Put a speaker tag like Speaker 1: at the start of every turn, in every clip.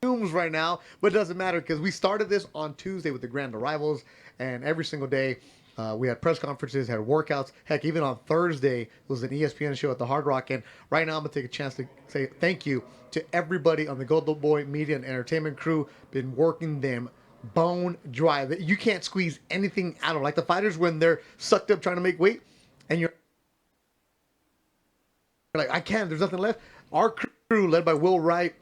Speaker 1: right now, but it doesn't matter because we started this on Tuesday with the grand arrivals, and every single day we had press conferences, had workouts. Heck, even on Thursday was an ESPN show at the Hard Rock. And right now, I'm gonna take a chance to say thank you to everybody on the Golden Boy Media and Entertainment crew. Been working them bone dry. You can't squeeze anything out of them. Like the fighters when they're sucked up trying to make weight, and you're like, I can't. There's nothing left. Our crew, led by Will Wright,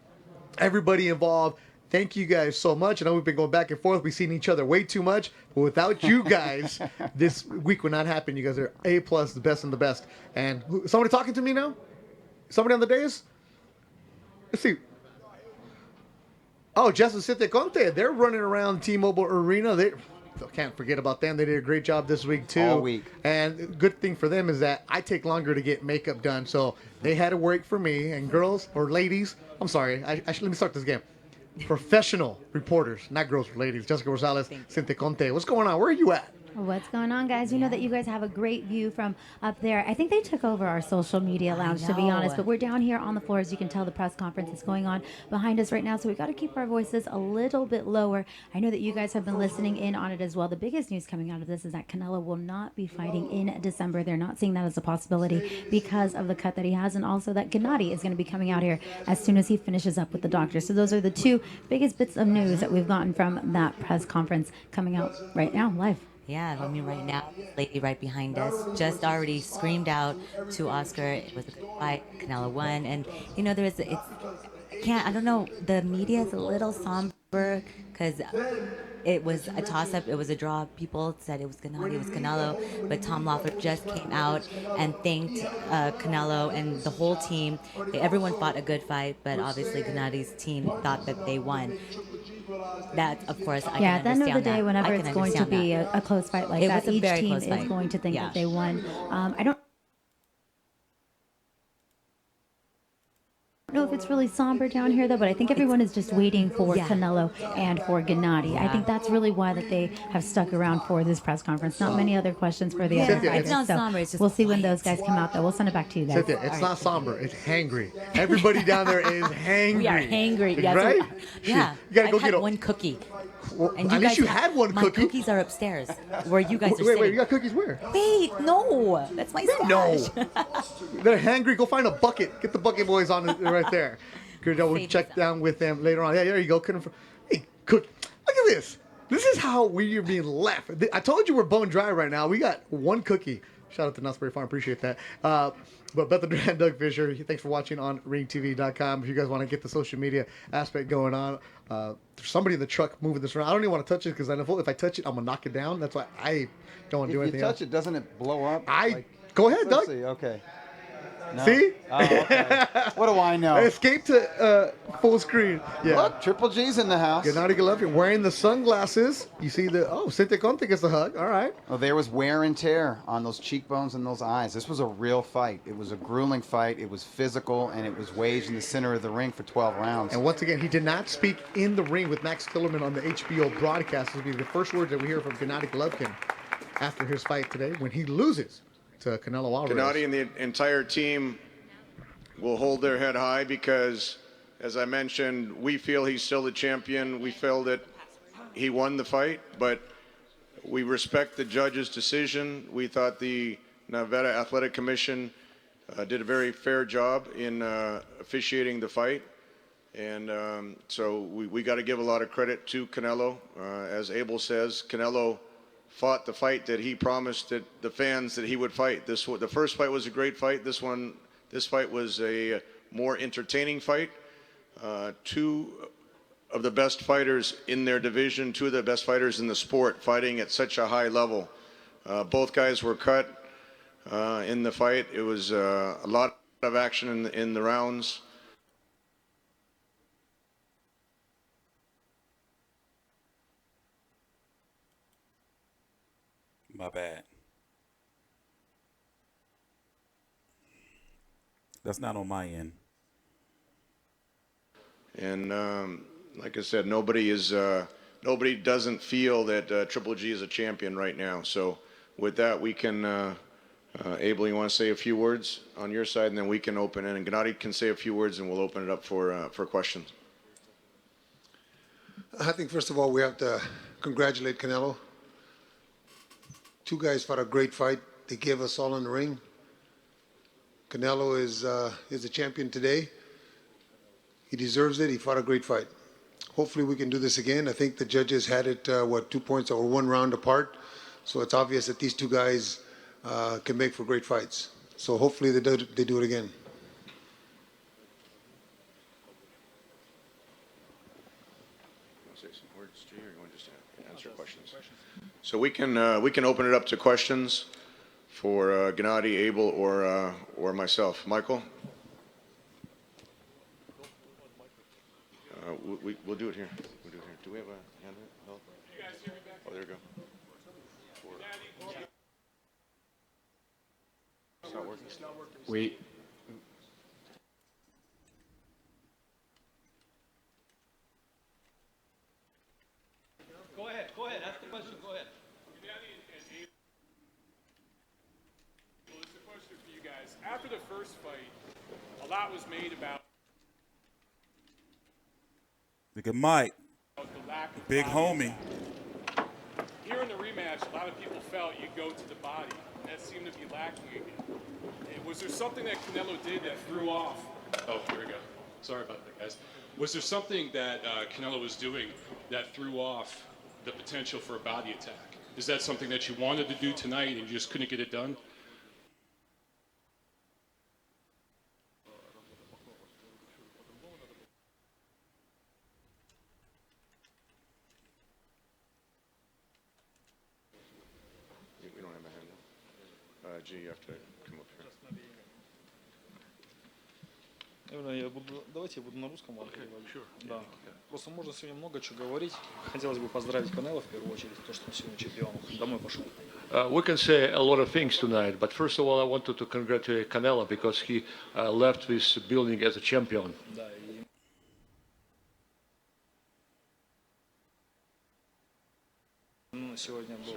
Speaker 1: everybody involved. Thank you guys so much. I know we've been going back and forth. We've seen each other way too much. But without you guys, this week would not happen. You guys are A plus, the best and the best. And somebody talking to me now? Somebody on the dais? Let's see. Oh, Jess and Cynthia Conte. They're running around T-Mobile Arena. They can't forget about them. They did a great job this week too.
Speaker 2: All week.
Speaker 1: And good thing for them is that I take longer to get makeup done, so they had to work for me. And girls or ladies, I'm sorry. Let me start this game. Professional reporters, not girls or ladies. Jessica Rosales, Cynthia Conte. What's going on? Where are you at?
Speaker 3: What's going on, guys? You know that you guys have a great view from up there. I think they took over our social media lounge, to be honest, but we're down here on the floor. As you can tell, the press conference is going on behind us right now, so we got to keep our voices a little bit lower. I know that you guys have been listening in on it as well. The biggest news coming out of this is that Canelo will not be fighting in December. They're not seeing that as a possibility because of the cut that he has, and also that Gennady is going to be coming out here as soon as he finishes up with the doctor. So those are the two biggest bits of news that we've gotten from that press conference coming out right now, live.
Speaker 4: Yeah, I mean, right now, lady right behind us just already screamed out to Oscar. It was a good fight. Canelo won, and you know, I don't know. The media is a little somber because it was a toss-up. It was a draw. People said it was Gennady, it was Canelo, but Tom Loeffler just came out and thanked Canelo and the whole team. Everyone fought a good fight, but obviously Gennady's team thought that they won. That, of course, I can understand that.
Speaker 3: Yeah, at the end of the day, whenever it's going to be a close fight like that, each team is going to think that they won. I don't know if it's really somber down here, though, but I think everyone is just waiting for Canelo and for Gennady. I think that's really why that they have stuck around for this press conference. Not many other questions for the other fighters.
Speaker 4: It's not somber, it's just
Speaker 3: we'll see when those guys come out, though. We'll send it back to you guys.
Speaker 1: Cynthia, it's not somber. It's hangry. Everybody down there is hangry.
Speaker 4: We are hangry. Yes,
Speaker 1: right?
Speaker 4: Yeah.
Speaker 1: You gotta go
Speaker 4: I've
Speaker 1: get
Speaker 4: had one cookie.
Speaker 1: Well,
Speaker 4: And
Speaker 1: at least you had one
Speaker 4: my
Speaker 1: cookie.
Speaker 4: My cookies are upstairs, where you guys are
Speaker 1: Wait,
Speaker 4: sitting.
Speaker 1: you got cookies where?
Speaker 4: Wait, no, that's my stash.
Speaker 1: No. They're hangry. Go find a bucket. Get the bucket boys on it right there. Good job. We'll check down with them later on. Yeah, there you go. Hey, cook. Look at this. This is how we are being left. I told you we're bone dry right now. We got one cookie. Shout out to Knott's Berry Farm. Appreciate that. But Beth and Duran, Doug Fisher, thanks for watching on ringtv.com. If you guys want to get the social media aspect going on, there's somebody in the truck moving this around. I don't even want to touch it because I know if I touch it, I'm going to knock it down. That's why I don't want to do anything else.
Speaker 2: If you touch it, doesn't it blow up?
Speaker 1: Go ahead, Doug.
Speaker 2: See, okay. No.
Speaker 1: See?
Speaker 2: Oh, okay. What do I know?
Speaker 1: Escape to full screen. Yeah.
Speaker 2: Look, Triple G's in the house.
Speaker 1: Gennady Golovkin wearing the sunglasses. You see Cynthia Conte gets the hug. All right.
Speaker 2: Oh, there was wear and tear on those cheekbones and those eyes. This was a real fight. It was a grueling fight. It was physical, and it was waged in the center of the ring for 12 rounds.
Speaker 1: And once again, he did not speak in the ring with Max Kellerman on the HBO broadcast. This will be the first words that we hear from Gennady Golovkin after his fight today when he loses to Canelo Alvarez.
Speaker 5: Gennady and the entire team will hold their head high because, as I mentioned, we feel he's still the champion. We feel that he won the fight, but we respect the judge's decision. We thought the Nevada Athletic Commission did a very fair job in officiating the fight. And so we got to give a lot of credit to Canelo. As Abel says, Canelo fought the fight that he promised the fans that he would fight. The first fight was a great fight. This fight was a more entertaining fight. Two of the best fighters in their division, two of the best fighters in the sport, fighting at such a high level. Both guys were cut in the fight. It was a lot of action in the rounds.
Speaker 6: My bad. That's not on my end.
Speaker 5: And like I said, nobody doesn't feel that Triple G is a champion right now. So with that, we can, Abel, you want to say a few words on your side, and then we can open it. And Gennady can say a few words, and we'll open it up for questions.
Speaker 7: I think, first of all, we have to congratulate Canelo. Two guys fought a great fight. They gave us all in the ring. Canelo is the champion today. He deserves it. He fought a great fight. Hopefully we can do this again. I think the judges had it, 2 points or 1 round apart. So it's obvious that these two guys can make for great fights. So hopefully they do it again.
Speaker 5: Say some words, G, or you want to just answer questions? So we can open it up to questions for Gennady, Abel, or myself. Michael? We'll do it here. We'll do it here. Do we have a hand? No? You guys hear me back? Oh, there we go. It's not working.
Speaker 8: We.
Speaker 9: Go ahead. Ask the question. Go ahead.
Speaker 10: Well, it's a question for you guys. After the first fight, a lot was made about
Speaker 6: Look at Mike,
Speaker 10: the lack of
Speaker 6: big
Speaker 10: body
Speaker 6: homie.
Speaker 10: attack. Here in the rematch, a lot of people felt you'd go to the body. That seemed to be lacking again. And was there something that Canelo did that threw off?
Speaker 11: Oh, here we go. Sorry about that, guys. Was there something that Canelo was doing that threw off the potential for a body attack? Is that something that you wanted to do tonight and you just couldn't get it done?
Speaker 5: We don't have a hand. G, you have to come up here.
Speaker 9: Давайте я буду на русском вам переводить. Да. Просто можно сегодня много чего говорить. Хотелось бы поздравить Канело в первую очередь, то, что он сегодня чемпион. Домой пошел.
Speaker 12: We can say a lot of things tonight, but first of all, I wanted to congratulate Canelo because he left this building as a champion.
Speaker 9: Да, и сегодня был.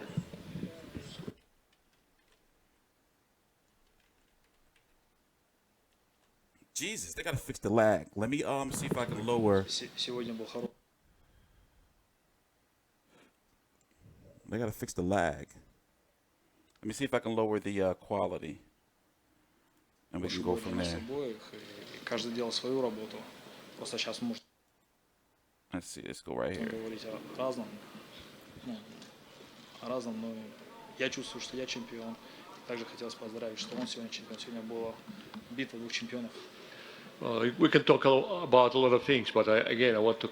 Speaker 6: Jesus, they gotta fix the lag. Let me see if I can lower.
Speaker 9: Сегодня был хороший.
Speaker 6: They gotta fix the lag. Let me see if I can lower the quality, and we can go from there.
Speaker 9: Каждый делал свою работу. Просто сейчас можно
Speaker 6: Let's see. Let's go right here.
Speaker 9: говорить о разном. О разном, но я чувствую, что я чемпион. Также хотелось поздравить, что он сегодня чемпион. Сегодня была битва двух чемпионов.
Speaker 12: We can talk about a lot of things, but I want to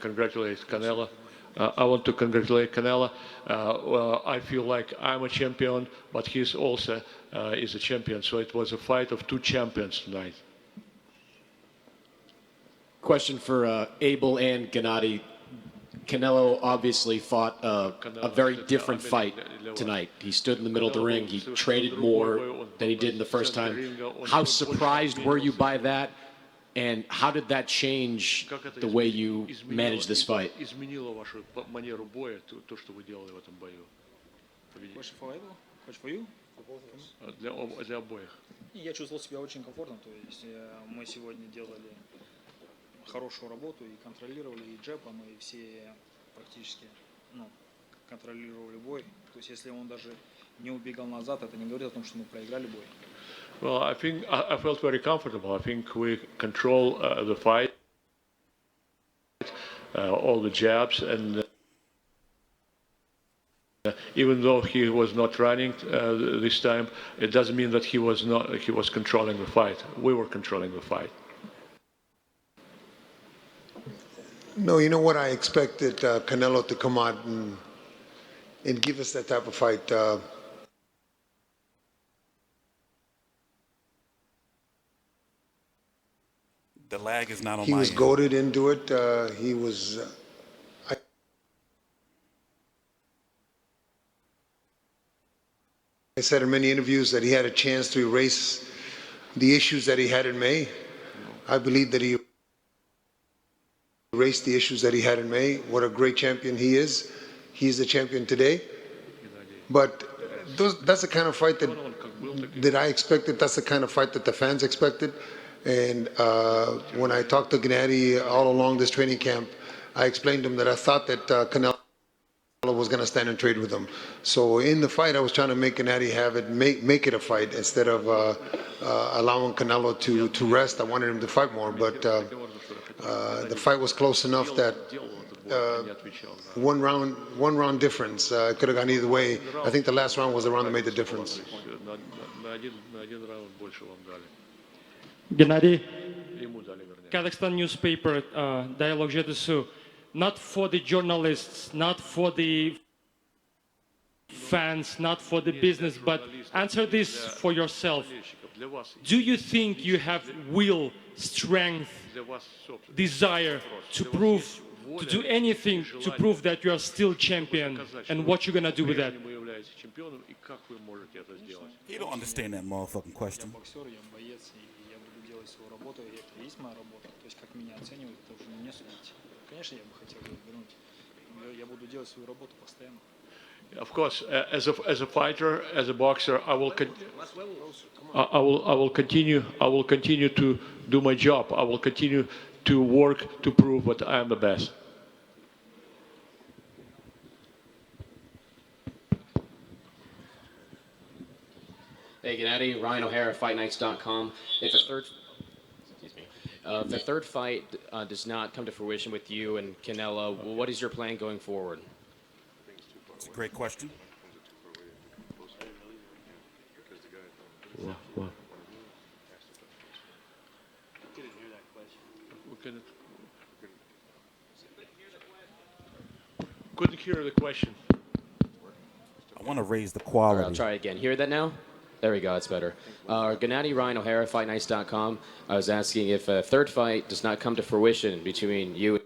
Speaker 12: congratulate Canelo. I want to congratulate Canelo. I feel like I'm a champion, but he's also is a champion. So it was a fight of two champions tonight.
Speaker 8: Question for Abel and Gennady. Canelo obviously fought a very different fight tonight. He stood in the middle of the ring. He traded more than he did in the first time. How surprised were you by that? And how did that change the way you managed this fight?
Speaker 12: Изменило вашу манеру боя, то, что вы делали в этом бою?
Speaker 9: Question for Abel? Question for you?
Speaker 12: Для обоих.
Speaker 9: Я чувствовал себя очень комфортно. То есть мы сегодня делали хорошую работу и контролировали и джебом, и все практически контролировали бой. То есть если он даже не убегал назад, это не говорит о том, что мы проиграли бой.
Speaker 12: Well, I think I felt very comfortable. I think we control the fight, all the jabs, and even though he was not running this time, it doesn't mean that he was controlling the fight. We were controlling the fight.
Speaker 7: No, you know what? I expected Canelo to come out and give us that type of fight.
Speaker 6: The lag is not on
Speaker 7: He
Speaker 6: my
Speaker 7: was
Speaker 6: end.
Speaker 7: goaded into it. He was. I said in many interviews that he had a chance to erase the issues that he had in May. I believe that he erased the issues that he had in May. What a great champion he is. He's the champion today. But that's the kind of fight that I expected. That's the kind of fight that the fans expected. And when I talked to Gennady all along this training camp, I explained to him that I thought that Canelo was going to stand and trade with him. So in the fight, I was trying to make Gennady have it, make it a fight instead of allowing Canelo to rest. I wanted him to fight more, but the fight was close enough that one round difference. It could have gone either way. I think the last round was the round that made the difference.
Speaker 13: Gennady, Kazakhstan newspaper, Dialogue Jedesu, not for the journalists, not for the fans, not for the business, but answer this for yourself. Do you think you have will, strength, desire to prove, to do anything to prove that you are still champion, and what you're going to do with that?
Speaker 6: You don't understand that motherfucking question.
Speaker 12: Of course, as a fighter, as a boxer, I will continue to do my job. I will continue to work to prove that I am the best.
Speaker 14: Hey, Gennady, Ryan O'Hara, FightNights.com. If the third fight does not come to fruition with you and Canelo, what is your plan going forward?
Speaker 6: It's a great question.
Speaker 12: Couldn't hear the question.
Speaker 6: I want to raise the quality.
Speaker 14: Right, I'll try again. Hear that now? There we go. That's better. Gennady, Ryan O'Hara, FightNights.com. I was asking if a third fight does not come to fruition between you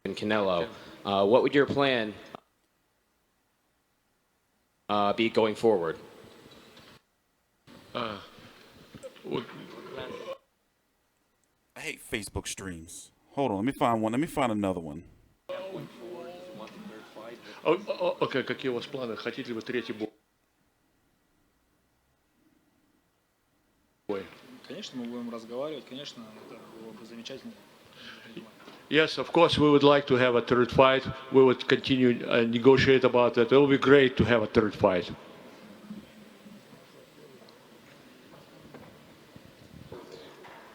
Speaker 14: and Canelo, what would your plan be going forward?
Speaker 6: I hate Facebook streams. Hold on, let me find one. Let me find another one.
Speaker 12: Окей, какие у вас планы? Хотите ли вы третий бой?
Speaker 9: Конечно, мы будем разговаривать. Конечно, это было бы замечательно.
Speaker 12: Yes, of course, we would like to have a third fight. We would continue and negotiate about it. It will be great to have a third fight.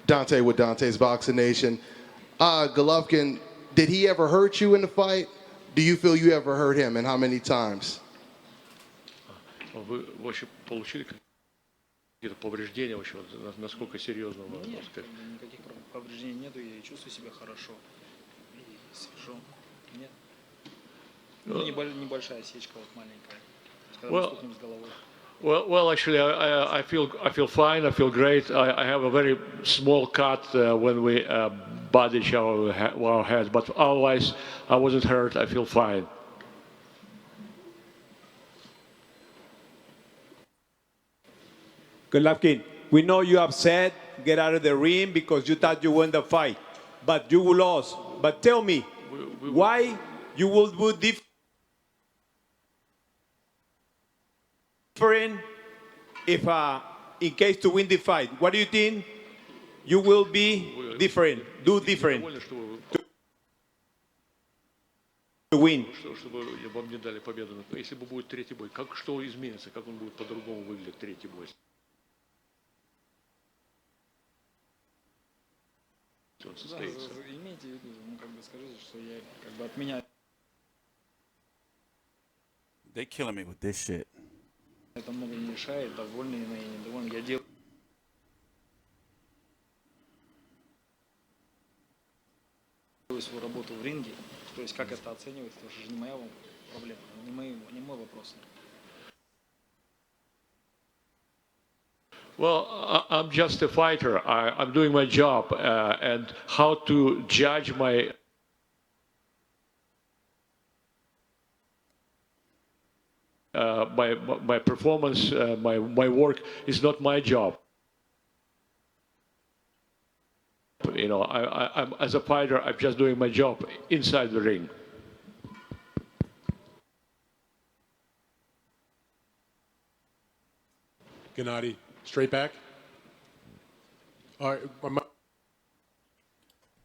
Speaker 15: Dante with Dante's Boxing Nation. Golovkin, did he ever hurt you in the fight? Do you feel you ever hurt him, and how many times?
Speaker 12: Вы вообще получили какие-то повреждения вообще? Насколько серьезно?
Speaker 9: Нет, никаких повреждений нету. Я чувствую себя хорошо. И свежо. Нет. Небольшая осечка вот маленькая. Когда мы стукнем с головой.
Speaker 12: Well, actually, I feel fine. I feel great. I have a very small cut when we butt each other our heads, but otherwise, I wasn't hurt. I feel fine.
Speaker 16: Golovkin, we know you upset. Get out of the ring because you thought you won the fight, but you lost. But tell me, why you will do different if in case to win the fight? What do you think you will be different, do different to win?
Speaker 12: Чтобы вам не дали победу. Если бы будет третий бой, что изменится? Как он будет по-другому выглядеть третий бой?
Speaker 9: Имейте в виду, ну как бы скажите, что я как бы от меня.
Speaker 6: They killing me with this shit.
Speaker 9: Это много не решает, довольны и недовольны. Я делаю свою работу в ринге. То есть как это оценивать, это уже не моя проблема, не мой вопрос.
Speaker 12: Well, I'm just a fighter. I'm doing my job, and how to judge my performance, my work is not my job. You know, I'm as a fighter, I'm just doing my job inside the ring.
Speaker 17: Gennady, straight back. All right,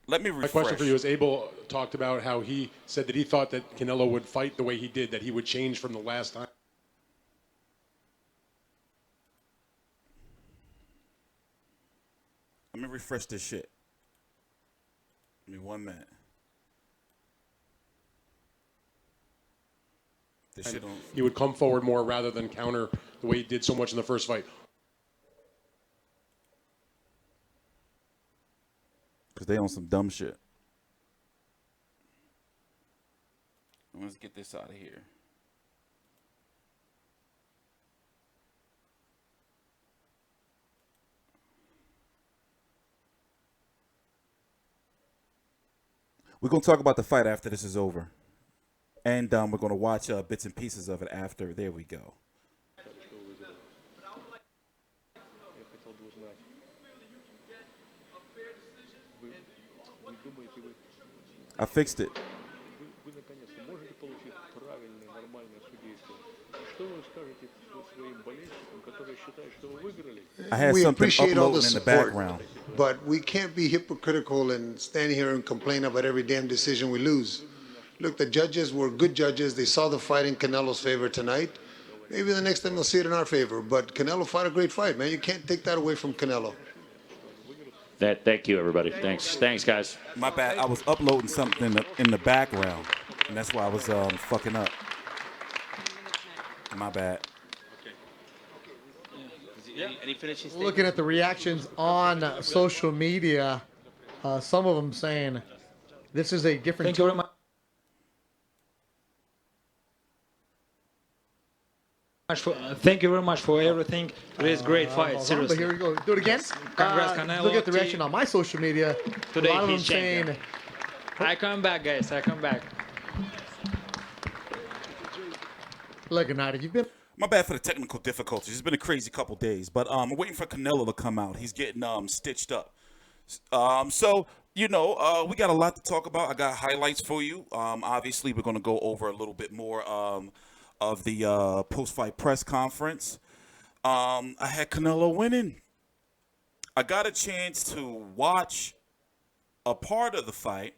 Speaker 6: Let me refresh.
Speaker 17: My question for you is, Abel talked about how he said that he thought that Canelo would fight the way he did, that he would change from the last time.
Speaker 6: Let me refresh this shit. Give me 1 minute. This shit don't...
Speaker 17: He would come forward more rather than counter the way he did so much in the first fight.
Speaker 6: Because they on some dumb shit. Let's get this out of here. We're going to talk about the fight after this is over. And we're going to watch bits and pieces of it after. There we go. I fixed it. I had something uploading in the background.
Speaker 7: But we can't be hypocritical and stand here and complain about every damn decision we lose. Look, the judges were good judges. They saw the fight in Canelo's favor tonight. Maybe the next time they'll see it in our favor. But Canelo fought a great fight, man. You can't take that away from Canelo.
Speaker 18: Thank you, everybody. Thanks, guys.
Speaker 6: My bad. I was uploading something in the background, and that's why I was fucking up. My bad.
Speaker 19: Any finishing statements?
Speaker 1: Looking at the reactions on social media, some of them saying this is a different.
Speaker 9: Thank you very much. Thank you very much for everything. It is great fight, seriously.
Speaker 1: But here we go. Do it again.
Speaker 9: Congrats, Canelo.
Speaker 1: Look at the reaction on my social media.
Speaker 9: Today
Speaker 1: a lot of them
Speaker 9: he's
Speaker 1: saying,
Speaker 9: champion. I come back, guys. I come back.
Speaker 1: Look, Gennady, you've been.
Speaker 6: My bad for the technical difficulties. It's been a crazy couple days, but I'm waiting for Canelo to come out. He's getting stitched up. So, you know, we got a lot to talk about. I got highlights for you. Obviously, we're going to go over a little bit more of the post-fight press conference. I had Canelo winning. I got a chance to watch a part of the fight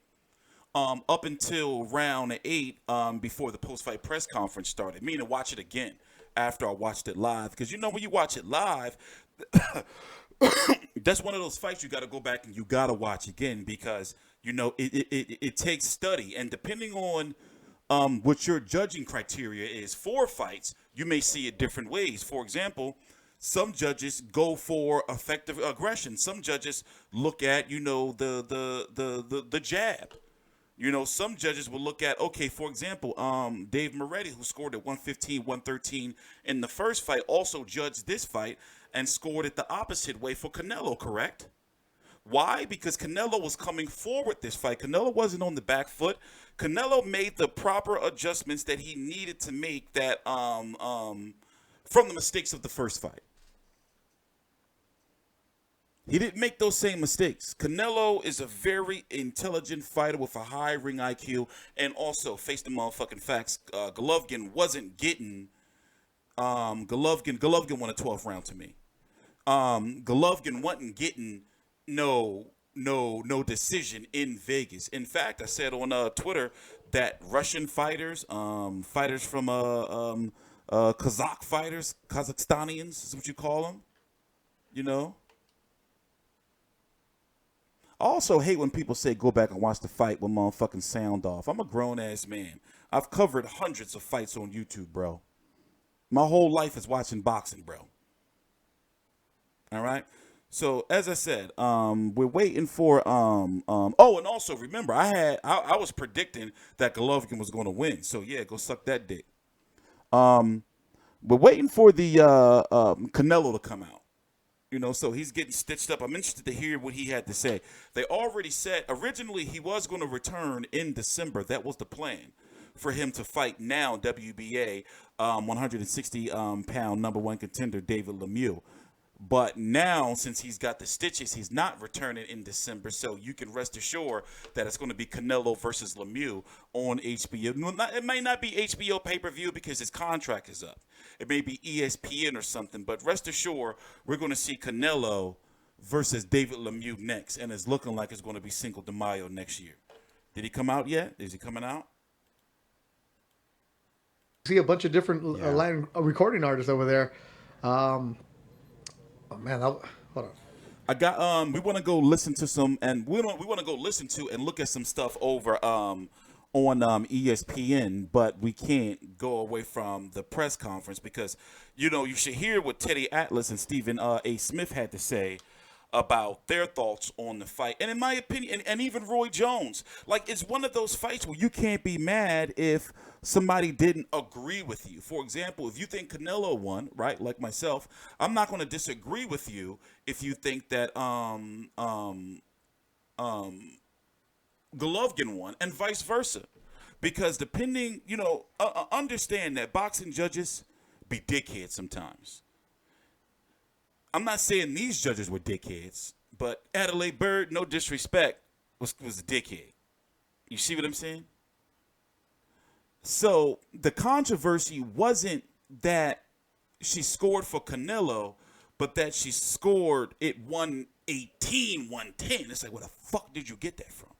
Speaker 6: up until round 8 before the post-fight press conference started. Meaning watch it again after I watched it live. Because, you know, when you watch it live, that's one of those fights you got to go back and you got to watch again because, you know, it takes study. And depending on what your judging criteria is for fights, you may see it different ways. For example, some judges go for effective aggression. Some judges look at, you know, the jab. You know, some judges will look at, okay, for example, Dave Moretti, who scored at 115, 113 in the first fight, also judged this fight and scored it the opposite way for Canelo, correct? Why? Because Canelo was coming forward this fight. Canelo wasn't on the back foot. Canelo made the proper adjustments that he needed to make that from the mistakes of the first fight. He didn't make those same mistakes. Canelo is a very intelligent fighter with a high ring IQ, and also, face the motherfucking facts, Golovkin wasn't getting Golovkin won a 12th round to me. Golovkin wasn't getting no decision in Vegas. In fact, I said on Twitter that Russian fighters, fighters from Kazakh fighters, Kazakhstanians is what you call them, you know. I also hate when people say go back and watch the fight with motherfucking sound off. I'm a grown-ass man. I've covered hundreds of fights on YouTube, bro. My whole life is watching boxing, bro. All right? So, as I said, we're waiting for oh, and also remember, I was predicting that Golovkin was going to win. So, yeah, go suck that dick. We're waiting for the Canelo to come out. You know, so he's getting stitched up. I'm interested to hear what he had to say. They already said originally he was going to return in December. That was the plan for him to fight now WBA 160-pound #1 contender David Lemieux. But now, since he's got the stitches, he's not returning in December. So you can rest assured that it's going to be Canelo versus Lemieux on HBO. It may not be HBO pay-per-view because his contract is up. It may be ESPN or something. But rest assured, we're going to see Canelo versus David Lemieux next, and it's looking like it's going to be Cinco de Mayo next year. Did he come out yet? Is he coming out?
Speaker 1: See a bunch of different recording artists over there. Oh man, hold on.
Speaker 6: I got we want to go listen to some, and we want to go listen to and look at some stuff over on ESPN, but we can't go away from the press conference because you should hear what Teddy Atlas and Stephen A. Smith had to say about their thoughts on the fight. And in my opinion, and even Roy Jones, like, it's one of those fights where you can't be mad if somebody didn't agree with you. For example, if you think Canelo won, right, like myself, I'm not going to disagree with you if you think that Golovkin won, and vice versa. Because depending, understand that boxing judges be dickheads sometimes. I'm not saying these judges were dickheads, but Adelaide Bird, no disrespect, was a dickhead. You see what I'm saying? So the controversy wasn't that she scored for Canelo, but that she scored it 118, 110. It's like, where the fuck did you get that from?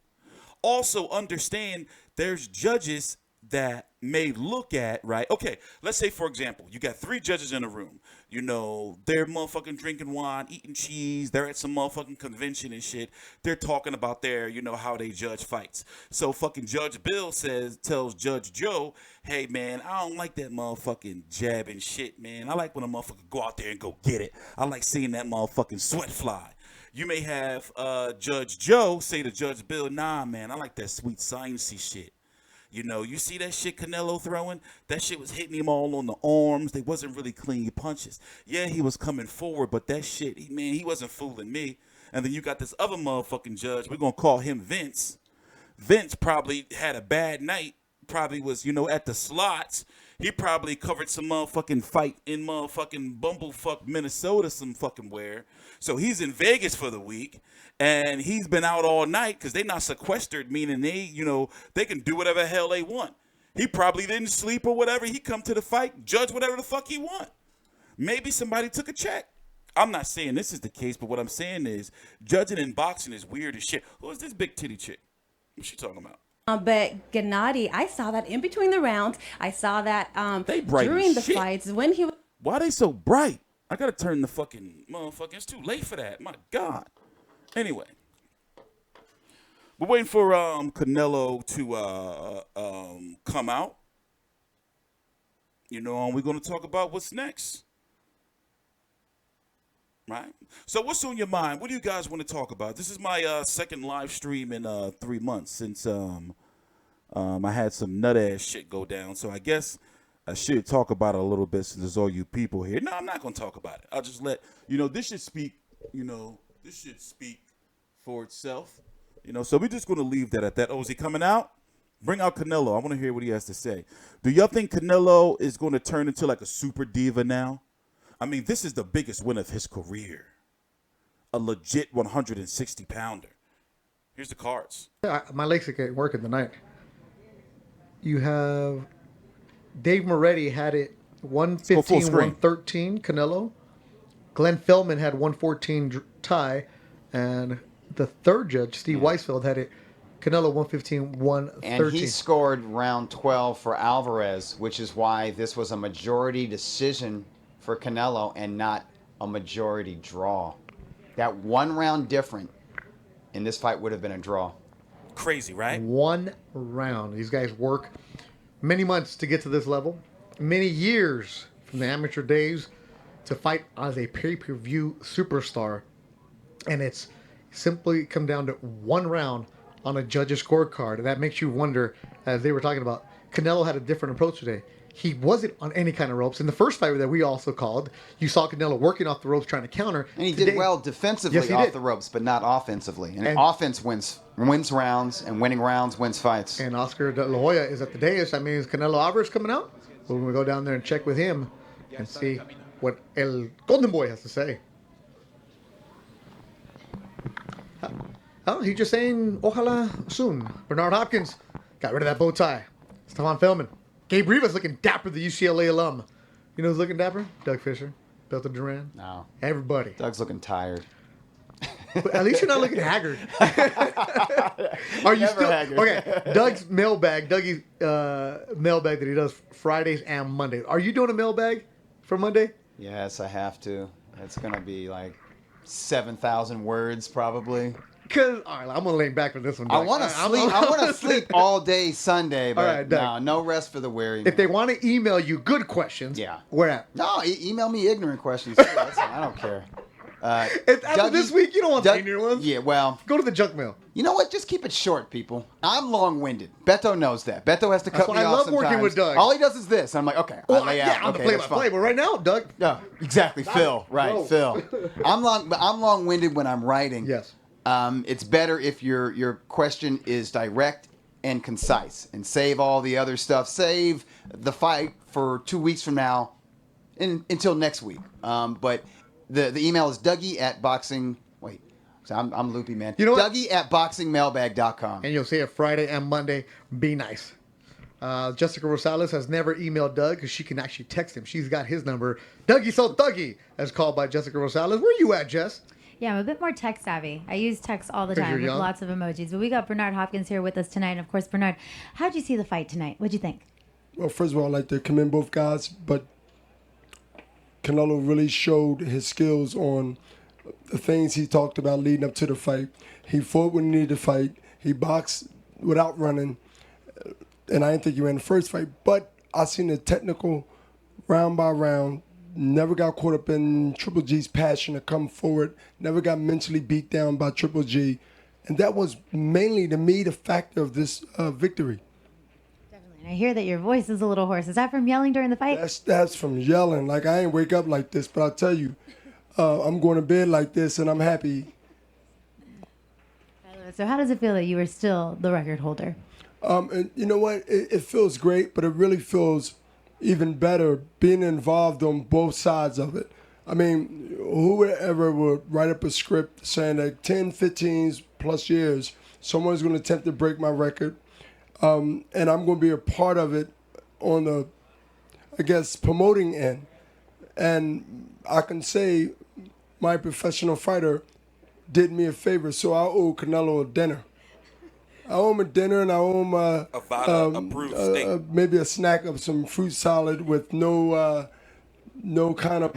Speaker 6: Also understand there's judges that may look at, right? Okay, let's say, for example, you got 3 judges in a room. They're motherfucking drinking wine, eating cheese. They're at some motherfucking convention and shit. They're talking about their, how they judge fights. So fucking Judge Bill tells Judge Joe, hey, man, I don't like that motherfucking jabbing shit, man. I like when a motherfucker go out there and go get it. I like seeing that motherfucking sweat fly. You may have Judge Joe say to Judge Bill, nah, man, I like that sweet sciencey shit. You see that shit Canelo throwing? That shit was hitting him all on the arms. They wasn't really clean punches. Yeah, he was coming forward, but that shit, he wasn't fooling me. And then you got this other motherfucking judge. We're going to call him Vince. Vince probably had a bad night. Probably was, at the slots. He probably covered some motherfucking fight in motherfucking bumblefuck Minnesota some fucking where. So he's in Vegas for the week. And he's been out all night because they're not sequestered, meaning they can do whatever the hell they want. He probably didn't sleep or whatever. He come to the fight, judge whatever the fuck he want. Maybe somebody took a check. I'm not saying this is the case, but what I'm saying is judging in boxing is weird as shit. Who is this big titty chick? What's she talking about?
Speaker 19: But Gennady, I saw that in between the rounds. I saw that
Speaker 6: they bright
Speaker 19: during the
Speaker 6: shit.
Speaker 19: fights when he was.
Speaker 6: Why are they so bright? I gotta turn the fucking motherfucker. It's too late for that. My God. Anyway, we're waiting for Canelo to come out. We're gonna talk about what's next. Right? So what's on your mind? What do you guys want to talk about? This is my second live stream in 3 months since I had some nut ass shit go down. So I guess I should talk about it a little bit since there's all you people here. No, I'm not going to talk about it. I'll just let, this should speak, this should speak for itself. So we're just going to leave that at that. Oh, is he coming out? Bring out Canelo. I want to hear what he has to say. Do y'all think Canelo is going to turn into like a super diva now? I mean, this is the biggest win of his career. A legit 160-pounder. Here's the cards.
Speaker 1: My legs are working tonight. You have Dave Moretti had it 115, 113, Canelo. Glenn Feldman had 114 tie. And the third judge, Steve Weisfeld, had it Canelo 115, 113.
Speaker 2: And he scored round 12 for Alvarez, which is why this was a majority decision for Canelo and not a majority draw. That 1 round different in this fight would have been a draw.
Speaker 6: Crazy, right?
Speaker 1: 1 round. These guys work many months to get to this level, many years from the amateur days to fight as a pay-per-view superstar. And it's simply come down to 1 round on a judge's scorecard. And that makes you wonder, as they were talking about, Canelo had a different approach today. He wasn't on any kind of ropes. In the first fight that we also called, you saw Canelo working off the ropes trying to counter.
Speaker 2: And he did well defensively off the ropes, but not offensively. And offense wins rounds, and winning rounds wins fights.
Speaker 1: And Oscar De La Hoya is at the dais. I mean, is Canelo Alvarez coming out? We're going to go down there and check with him and see what El Golden Boy has to say. Oh, he's just saying, ojalá soon. Bernard Hopkins got rid of that bow tie. Stephon Feldman. Gabe Rivas looking dapper, the UCLA alum. You know who's looking dapper? Doug Fisher. Belton Duran.
Speaker 2: No.
Speaker 1: Everybody.
Speaker 2: Doug's looking tired.
Speaker 1: But at least you're not looking haggard. Are you
Speaker 2: Never
Speaker 1: still
Speaker 2: haggard.
Speaker 1: okay? Dougie's mailbag that he does Fridays and Mondays. Are you doing a mailbag for Monday?
Speaker 2: Yes, I have to. It's gonna be like 7,000 words probably.
Speaker 1: Cause all right, I'm gonna lay back with this one.
Speaker 2: I
Speaker 1: Doug.
Speaker 2: want to sleep. I want to sleep all day Sunday, but no rest for the weary.
Speaker 1: If they want to email you good questions, where at?
Speaker 2: No, email me ignorant questions. Too. I don't care.
Speaker 1: After this week, you don't want the ignorant ones.
Speaker 2: Yeah, well,
Speaker 1: go to the junk mail.
Speaker 2: You know what? Just keep it short, people. I'm long-winded. Beto knows that. Beto has to cut me off
Speaker 1: I love
Speaker 2: sometimes.
Speaker 1: working with Doug.
Speaker 2: All he does is this. I'm like, okay, I lay out.
Speaker 1: I'm
Speaker 2: Okay,
Speaker 1: the play by
Speaker 2: that's fine.
Speaker 1: play, but right now, Doug.
Speaker 2: Yeah, exactly. Phil, right?
Speaker 1: Bro.
Speaker 2: Phil. I'm long-winded when I'm writing.
Speaker 1: Yes.
Speaker 2: It's better if your question is direct and concise, and save all the other stuff. Save the fight for 2 weeks from now, until next week. But the email is Dougie@boxing. Wait, so I'm loopy, man.
Speaker 1: You know what?
Speaker 2: Dougie@boxingmailbag.com.
Speaker 1: And you'll see it Friday and Monday. Be nice. Jessica Rosales has never emailed Doug because she can actually text him. She's got his number. Dougie so Dougie, as called by Jessica Rosales. Where you at, Jess?
Speaker 3: Yeah, I'm a bit more tech savvy. I use text all the
Speaker 1: 'Cause
Speaker 3: time
Speaker 1: you're
Speaker 3: with
Speaker 1: young?
Speaker 3: lots of emojis. But we got Bernard Hopkins here with us tonight. And of course, Bernard, how'd you see the fight tonight? What'd you think?
Speaker 20: Well, first of all, I'd like to commend both guys, but Canelo really showed his skills on the things he talked about leading up to the fight. He fought when he needed to fight. He boxed without running, and I didn't think he ran the first fight, but I seen the technical round by round. Never got caught up in Triple G's passion to come forward. Never got mentally beat down by Triple G. And that was mainly, to me, the factor of this victory.
Speaker 3: And I hear that your voice is a little hoarse. Is that from yelling during the fight?
Speaker 20: That's from yelling. Like, I ain't wake up like this, but I'll tell you, I'm going to bed like this, and I'm happy.
Speaker 3: So how does it feel that you are still the record holder?
Speaker 20: And you know what? It feels great, but it really feels even better being involved on both sides of it. I mean, whoever would write up a script saying that 10, 15 plus years, someone's going to attempt to break my record, and I'm going to be a part of it on the, I guess, promoting end. And I can say my professional fighter did me a favor, so I owe Canelo a dinner. I owe him a dinner, and I owe him maybe a snack of some fruit salad with no kind of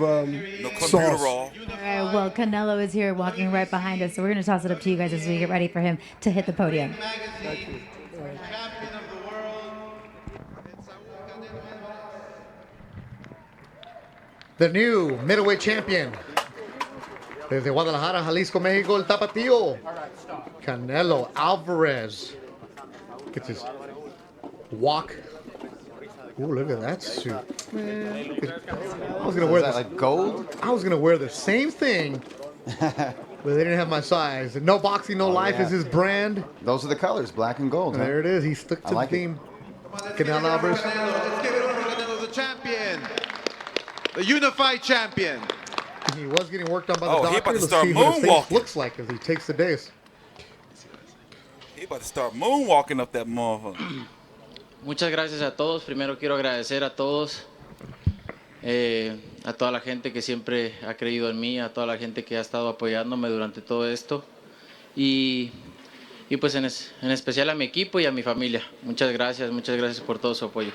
Speaker 20: sauce.
Speaker 3: All right, well, Canelo is here walking right behind us, so we're going to toss it up to you guys as we get ready for him to hit the podium.
Speaker 20: Thank you.
Speaker 1: The new middleweight champion. Desde Guadalajara, Jalisco, Mexico, el Tapatío. Canelo Alvarez. Get this walk. Ooh, look at that suit. Man, I was gonna wear this
Speaker 2: like gold.
Speaker 1: I was gonna wear the same thing, but they didn't have my size. No boxing, no life is his brand.
Speaker 2: Those are the colors, black and gold.
Speaker 1: And there it is. He stuck to the theme. Canelo Alvarez.
Speaker 21: Let's give it up for Canelo, the champion, the unified champion.
Speaker 1: He was getting worked on by the
Speaker 6: Oh,
Speaker 1: doctor.
Speaker 6: he about to
Speaker 1: Let's
Speaker 6: start
Speaker 1: see what his face
Speaker 6: moonwalking.
Speaker 1: looks like as he takes the days.
Speaker 6: He about to start moonwalking up that motherfucker.
Speaker 22: Muchas gracias a todos. Primero quiero agradecer a todos, a toda la gente que siempre ha creído en mí, a toda la gente que ha estado apoyándome durante todo esto y pues en especial a mi equipo y a mi familia. Muchas gracias por todo su apoyo.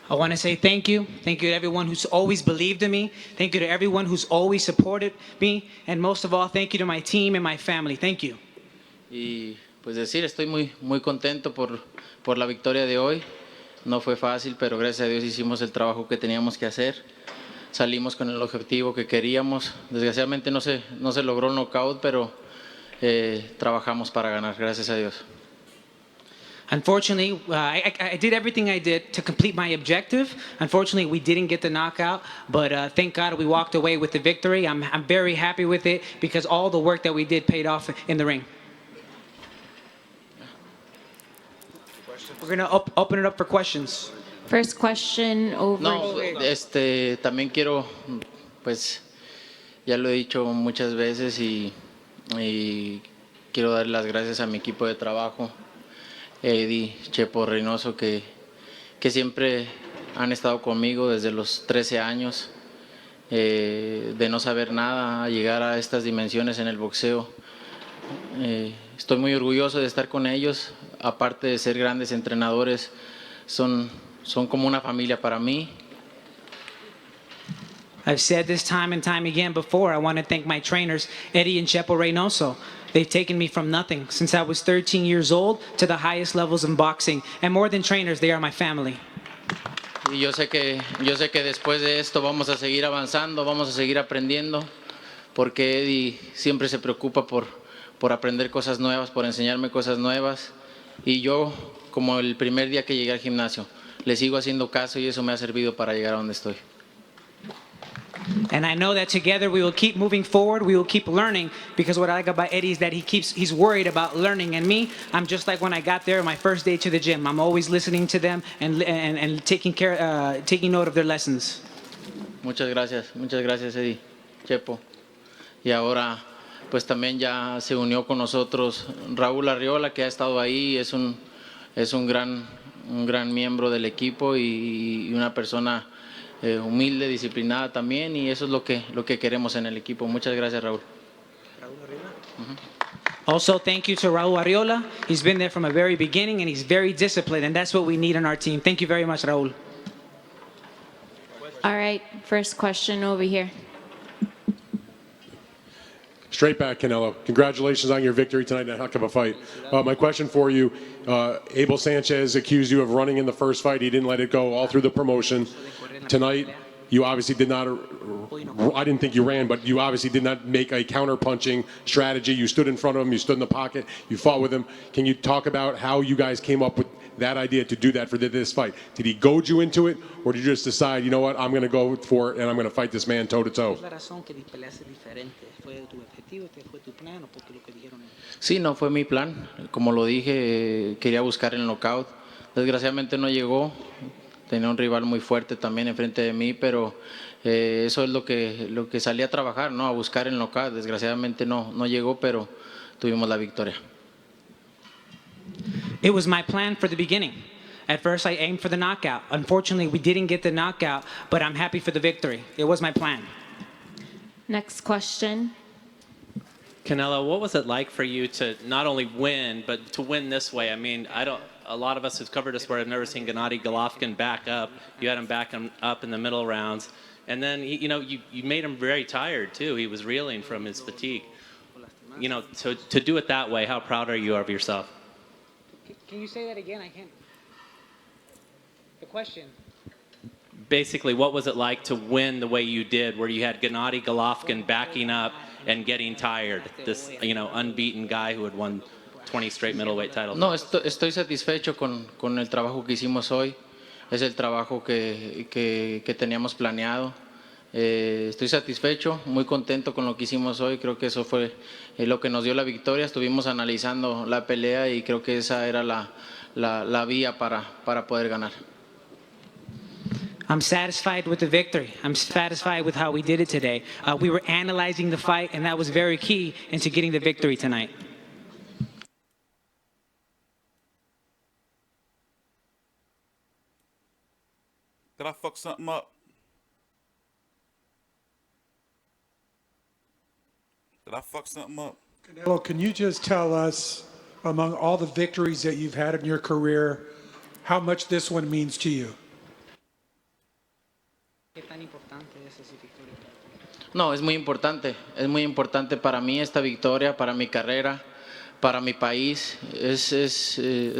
Speaker 23: I want to say thank you. Thank you to everyone who's always believed in me. Thank you to everyone who's always supported me. And most of all, thank you to my team and my family. Thank you.
Speaker 22: Y pues decir, estoy muy contento por la victoria de hoy. No fue fácil, pero gracias a Dios hicimos el trabajo que teníamos que hacer. Salimos con el objetivo que queríamos. Desgraciadamente no se logró el knockout, pero trabajamos para ganar, gracias a Dios.
Speaker 23: Unfortunately, I did everything I did to complete my objective. Unfortunately, we didn't get the knockout, but thank God we walked away with the victory. I'm very happy with it because all the work that we did paid off in the ring. We're going to open it up for questions.
Speaker 24: First question over.
Speaker 22: No, también quiero, pues, ya lo he dicho muchas veces y quiero dar las gracias a mi equipo de trabajo, Eddie, Chepo, Reynoso, que siempre han estado conmigo desde los 13 años. de no saber nada a llegar a estas dimensiones en el boxeo. Estoy muy orgulloso de estar con ellos, aparte de ser grandes entrenadores, son como una familia para mí.
Speaker 23: I've said this time and time again before. I want to thank my trainers, Eddie and Chepo Reynoso. They've taken me from nothing since I was 13 years old to the highest levels in boxing. And more than trainers, they are my family.
Speaker 22: Y yo sé que después de esto vamos a seguir avanzando, vamos a seguir aprendiendo, porque Eddie siempre se preocupa por aprender cosas nuevas, por enseñarme cosas nuevas. Y yo, como el primer día que llegué al gimnasio, le sigo haciendo caso y eso me ha servido para llegar a donde estoy.
Speaker 23: And I know that together we will keep moving forward, we will keep learning, because what I like about Eddie is that he's worried about learning. And me, I'm just like when I got there my first day to the gym. I'm always listening to them and taking note of their lessons.
Speaker 22: Muchas gracias Eddie, Chepo. Y ahora pues también ya se unió con nosotros Raúl Arriola, que ha estado ahí, es un gran miembro del equipo y una persona humilde, disciplinada también, y eso es lo que queremos en el equipo. Muchas gracias, Raúl.
Speaker 23: Also, thank you to Raúl Arriola. He's been there from a very beginning, and he's very disciplined, and that's what we need in our team. Thank you very much, Raúl.
Speaker 24: All right, first question over here.
Speaker 17: Straight back, Canelo. Congratulations on your victory tonight in a heck of a fight. My question for you, Abel Sanchez accused you of running in the first fight. He didn't let it go all through the promotion. Tonight, you obviously did not, I didn't think you ran, but you obviously did not make a counter-punching strategy. You stood in front of him, you stood in the pocket, you fought with him. Can you talk about how you guys came up with that idea to do that for this fight? Did he goad you into it, or did you just decide, you know what, I'm going to go for it and I'm going to fight this man toe-to-toe?
Speaker 22: Sí, no fue mi plan. Como lo dije, quería buscar el knockout. Desgraciadamente no llegó. Tenía un rival muy fuerte también enfrente de mí, pero eso es lo que salí a trabajar, ¿no? A buscar el knockout. Desgraciadamente no llegó, pero tuvimos la victoria.
Speaker 23: It was my plan for the beginning. At first, I aimed for the knockout. Unfortunately, we didn't get the knockout, but I'm happy for the victory. It was my plan.
Speaker 24: Next question.
Speaker 4: Canelo, what was it like for you to not only win, but to win this way? I mean, a lot of us who've covered this sport have never seen Gennady Golovkin back up. You had him back up in the middle rounds. And then, you made him very tired, too. He was reeling from his fatigue. To do it that way, how proud are you of yourself?
Speaker 23: Can you say that again? I can't. The question.
Speaker 4: Basically, what was it like to win the way you did, where you had Gennady Golovkin backing up and getting tired? This, unbeaten guy who had won 20 straight middleweight titles.
Speaker 22: No, estoy satisfecho con el trabajo que hicimos hoy. Es el trabajo que teníamos planeado. Estoy satisfecho, muy contento con lo que hicimos hoy. Creo que eso fue lo que nos dio la victoria. Estuvimos analizando la pelea y creo que esa era la vía para poder ganar.
Speaker 23: I'm satisfied with the victory. I'm satisfied with how we did it today. We were analyzing the fight, and that was very key into getting the victory tonight.
Speaker 6: Did I fuck something up? Did I fuck something up?
Speaker 5: Canelo, can you just tell us, among all the victories that you've had in your career, how much this one means to you?
Speaker 22: No, es muy importante para mí esta victoria, para mi carrera, para mi país. Es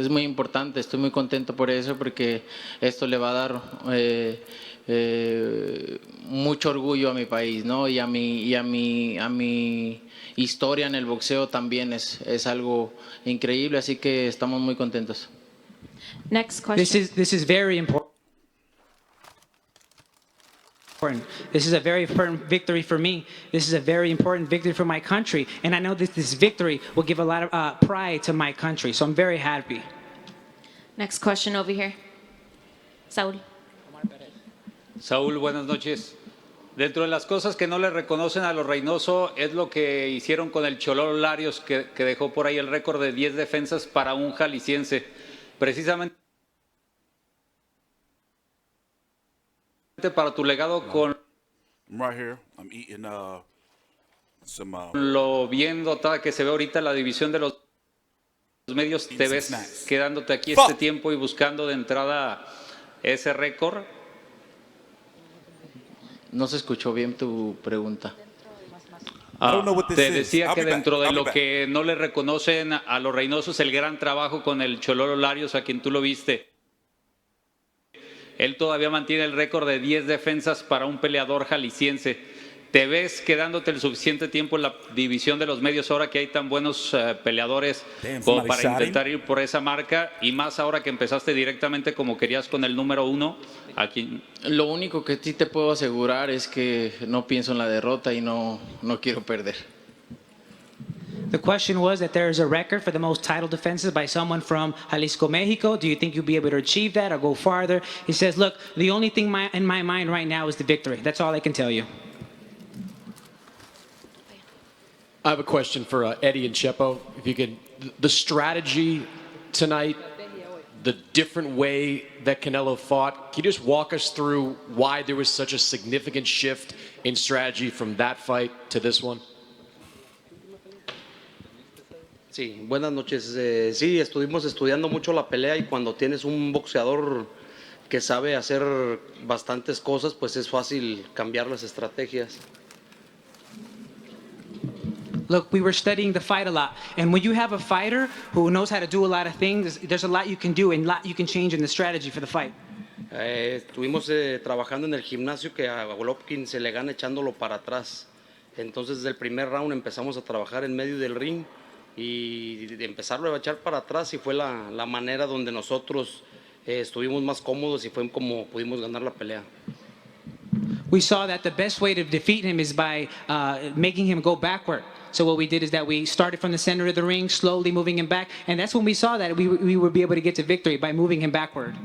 Speaker 22: muy importante, estoy muy contento por eso, porque esto le va a dar mucho orgullo a mi país, ¿no? Y a mi historia en el boxeo también es algo increíble, así que estamos muy contentos.
Speaker 24: Next question.
Speaker 23: This is very important. This is a very important victory for me. This is a very important victory for my country. And I know that this victory will give a lot of pride to my country. So I'm very happy.
Speaker 24: Next question over here. Saúl.
Speaker 10: Saúl, buenas noches. Dentro de las cosas que no le reconocen a los Reynoso es lo que hicieron con el Chololo Larios, que dejó por ahí el récord de 10 defensas para un jalisciense. Precisamente para tu legado con
Speaker 6: I'm right here. I'm eating some.
Speaker 10: Lo viendo que se ve ahorita la división de los medios, te ves quedándote aquí este tiempo y buscando de entrada ese récord.
Speaker 22: No se escuchó bien tu pregunta.
Speaker 10: Te decía que dentro de lo que no le reconocen a los Reynosos el gran trabajo con el Chololo Larios, a quien tú lo viste. Él todavía mantiene el récord de 10 defensas para un peleador jalisciense. ¿Te ves quedándote el suficiente tiempo en la división de los medios ahora que hay tan buenos peleadores como para intentar ir por esa marca? Y más ahora que empezaste directamente como querías con el número 1. Aquí.
Speaker 22: Lo único que sí te puedo asegurar es que no pienso en la derrota y no quiero perder.
Speaker 23: The question was that there is a record for the most title defenses by someone from Jalisco, Mexico. Do you think you'll be able to achieve that or go farther? He says, look, the only thing in my mind right now is the victory. That's all I can tell you.
Speaker 8: I have a question for Eddie and Chepo. If you could, the strategy tonight, the different way that Canelo fought, can you just walk us through why there was such a significant shift in strategy from that fight to this one?
Speaker 11: Sí, buenas noches. Sí, estuvimos estudiando mucho la pelea y cuando tienes un boxeador que sabe hacer bastantes cosas, pues es fácil cambiar las estrategias.
Speaker 23: Look, we were studying the fight a lot. And when you have a fighter who knows how to do a lot of things, there's a lot you can do and a lot you can change in the strategy for the fight.
Speaker 11: Estuvimos trabajando en el gimnasio que a Golovkin se le gana echándolo para atrás. Entonces, desde el primer round empezamos a trabajar en medio del ring y de empezarlo a echar para atrás y fue la manera donde nosotros estuvimos más cómodos y fue como pudimos ganar la pelea.
Speaker 23: We saw that the best way to defeat him is by making him go backward. So what we did is that we started from the center of the ring, slowly moving him back, and that's when we saw that we would be able to get to victory by moving him backward.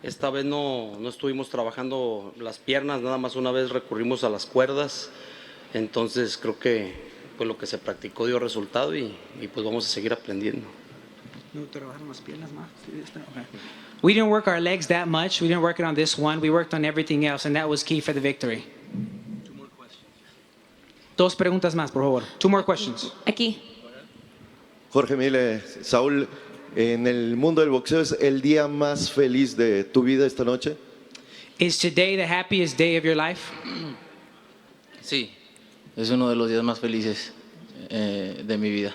Speaker 11: Esta vez no estuvimos trabajando las piernas, nada más una vez recurrimos a las cuerdas, entonces creo que pues lo que se practicó dio resultado y pues vamos a seguir aprendiendo.
Speaker 23: We didn't work our legs that much. We didn't work it on this one. We worked on everything else, and that was key for the victory. Dos preguntas más, por favor. Two more questions.
Speaker 24: Aquí.
Speaker 13: Jorge Mile, Saúl, en el mundo del boxeo, ¿es el día más feliz de tu vida esta noche?
Speaker 23: Is today the happiest day of your life?
Speaker 22: Sí, es uno de los días más felices de mi vida.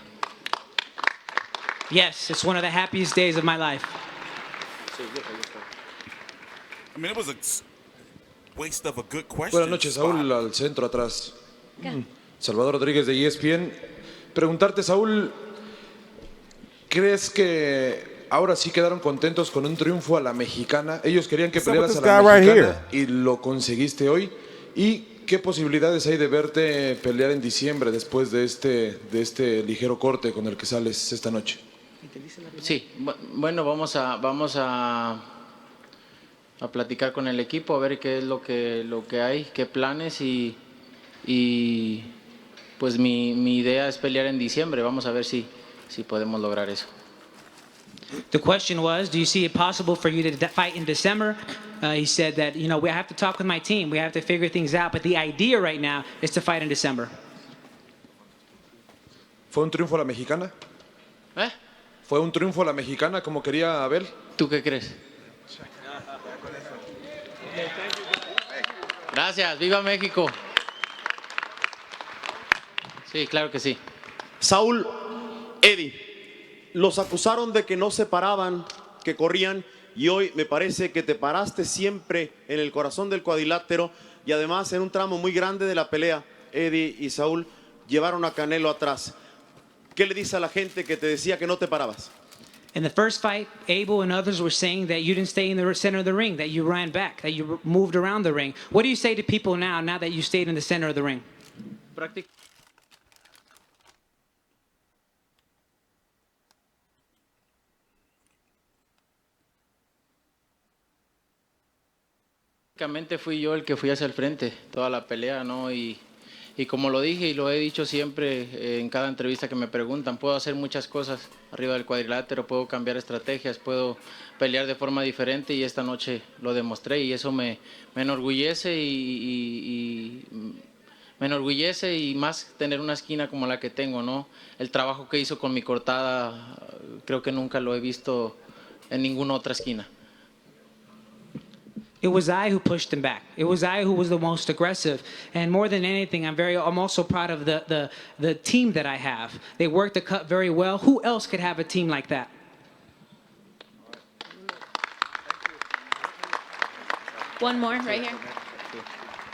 Speaker 23: Yes, it's one of the happiest days of my life.
Speaker 6: I mean, it was a waste of a good question.
Speaker 14: Buenas noches, Saúl, al centro atrás. Salvador Rodríguez de ESPN. Preguntarte, Saúl, ¿crees que ahora sí quedaron contentos con un triunfo a la mexicana? Ellos querían que pelearas a la mexicana y lo conseguiste hoy. ¿Y qué posibilidades hay de verte pelear en diciembre después de este ligero corte con el que sales esta noche?
Speaker 22: Sí, bueno, vamos a platicar con el equipo, a ver qué es lo que hay, qué planes y pues mi idea es pelear en diciembre. Vamos a ver si podemos lograr eso.
Speaker 23: The question was, do you see it possible for you to fight in December? He said that, we have to talk with my team. We have to figure things out. But the idea right now is to fight in December.
Speaker 14: ¿Fue un triunfo a la mexicana? ¿Fue un triunfo a la mexicana como quería Abel?
Speaker 22: ¿Tú qué crees? Gracias, viva México. Sí, claro que sí.
Speaker 25: Saúl, Eddie, los acusaron de que no se paraban, que corrían, y hoy me parece que te paraste siempre en el corazón del cuadrilátero y además en un tramo muy grande de la pelea, Eddie y Saúl llevaron a Canelo atrás. ¿Qué le dices a la gente que te decía que no te parabas?
Speaker 23: In the first fight, Abel and others were saying that you didn't stay in the center of the ring, that you ran back, that you moved around the ring. What do you say to people now that you stayed in the center of the ring?
Speaker 22: Prácticamente fui yo el que fui hacia el frente toda la pelea, ¿no? Y Y como lo dije y lo he dicho siempre en cada entrevista que me preguntan, puedo hacer muchas cosas arriba del cuadrilátero, puedo cambiar estrategias, puedo pelear de forma diferente y esta noche lo demostré y eso me enorgullece me enorgullece y más tener una esquina como la que tengo, ¿no? El trabajo que hizo con mi cortada creo que nunca lo he visto en ninguna otra esquina.
Speaker 23: It was I who pushed him back. It was I who was the most aggressive. And more than anything, I'm also proud of the team that I have. They work the cut very well. Who else could have a team like that?
Speaker 24: One more right here.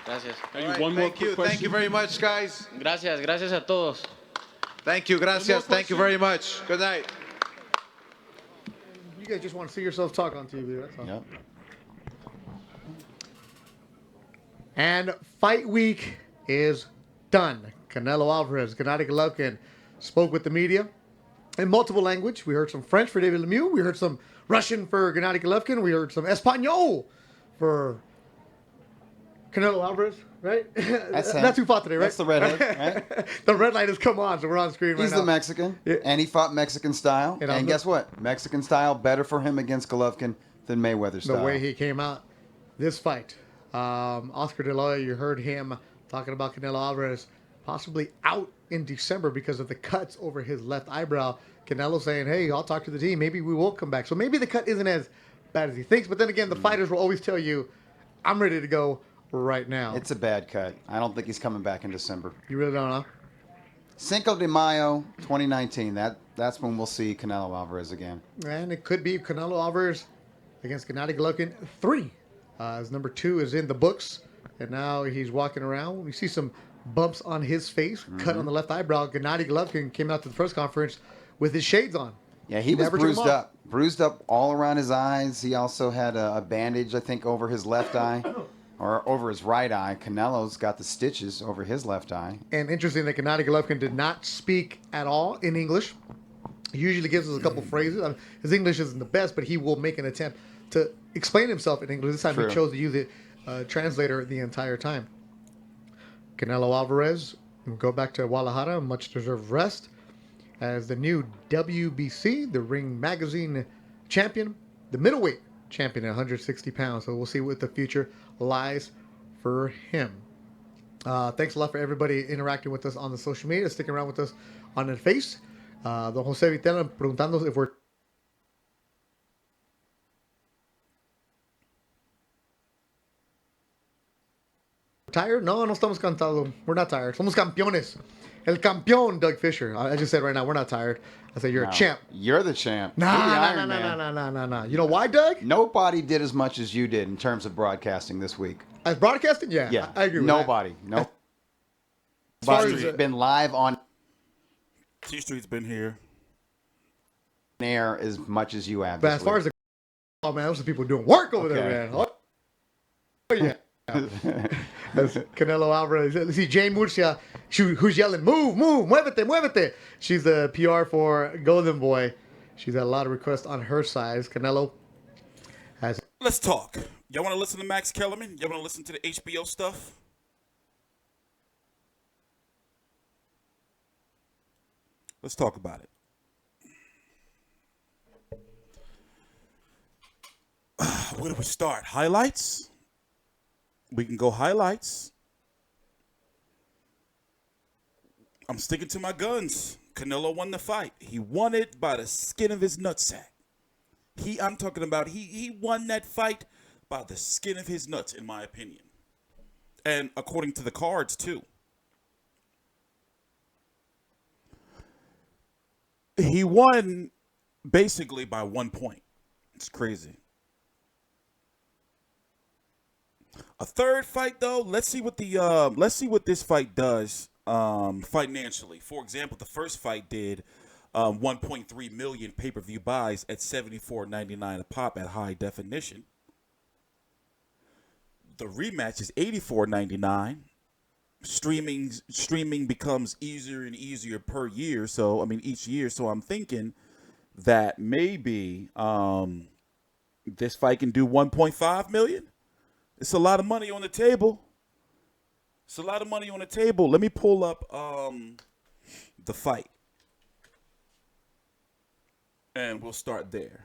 Speaker 22: Gracias.
Speaker 21: Thank you very much, guys.
Speaker 22: Gracias a todos.
Speaker 21: Thank you, gracias. Thank you very much. Good night.
Speaker 1: You guys just want to see yourselves talk on TV, that's all.
Speaker 2: Yep.
Speaker 1: And fight week is done. Canelo Alvarez, Gennady Golovkin spoke with the media in multiple language. We heard some French for David Lemieux. We heard some Russian for Gennady Golovkin. We heard some Espanol for Canelo Alvarez, right? That's who fought today, right?
Speaker 2: That's the redhead, right?
Speaker 1: The red light has come on, so we're on screen right now.
Speaker 2: He's the Mexican, and he fought Mexican style. And guess what? Mexican style better for him against Golovkin than Mayweather style.
Speaker 1: The way he came out this fight. Oscar De La Hoya, you heard him talking about Canelo Alvarez possibly out in December because of the cuts over his left eyebrow. Canelo saying, hey, I'll talk to the team. Maybe we will come back. So maybe the cut isn't as bad as he thinks. But then again, the fighters will always tell you, I'm ready to go right now.
Speaker 2: It's a bad cut. I don't think he's coming back in December.
Speaker 1: You really don't know?
Speaker 2: Cinco de Mayo, 2019. That's when we'll see Canelo Alvarez again.
Speaker 1: And it could be Canelo Alvarez against Gennady Golovkin 3. His number 2 is in the books, and now he's walking around. We see some bumps on his face, cut on the left eyebrow. Gennady Golovkin came out to the press conference with his shades on.
Speaker 2: Yeah, he was bruised up all around his eyes. He also had a bandage, I think, over his left eye, or over his right eye. Canelo's got the stitches over his left eye.
Speaker 1: And interesting that Gennady Golovkin did not speak at all in English. He usually gives us a couple phrases. His English isn't the best, but he will make an attempt to explain himself in English. This time he chose to use the translator the entire time. Canelo Alvarez will go back to Guadalajara, much deserved rest, as the new WBC, the Ring Magazine champion, the middleweight champion at 160 pounds. So we'll see what the future lies for him. Thanks a lot for everybody interacting with us on the social media, sticking around with us on the face. Don Jose Vitela preguntando if we're tired? No estamos cansados. We're not tired. Somos campeones. El campeón, Doug Fisher. I just said right now, we're not tired. I said, you're a champ.
Speaker 2: You're the champ.
Speaker 1: Nah. You know why, Doug?
Speaker 2: Nobody did as much as you did in terms of broadcasting this week.
Speaker 1: As broadcasting? Yeah. I agree with
Speaker 2: Nobody.
Speaker 1: that.
Speaker 2: Nobody's been live on
Speaker 6: T-Street's been here.
Speaker 2: Air as much as you have.
Speaker 1: But as far as oh man, those are people doing work over there, man. Oh yeah. That's Canelo Alvarez. See, Jaime Munguia, who's yelling, move, muévete. She's the PR for Golden Boy. She's had a lot of requests on her side. Canelo has.
Speaker 6: Let's talk. Y'all want to listen to Max Kellerman? Y'all want to listen to the HBO stuff? Let's talk about it. Where do we start? Highlights? We can go highlights. I'm sticking to my guns. Canelo won the fight. He won it by the skin of his nutsack. I'm talking about he won that fight by the skin of his nuts, in my opinion. And according to the cards, too. He won basically by 1 point. It's crazy. A third fight, though. Let's see what this fight does financially. For example, the first fight did 1.3 million pay-per-view buys at $74.99 a pop at high definition. The rematch is $84.99. Streaming becomes easier and easier per year. So I mean each year. So I'm thinking that maybe this fight can do 1.5 million. It's a lot of money on the table. It's a lot of money on the table. Let me pull up the fight. And we'll start there.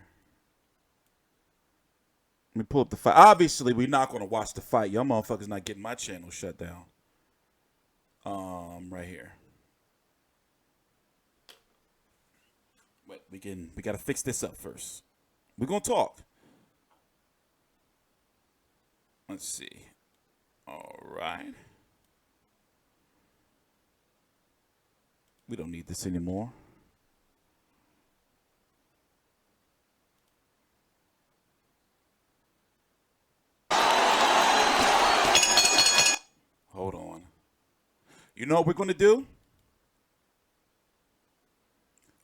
Speaker 6: Let me pull up the fight. Obviously, we're not going to watch the fight. Y'all motherfuckers not getting my channel shut down. Right here. Wait, we got to fix this up first. We're going to talk. Let's see. All right. We don't need this anymore. Hold on. You know what we're going to do?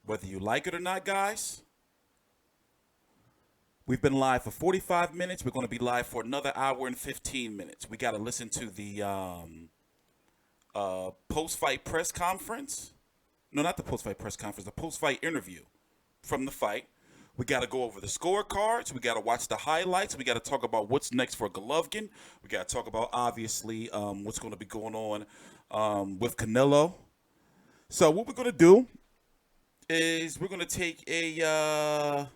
Speaker 6: Whether you like it or not, guys, we've been live for 45 minutes. We're going to be live for another hour and 15 minutes. We got to listen to the post-fight press conference. No, not the post-fight press conference, the post-fight interview from the fight. We got to go over the scorecards. We got to watch the highlights. We got to talk about what's next for Golovkin. We got to talk about, obviously, what's going to be going on with Canelo. So what we're going to do is we're going to take a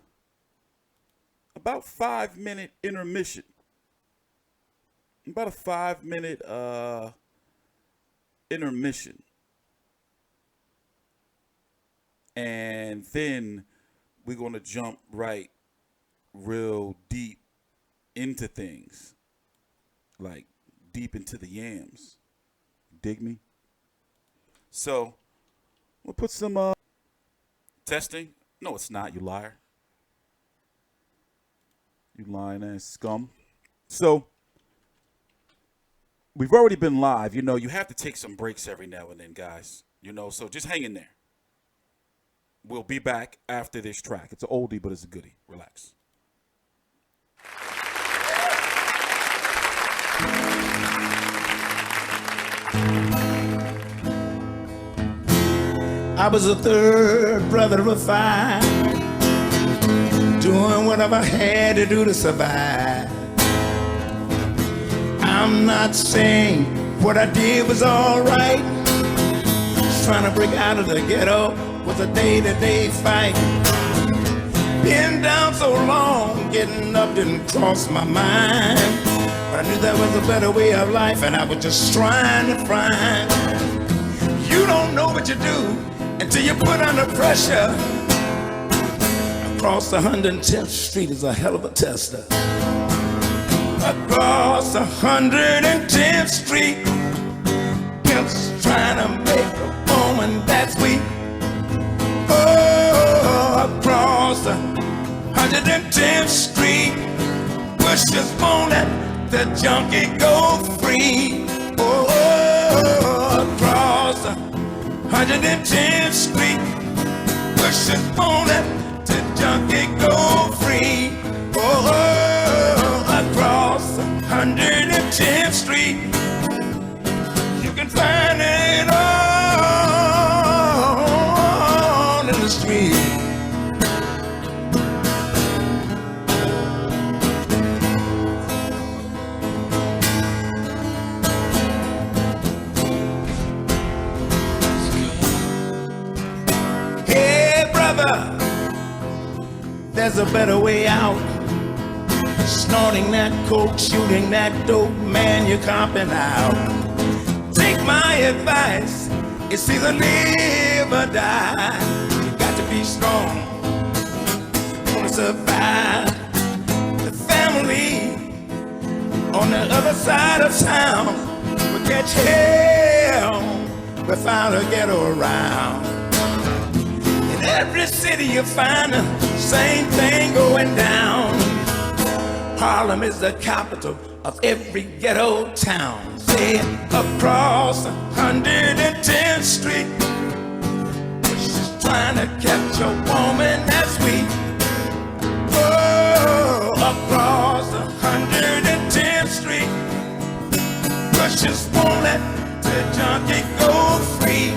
Speaker 6: about 5-minute intermission. About a 5-minute intermission. And then we're going to jump right real deep into things. Like deep into the yams. Dig me? So we'll put some testing. No, it's not, you liar. You lying ass scum. So we've already been live. You know, you have to take some breaks every now and then, guys. You know, so just hang in there. We'll be back after this track. It's an oldie, but it's a goodie. Relax.
Speaker 7: I was the third brother of 5, doing whatever I had to do to survive. I'm not saying what I did was all right. Just trying to break out of the ghetto was a day-to-day fight. Being down so long, getting up didn't cross my mind. But I knew there was a better way of life, and I was just trying to find. You don't know what you do until you put under pressure. Across 110th Street is a hell of a tester. Across 110th Street, pimps trying to make a woman that's weak. Oh, across 110th Street, pushers won't let the junkie go free. Oh, across 110th Street, pushers won't let the junkie go free. Oh, across 110th Street, you can find it all in the street. Hey, brother, there's a better way out. Snorting that coke, shooting that dope, man, you're copping out. Take my advice, it's either live or die. You got to be strong, wanna survive. The family on the other side of town will catch hell without a ghetto around. In every city you find the same thing going down. Harlem is the capital of every ghetto town. Say across 110th Street, she's trying to catch a woman that's weak. Oh, across 110th Street, pushes won't let the junkie go free.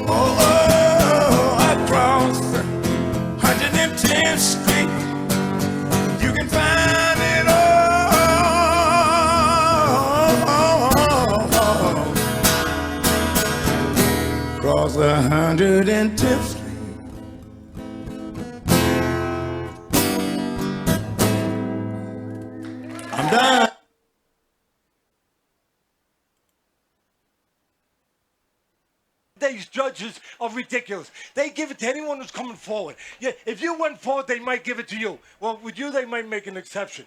Speaker 7: Oh, across 110th Street, you can find it all 110th Street. I'm done.
Speaker 9: These judges are ridiculous. They give it to anyone who's coming forward. Yeah, if you went forward, they might give it to you. Well, with you, they might make an exception.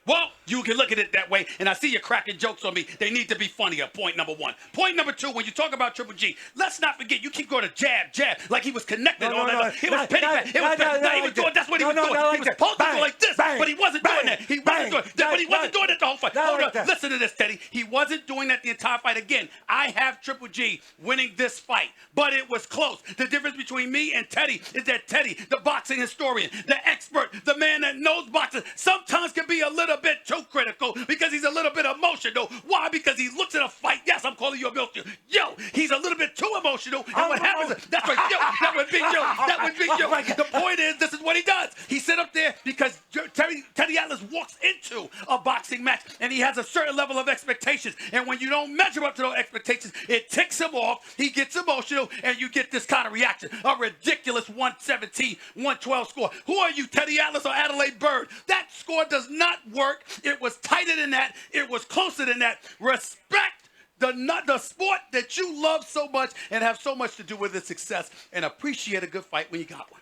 Speaker 12: Well, you can look at it that way, and I see you cracking jokes on me. They need to be funnier, point number one. Point number two, when you talk about Triple G, let's not forget, you keep going to jab, like he was connected on that. He was petty. That's what he was doing. He was supposed to go like this, but he wasn't doing that. He wasn't doing that, but he wasn't doing it the whole fight. Hold on, listen to this, Teddy. He wasn't doing that the entire fight. Again, I have Triple G winning this fight, but it was close. The difference between me and Teddy is that Teddy, the boxing historian, the expert, the man that knows boxing, sometimes can be a little bit too critical because he's a little bit emotional. Why? Because he looks at a fight. Yes, I'm calling you emotional. Yo, he's a little bit too emotional. And what happens is, that's right, yo, that would be yo. That would be yo. The point is, this is what he does. He sit up there because Teddy Atlas walks into a boxing match and he has a certain level of expectations. And when you don't measure up to those expectations, it ticks him off. He gets emotional and you get this kind of reaction. A ridiculous 117, 112 score. Who are you, Teddy Atlas or Adelaide Bird? That score does not work. It was tighter than that. It was closer than that. Respect the sport that you love so much and have so much to do with its success, and appreciate a good fight when you got one.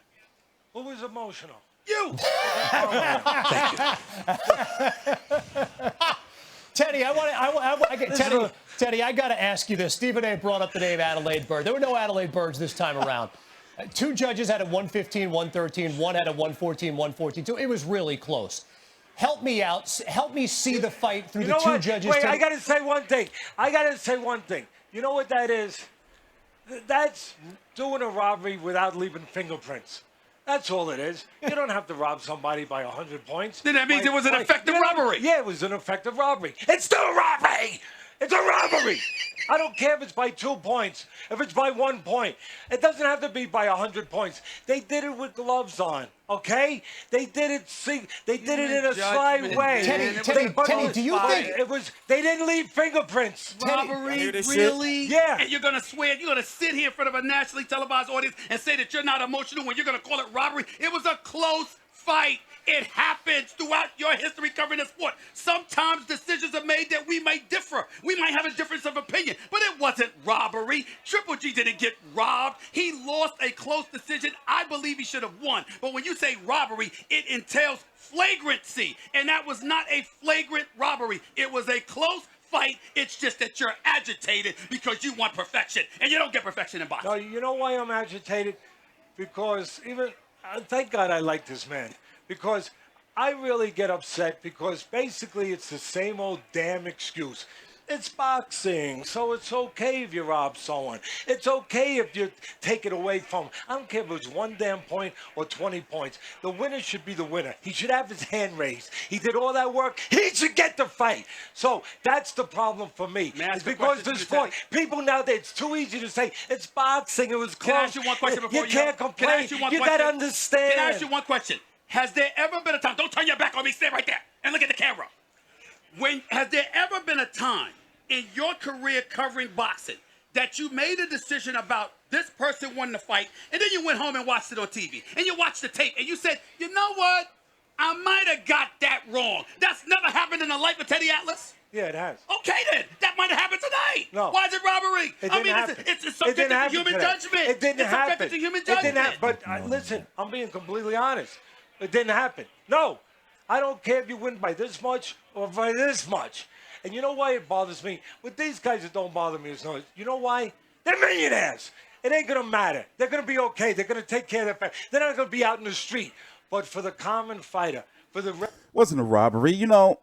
Speaker 9: Who was emotional?
Speaker 12: You.
Speaker 9: Thank
Speaker 15: you. Teddy, Teddy, I got to ask you this. Stephen A. brought up the name Adelaide Bird. There were no Adelaide Birds this time around. Two judges had a 115, 113. One had a 114, 114. It was really close. Help me out. Help me see the fight through the two judges.
Speaker 9: Wait, I got to say one thing. You know what that is? That's doing a robbery without leaving fingerprints. That's all it is. You don't have to rob somebody by 100 points.
Speaker 12: Then that means it was an effective robbery.
Speaker 9: Yeah, it was an effective robbery. It's still a robbery. It's a robbery. I don't care if it's by 2 points, if it's by 1 point. It doesn't have to be by 100 points. They did it with gloves on, okay? They did it. They did it in a sly way.
Speaker 15: Teddy, do you think
Speaker 9: it was? They didn't leave fingerprints.
Speaker 12: Robbery, really?
Speaker 9: Yeah.
Speaker 12: And you're gonna swear? You're gonna sit here in front of a nationally televised audience and say that you're not emotional when you're gonna call it robbery? It was a close fight. It happens throughout your history covering the sport. Sometimes decisions are made that we may differ. We might have a difference of opinion, but it wasn't robbery. Triple G didn't get robbed. He lost a close decision. I believe he should have won. But when you say robbery, it entails flagrancy, and that was not a flagrant robbery. It was a close fight. It's just that you're agitated because you want perfection, and you don't get perfection in boxing.
Speaker 9: No, you know why I'm agitated? Because thank God I like this man. Because I really get upset because basically it's the same old damn excuse. It's boxing, so it's okay if you rob someone. It's okay if you take it away from him. I don't care if it's 1 damn point or 20 points. The winner should be the winner. He should have his hand raised. He did all that work. He should get the fight. So that's the problem for me. It's because this sport, people nowadays, it's too easy to say, it's boxing, it was close.
Speaker 12: Can I ask you one question before
Speaker 9: you can't complain. You got to understand.
Speaker 12: Can I ask you one question? Has there ever been a time, don't turn your back on me, stay right there and look at the camera. Has there ever been a time in your career covering boxing that you made a decision about this person won the fight, and then you went home and watched it on TV, and you watched the tape, and you said, you know what? I might have got that wrong. That's never happened in the life of Teddy Atlas?
Speaker 9: Yeah, it has.
Speaker 12: Okay, then. That might have happened tonight.
Speaker 9: No.
Speaker 12: Why is it robbery? It's subject to human judgment.
Speaker 9: It didn't happen.
Speaker 12: It's subject to human judgment.
Speaker 9: But listen, I'm being completely honest. It didn't happen. No. I don't care if you win by this much or by this much. And you know why it bothers me? With these guys, it don't bother me as much. You know why? They're millionaires. It ain't going to matter. They're going to be okay. They're going to take care of their family. They're not going to be out in the street. But for the common fighter, for the...
Speaker 6: Wasn't a robbery. You know,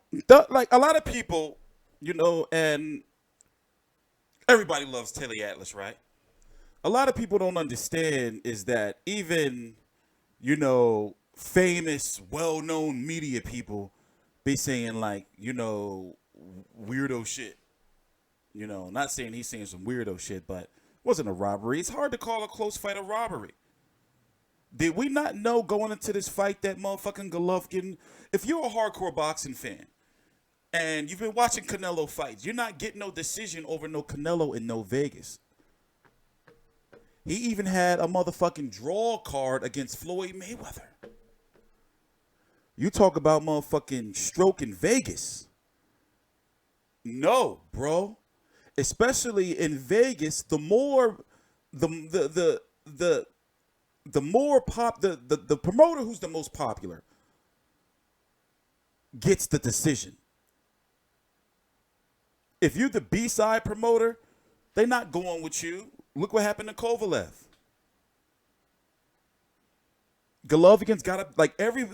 Speaker 6: like a lot of people, you know, and everybody loves Teddy Atlas, right? A lot of people don't understand is that even, you know, famous, well-known media people be saying, like, you know, weirdo shit. You know, not saying he's saying some weirdo shit, but it wasn't a robbery. It's hard to call a close fight a robbery. Did we not know going into this fight that motherfucking Golovkin, if you're a hardcore boxing fan and you've been watching Canelo fights, you're not getting no decision over no Canelo in no Vegas. He even had a motherfucking draw card against Floyd Mayweather. You talk about motherfucking stroke in Vegas. No, bro. Especially in Vegas, the more the promoter who's the most popular gets the decision. If you're the B-side promoter, they're not going with you. Look what happened to Kovalev. Golovkin's got to, like every,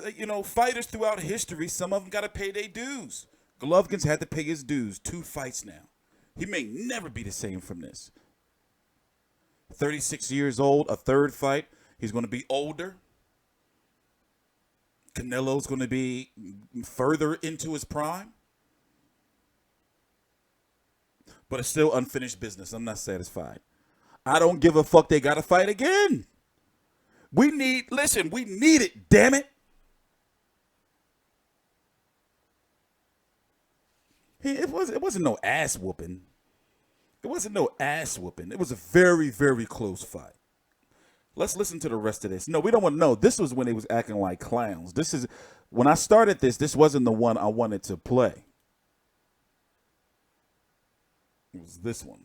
Speaker 6: fighters throughout history, some of them got to pay their dues. Golovkin's had to pay his dues 2 fights now. He may never be the same from this. 36 years old, a third fight. He's going to be older. Canelo's going to be further into his prime. But it's still unfinished business. I'm not satisfied. I don't give a fuck. They got to fight again. We need it, damn it. It wasn't no ass whooping. It wasn't no ass whooping. It was a very, very close fight. Let's listen to the rest of this. No, we don't want to know. This was when they was acting like clowns. When I started this wasn't the one I wanted to play. It was this one.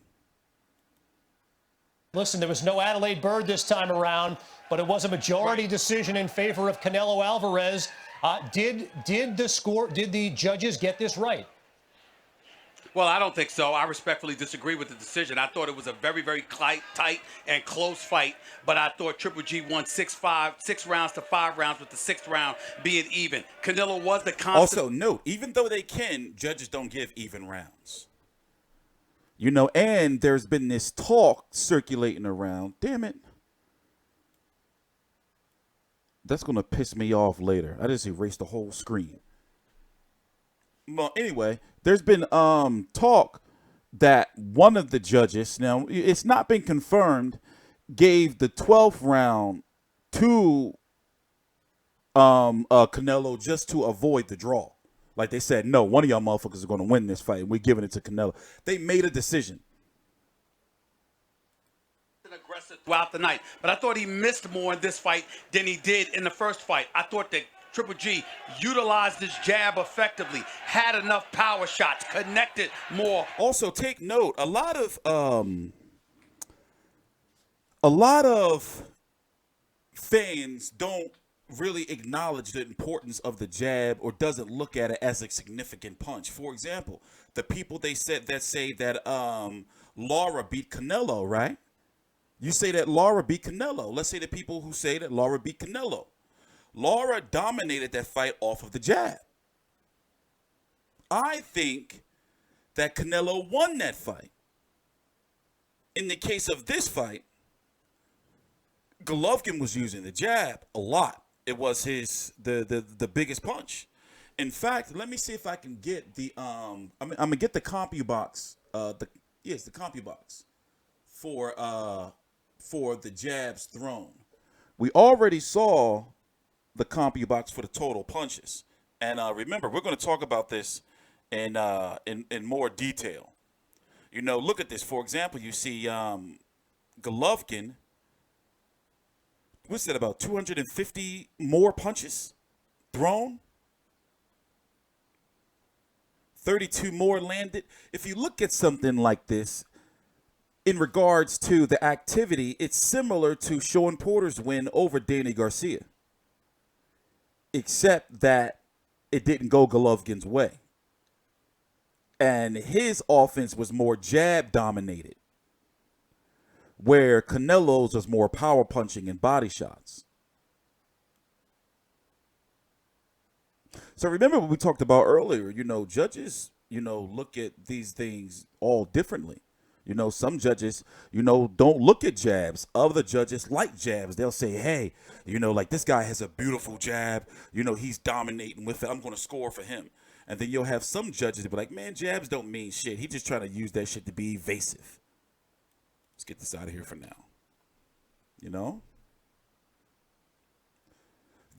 Speaker 15: Listen, there was no Adelaide Bird this time around, but it was a majority decision in favor of Canelo Alvarez. Did the judges get this right?
Speaker 12: Well, I don't think so. I respectfully disagree with the decision. I thought it was a very, very tight and close fight, but I thought Triple G won 6 rounds to 5 rounds, with the 6th round being even. Canelo was the constant.
Speaker 6: Also, note, even though they can, judges don't give even rounds. And there's been this talk circulating around. Damn it. That's going to piss me off later. I just erased the whole screen. Well, anyway, there's been talk that one of the judges, now it's not been confirmed, gave the 12th round to Canelo just to avoid the draw. Like they said, no, one of y'all motherfuckers is going to win this fight, and we're giving it to Canelo. They made a decision.
Speaker 12: Aggressive throughout the night, but I thought he missed more in this fight than he did in the first fight. I thought that Triple G utilized his jab effectively, had enough power shots, connected more.
Speaker 6: Also, take note, a lot of fans don't really acknowledge the importance of the jab or doesn't look at it as a significant punch. For example, the people that say that Lara beat Canelo, right? You say that Lara beat Canelo. Let's say the people who say that Lara beat Canelo. Lara dominated that fight off of the jab. I think that Canelo won that fight. In the case of this fight, Golovkin was using the jab a lot. It was the biggest punch. In fact, let me see if I can get the I'm gonna get the CompuBox. The CompuBox for the jabs thrown. We already saw the CompuBox for the total punches, and remember, we're going to talk about this in more detail. Look at this. For example, you see Golovkin. What's that, about 250 more punches thrown? 32 more landed. If you look at something like this, in regards to the activity, it's similar to Sean Porter's win over Danny Garcia, except that it didn't go Golovkin's way. And his offense was more jab dominated, where Canelo's was more power punching and body shots. So remember what we talked about earlier, judges, look at these things all differently. Some judges, don't look at jabs. Other judges like jabs. They'll say, hey, like this guy has a beautiful jab. He's dominating with it. I'm going to score for him. And then you'll have some judges that be like, man, jabs don't mean shit. He's just trying to use that shit to be evasive. Let's get this out of here for now.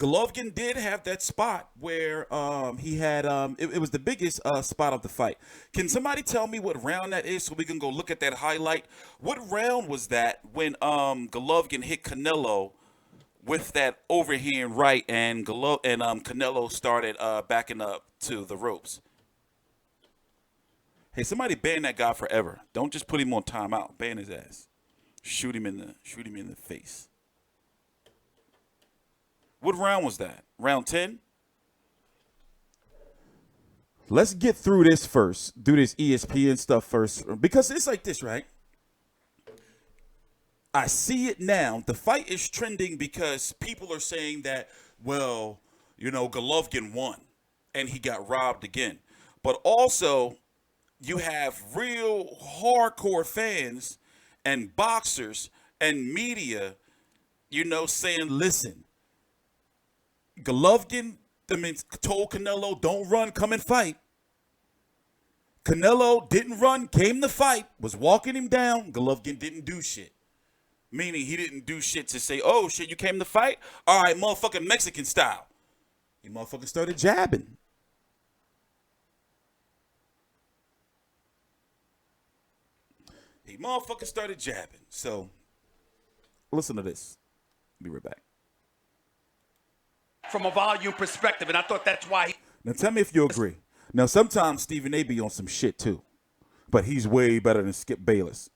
Speaker 6: Golovkin did have that spot where he had it was the biggest spot of the fight. Can somebody tell me what round that is so we can go look at that highlight? What round was that when Golovkin hit Canelo with that overhand right and Canelo started backing up to the ropes? Hey, somebody ban that guy forever. Don't just put him on timeout. Ban his ass. Shoot him in the face. What round was that? Round 10? Let's get through this first. Do this ESPN stuff first. Because it's like this, right? I see it now. The fight is trending because people are saying that, well, Golovkin won and he got robbed again. But also, you have real hardcore fans and boxers and media, saying, listen, Golovkin told Canelo, don't run, come and fight. Canelo didn't run, came to fight, was walking him down. Golovkin didn't do shit. Meaning he didn't do shit to say, oh, shit, you came to fight? All right, motherfucking Mexican style. He motherfucking started jabbing. He motherfucking started jabbing. So, listen to this. Be right back.
Speaker 12: From a volume perspective, and I thought that's why.
Speaker 6: Now tell me if you agree. Now sometimes Stephen A be on some shit too, but he's way better than Skip Bayless.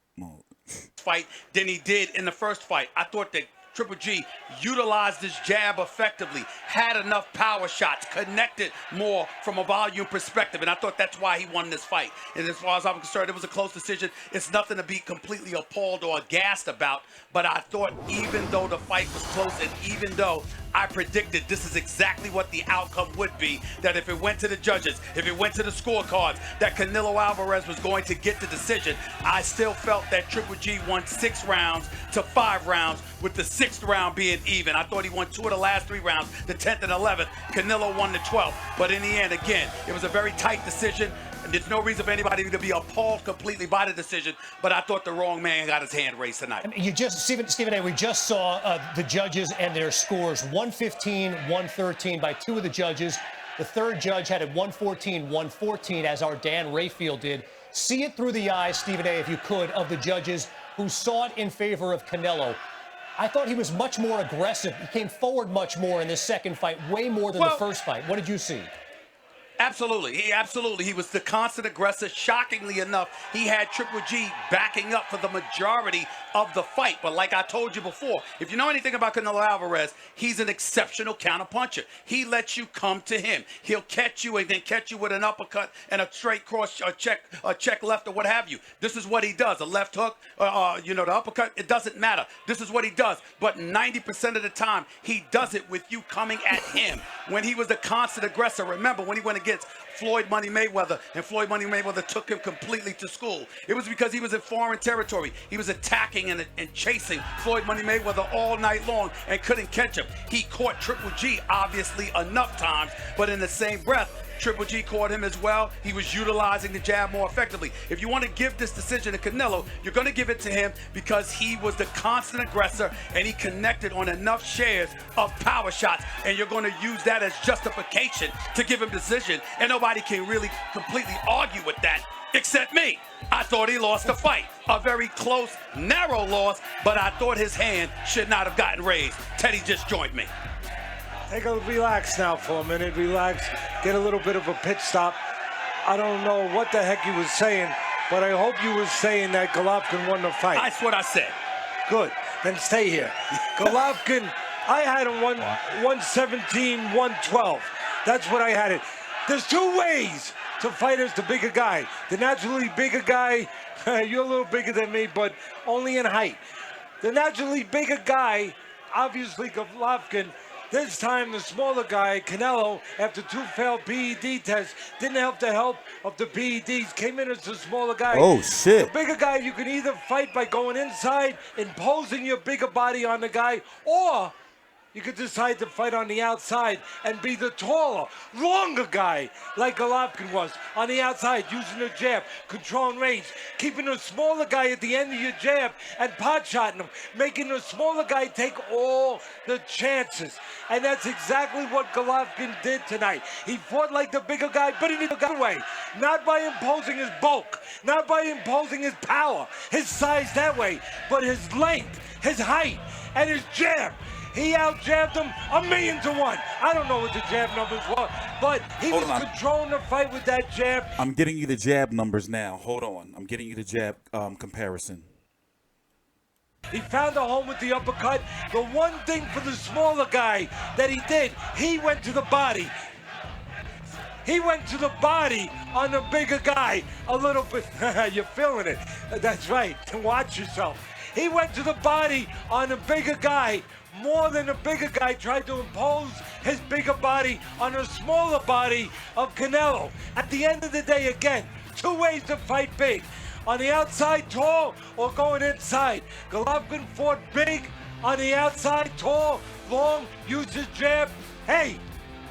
Speaker 12: Fight than he did in the first fight. I thought that Triple G utilized his jab effectively, had enough power shots, connected more from a volume perspective, and I thought that's why he won this fight. And as far as I'm concerned, it was a close decision. It's nothing to be completely appalled or aghast about, but I thought even though the fight was close and even though I predicted this is exactly what the outcome would be, that if it went to the judges, if it went to the scorecards, that Canelo Alvarez was going to get the decision, I still felt that Triple G won 6 rounds to 5 rounds, with the 6th round being even. I thought he won 2 of the last 3 rounds, the 10th and 11th. Canelo won the 12th. But in the end, again, it was a very tight decision. And there's no reason for anybody to be appalled completely by the decision, but I thought the wrong man got his hand raised tonight.
Speaker 15: Stephen A., we just saw the judges and their scores, 115, 113 by 2 of the judges. The third judge had it 114, 114, as our Dan Rayfield did. See it through the eyes, Stephen A., if you could, of the judges who saw it in favor of Canelo. I thought he was much more aggressive. He came forward much more in this second fight, way more than the first fight. What did you see?
Speaker 12: Absolutely. He was the constant aggressor. Shockingly enough, he had Triple G backing up for the majority of the fight. But like I told you before, if you know anything about Canelo Alvarez, he's an exceptional counterpuncher. He lets you come to him. He'll catch you and then catch you with an uppercut and a straight cross, a check left or what have you. This is what he does. A left hook, the uppercut, it doesn't matter. This is what he does. But 90% of the time, he does it with you coming at him. When he was the constant aggressor, remember when he went against Floyd Money Mayweather, and Floyd Money Mayweather took him completely to school. It was because he was in foreign territory. He was attacking and chasing Floyd Money Mayweather all night long and couldn't catch him. He caught Triple G, obviously, enough times, but in the same breath, Triple G caught him as well. He was utilizing the jab more effectively. If you want to give this decision to Canelo, you're going to give it to him because he was the constant aggressor and he connected on enough shares of power shots, and you're going to use that as justification to give him decision, and nobody can really completely argue with that except me. I thought he lost the fight. A very close, narrow loss, but I thought his hand should not have gotten raised. Teddy just joined me.
Speaker 9: Take a relax now for a minute. Relax. Get a little bit of a pit stop. I don't know what the heck you was saying, but I hope you was saying that Golovkin won the fight.
Speaker 12: That's what I said.
Speaker 9: Good. Then stay here. Golovkin, I had him 117, 112. That's what I had it. There's 2 ways to fight as the bigger guy. The naturally bigger guy, you're a little bigger than me, but only in height. The naturally bigger guy, obviously Golovkin. This time, the smaller guy, Canelo, after 2 failed PED tests, didn't have the help of the PEDs, came in as the smaller guy.
Speaker 6: Oh, shit.
Speaker 9: The bigger guy, you can either fight by going inside, imposing your bigger body on the guy, or You could decide to fight on the outside and be the taller, longer guy like Golovkin was on the outside, using the jab, controlling range, keeping the smaller guy at the end of your jab and pot-shotting him, making the smaller guy take all the chances. And that's exactly what Golovkin did tonight. He fought like the bigger guy, but in a good way. Not by imposing his bulk, not by imposing his power, his size that way, but his length, his height, and his jab. He out-jabbed him 1,000,000-1. I don't know what the jab numbers were, but he was controlling the fight with that jab.
Speaker 6: I'm getting you the jab numbers now. Hold on. I'm getting you the jab comparison.
Speaker 9: He found a home with the uppercut. The one thing for the smaller guy that he did, he went to the body. He went to the body on the bigger guy a little bit. You're feeling it. That's right. Watch yourself. He went to the body on the bigger guy more than the bigger guy tried to impose his bigger body on the smaller body of Canelo. At the end of the day, again, two ways to fight big. On the outside, tall, or going inside. Golovkin fought big on the outside, tall, long, used his jab. Hey,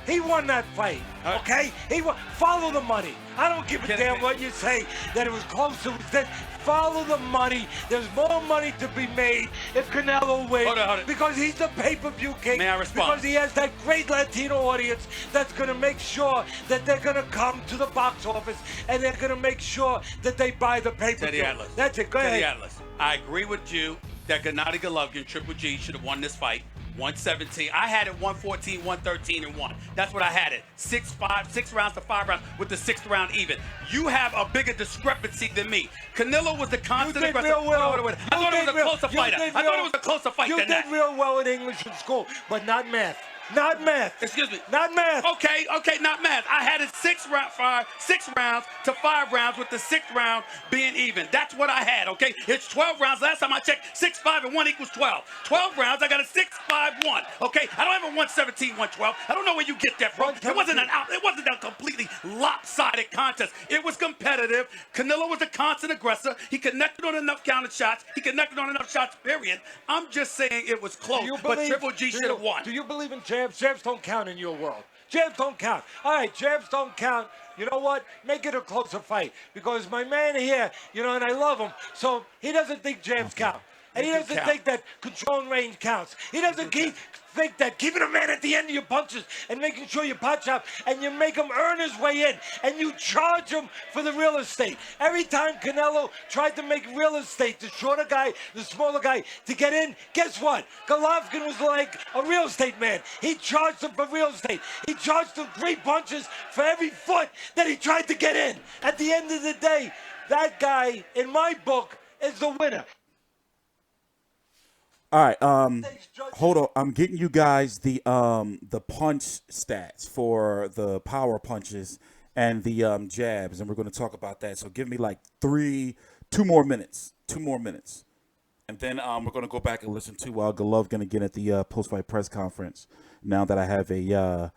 Speaker 9: he won that fight, okay? He won. Follow the money. I don't give a damn what you say, that it was close. It was that. Follow the money. There's more money to be made if Canelo wins.
Speaker 12: Hold on.
Speaker 9: Because he's the pay-per-view king.
Speaker 12: May I respond?
Speaker 9: Because he has that great Latino audience that's going to make sure that they're going to come to the box office and they're going to make sure that they buy the pay-per-view.
Speaker 12: Teddy Atlas.
Speaker 9: That's it. Go ahead.
Speaker 12: Teddy Atlas. I agree with you that Gennady Golovkin, Triple G, should have won this fight. 117. I had it 114, 113, and 1. That's what I had it. 6 rounds to 5 rounds with the 6th round even. You have a bigger discrepancy than me. Canelo was the constant aggressor.
Speaker 9: Real well.
Speaker 12: I thought it was a closer fight. I thought it was a closer fight than that.
Speaker 9: You did real well in English in school, but not math. Not math.
Speaker 12: Excuse me.
Speaker 9: Not math.
Speaker 12: Okay, not math. I had it 6 rounds to 5 rounds with the 6th round being even. That's what I had, okay? It's 12 rounds. Last time I checked, 6, 5, and 1 equals 12. 12 rounds, I got a 6, 5, 1. Okay? I don't have a 117, 112. I don't know where you get that from. It wasn't a completely lopsided contest. It was competitive. Canelo was a constant aggressor. He connected on enough counter shots. He connected on enough shots, period. I'm just saying it was close, but Triple G should have won.
Speaker 9: Do you believe in jabs? Jabs don't count in your world. Jabs don't count. All right, jabs don't count. You know what? Make it a closer fight. Because my man here, and I love him, so he doesn't think jabs count. And he doesn't think that controlling range counts. He doesn't think that keeping a man at the end of your punches and making sure you pot chop and you make him earn his way in and you charge him for the real estate. Every time Canelo tried to make real estate, the shorter guy, the smaller guy, to get in, guess what? Golovkin was like a real estate man. He charged him for real estate. He charged him 3 punches for every foot that he tried to get in. At the end of the day, that guy, in my book, is the winner.
Speaker 6: All right, hold on. I'm getting you guys the punch stats for the power punches and the jabs, and we're going to talk about that. So give me like 2 more minutes, and then we're going to go back and listen to Golovkin again at the post-fight press conference. Now that I have a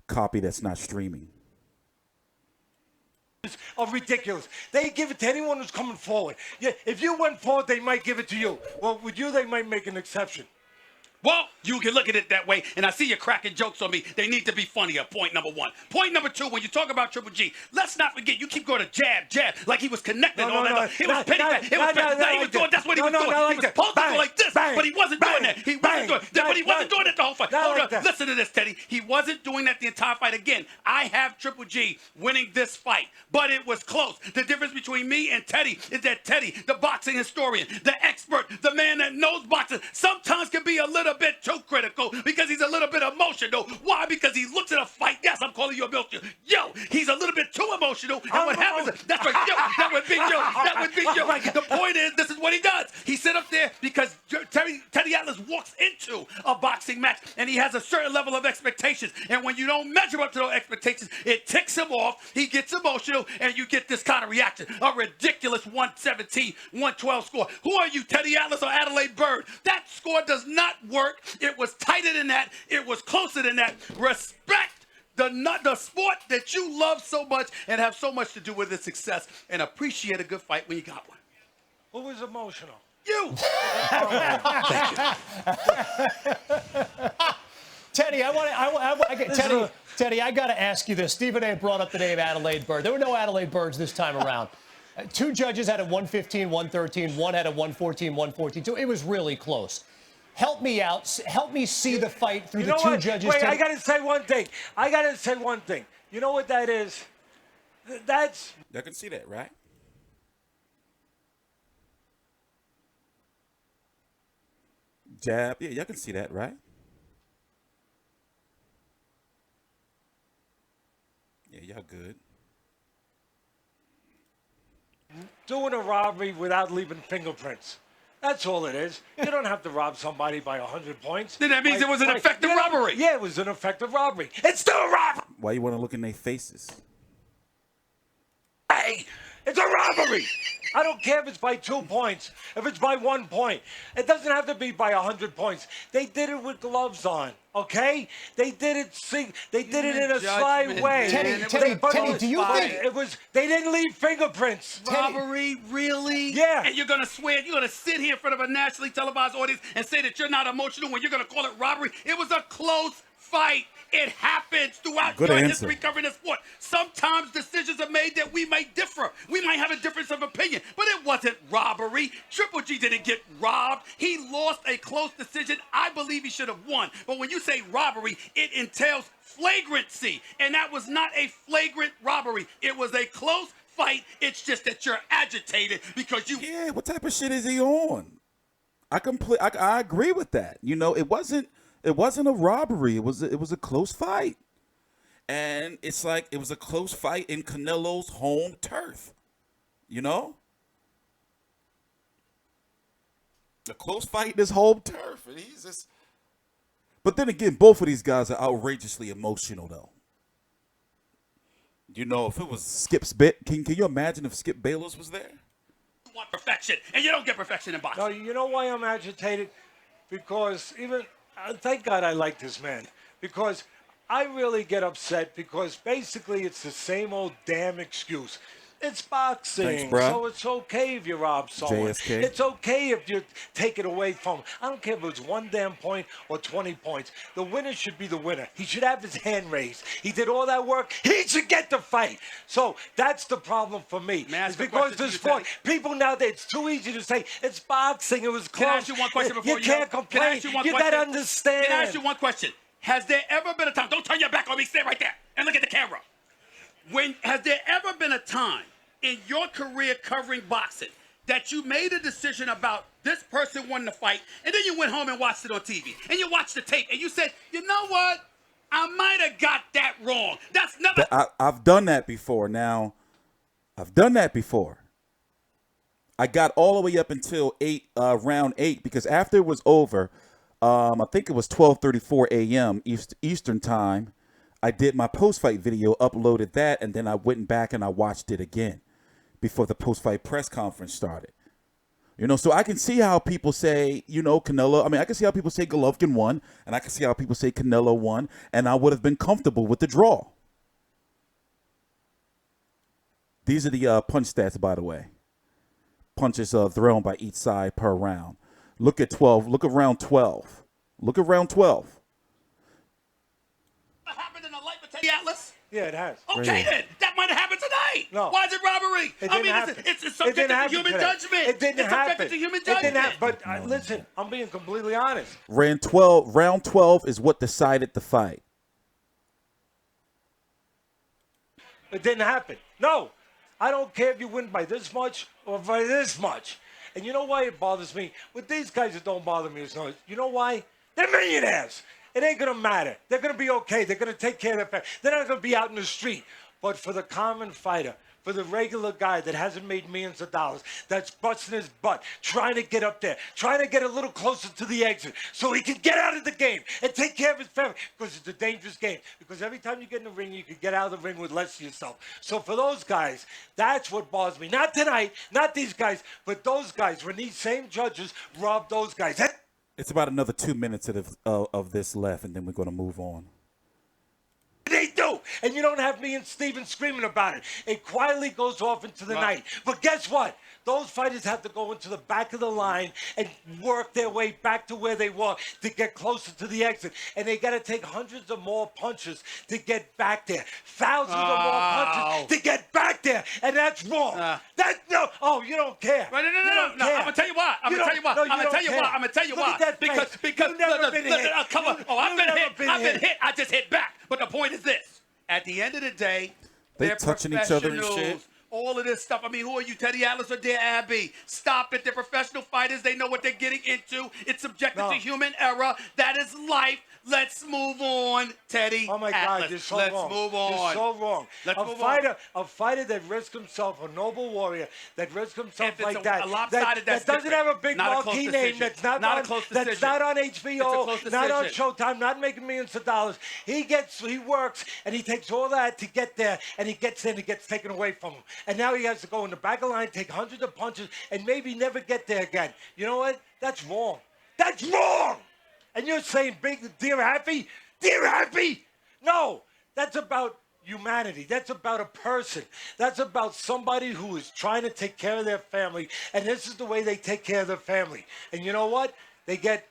Speaker 6: copy that's not streaming.
Speaker 9: Of ridiculous. They give it to anyone who's coming forward. Yeah, if you went forward, they might give it to you. Well, with you, they might make an exception.
Speaker 12: Well, you can look at it that way, and I see you cracking jokes on me. They need to be funnier, point number 1. Point number 2, when you talk about Triple G, let's not forget, you keep going to jab, like he was connected on that. It was petty. He was doing, that's what he was doing. He was supposed to go like this, but he wasn't doing that. He wasn't doing that, but he wasn't doing it the whole fight. Hold on, listen to this, Teddy. He wasn't doing that the entire fight. Again, I have Triple G winning this fight, but it was close. The difference between me and Teddy is that Teddy, the boxing historian, the expert, the man that knows boxing, sometimes can be a little bit too critical because he's a little bit emotional. Why? Because he looks at a fight. Yes, I'm calling you emotional. Yo, he's a little bit too emotional. And what happens is, that's right, yo, that would be yo, that would be yo. The point is, this is what he does. He sit up there because Teddy Atlas walks into a boxing match and he has a certain level of expectations. And when you don't measure up to those expectations, it ticks him off. He gets emotional and you get this kind of reaction. A ridiculous 117, 112 score. Who are you, Teddy Atlas or Adelaide Bird? That score does not work. It was tighter than that. It was closer than that. Respect the sport that you love so much and have so much to do with its success, and appreciate a good fight when you got one.
Speaker 9: Who was emotional?
Speaker 12: You.
Speaker 9: Thank you.
Speaker 15: Teddy, Teddy, I got to ask you this. Stephen A. brought up the name Adelaide Bird. There were no Adelaide Birds this time around. Two judges had a 115, 113. One had a 114, 114. So it was really close. Help me out. Help me see the fight through the two judges.
Speaker 9: Wait, I got to say one thing. You know what that is? That's...
Speaker 6: I can see that, right? Jab. Yeah, y'all can see that, right? Yeah, y'all good.
Speaker 9: Doing a robbery without leaving fingerprints. That's all it is. You don't have to rob somebody by 100 points.
Speaker 12: Then that means it was an effective robbery.
Speaker 9: Yeah, it was an effective robbery. It's still a robbery.
Speaker 6: Why you want to look in their faces?
Speaker 9: Hey, it's a robbery. I don't care if it's by 2 points, if it's by 1 point. It doesn't have to be by 100 points. They did it with gloves on, okay? They did it. They did it in a sly way.
Speaker 15: Teddy, do you think
Speaker 9: it was? They didn't leave fingerprints.
Speaker 12: Robbery, really?
Speaker 9: Yeah.
Speaker 12: And you're gonna swear? You're gonna sit here in front of a nationally televised audience and say that you're not emotional when you're gonna call it robbery? It was a close fight. It happens throughout
Speaker 6: Good
Speaker 12: your
Speaker 6: answer.
Speaker 12: history covering the sport. Sometimes decisions are made that we may differ. We might have a difference of opinion, but it wasn't robbery. Triple G didn't get robbed. He lost a close decision. I believe he should have won. But when you say robbery, it entails flagrancy, and that was not a flagrant robbery. It was a close fight. It's just that you're agitated because you...
Speaker 6: Yeah, what type of shit is he on? I agree with that. You know, it wasn't a robbery. It was a close fight. And it's like it was a close fight in Canelo's home turf. You know? A close fight in his home turf. And he's just... But then again, both of these guys are outrageously emotional though. You know, if it was Skip's bit, can you imagine if Skip Bayless was there?
Speaker 12: You want perfection, and you don't get perfection in boxing.
Speaker 9: No, you know why I'm agitated? Because thank God I like this man. Because I really get upset because basically it's the same old damn excuse. It's boxing,
Speaker 6: Thanks, bro.
Speaker 9: so it's okay if you rob someone.
Speaker 6: JSK.
Speaker 9: It's okay if you take it away from him. I don't care if it's 1 damn point or 20 points. The winner should be the winner. He should have his hand raised. He did all that work. He should get the fight. So that's the problem for me. It's because this sport, people nowadays, it's too easy to say, it's boxing, it was close.
Speaker 12: Can I ask you one question before
Speaker 9: you can't complain. You got to understand.
Speaker 12: Can I ask you one question? Has there ever been a time, don't turn your back on me, stay right there and look at the camera. Has there ever been a time in your career covering boxing that you made a decision about this person won the fight, and then you went home and watched it on TV, and you watched the tape, and you said, you know what? I might have got that wrong. That's never...
Speaker 6: I've done that before. Now, I've done that before. I got all the way up until round 8, because after it was over, I think it was 12:34 a.m. Eastern time, I did my post-fight video, uploaded that, and then I went back and I watched it again before the post-fight press conference started. You know, so I can see how people say, you know, Canelo. I mean, I can see how people say Golovkin won, and I can see how people say Canelo won, and I would have been comfortable with the draw. These are the punch stats, by the way. Punches thrown by each side per round. Look at 12. Look at round 12. Look at round 12.
Speaker 12: What happened in the life of Teddy Atlas?
Speaker 9: Yeah, it has.
Speaker 12: Okay, then. That might have happened tonight.
Speaker 9: No.
Speaker 12: Why is it robbery?
Speaker 9: It didn't happen.
Speaker 12: It's subject to human judgment.
Speaker 9: It didn't
Speaker 12: it's
Speaker 9: happen.
Speaker 12: subject to human
Speaker 9: It didn't
Speaker 12: judgment.
Speaker 9: happen. But listen, I'm being completely honest.
Speaker 6: Round 12 is what decided the fight.
Speaker 9: It didn't happen. No, I don't care if you win by this much or by this much. And you know why it bothers me? With these guys, it don't bother me as much. You know why? They're millionaires. It ain't going to matter. They're going to be okay. They're going to take care of their family. They're not going to be out in the street. But for the common fighter, for the regular guy that hasn't made millions of dollars, that's busting his butt, trying to get up there, trying to get a little closer to the exit so he can get out of the game and take care of his family, because it's a dangerous game. Because every time you get in the ring, you can get out of the ring with less of yourself. So for those guys, that's what bothers me. Not tonight, not these guys, but those guys, when these same judges rob those guys.
Speaker 6: It's about another 2 minutes of this left, and then we're going to move on.
Speaker 9: They do. And you don't have me and Steven screaming about it. It quietly goes off into the night. But guess what? Those fighters have to go into the back of the line and work their way back to where they were to get closer to the exit. And they got to take hundreds of more punches to get back there. Thousands of more punches to get back there. And that's wrong. You don't care.
Speaker 12: No, I'm going to tell you why. I'm going to tell you why. Because I've been hit. I just hit back. But the point is this. At the end of the day,
Speaker 6: They
Speaker 12: they're
Speaker 6: touching each other and shit.
Speaker 12: professionals. All of this stuff. I mean, who are you, Teddy Atlas or Dear Abby? Stop it. They're professional fighters. They know what they're getting into. It's subjected to human error. That is life. Let's move on, Teddy.
Speaker 9: Oh my
Speaker 12: Atlas.
Speaker 9: God, you're so
Speaker 12: Let's
Speaker 9: wrong.
Speaker 12: move on.
Speaker 9: You're so wrong.
Speaker 12: Let's move on.
Speaker 9: A fighter that risks himself, a noble warrior that risks himself
Speaker 12: If it's
Speaker 9: like that,
Speaker 12: a lopsided, that's
Speaker 9: that doesn't
Speaker 12: different.
Speaker 9: have a big
Speaker 12: Not a close
Speaker 9: marquee name,
Speaker 12: decision.
Speaker 9: that's not
Speaker 12: Not a
Speaker 9: on,
Speaker 12: close
Speaker 9: that's
Speaker 12: decision.
Speaker 9: not on
Speaker 12: It's a
Speaker 9: HBO,
Speaker 12: close
Speaker 9: not on
Speaker 12: decision.
Speaker 9: Showtime, not making millions of dollars. He works, and he takes all that to get there, and he gets in, it gets taken away from him. And now he has to go in the back of the line, take hundreds of punches, and maybe never get there again. You know what? That's wrong. That's wrong! And you're saying Dear Happy? Dear Happy? No, that's about humanity. That's about a person. That's about somebody who is trying to take care of their family, and this is the way they take care of their family. And you know what? They get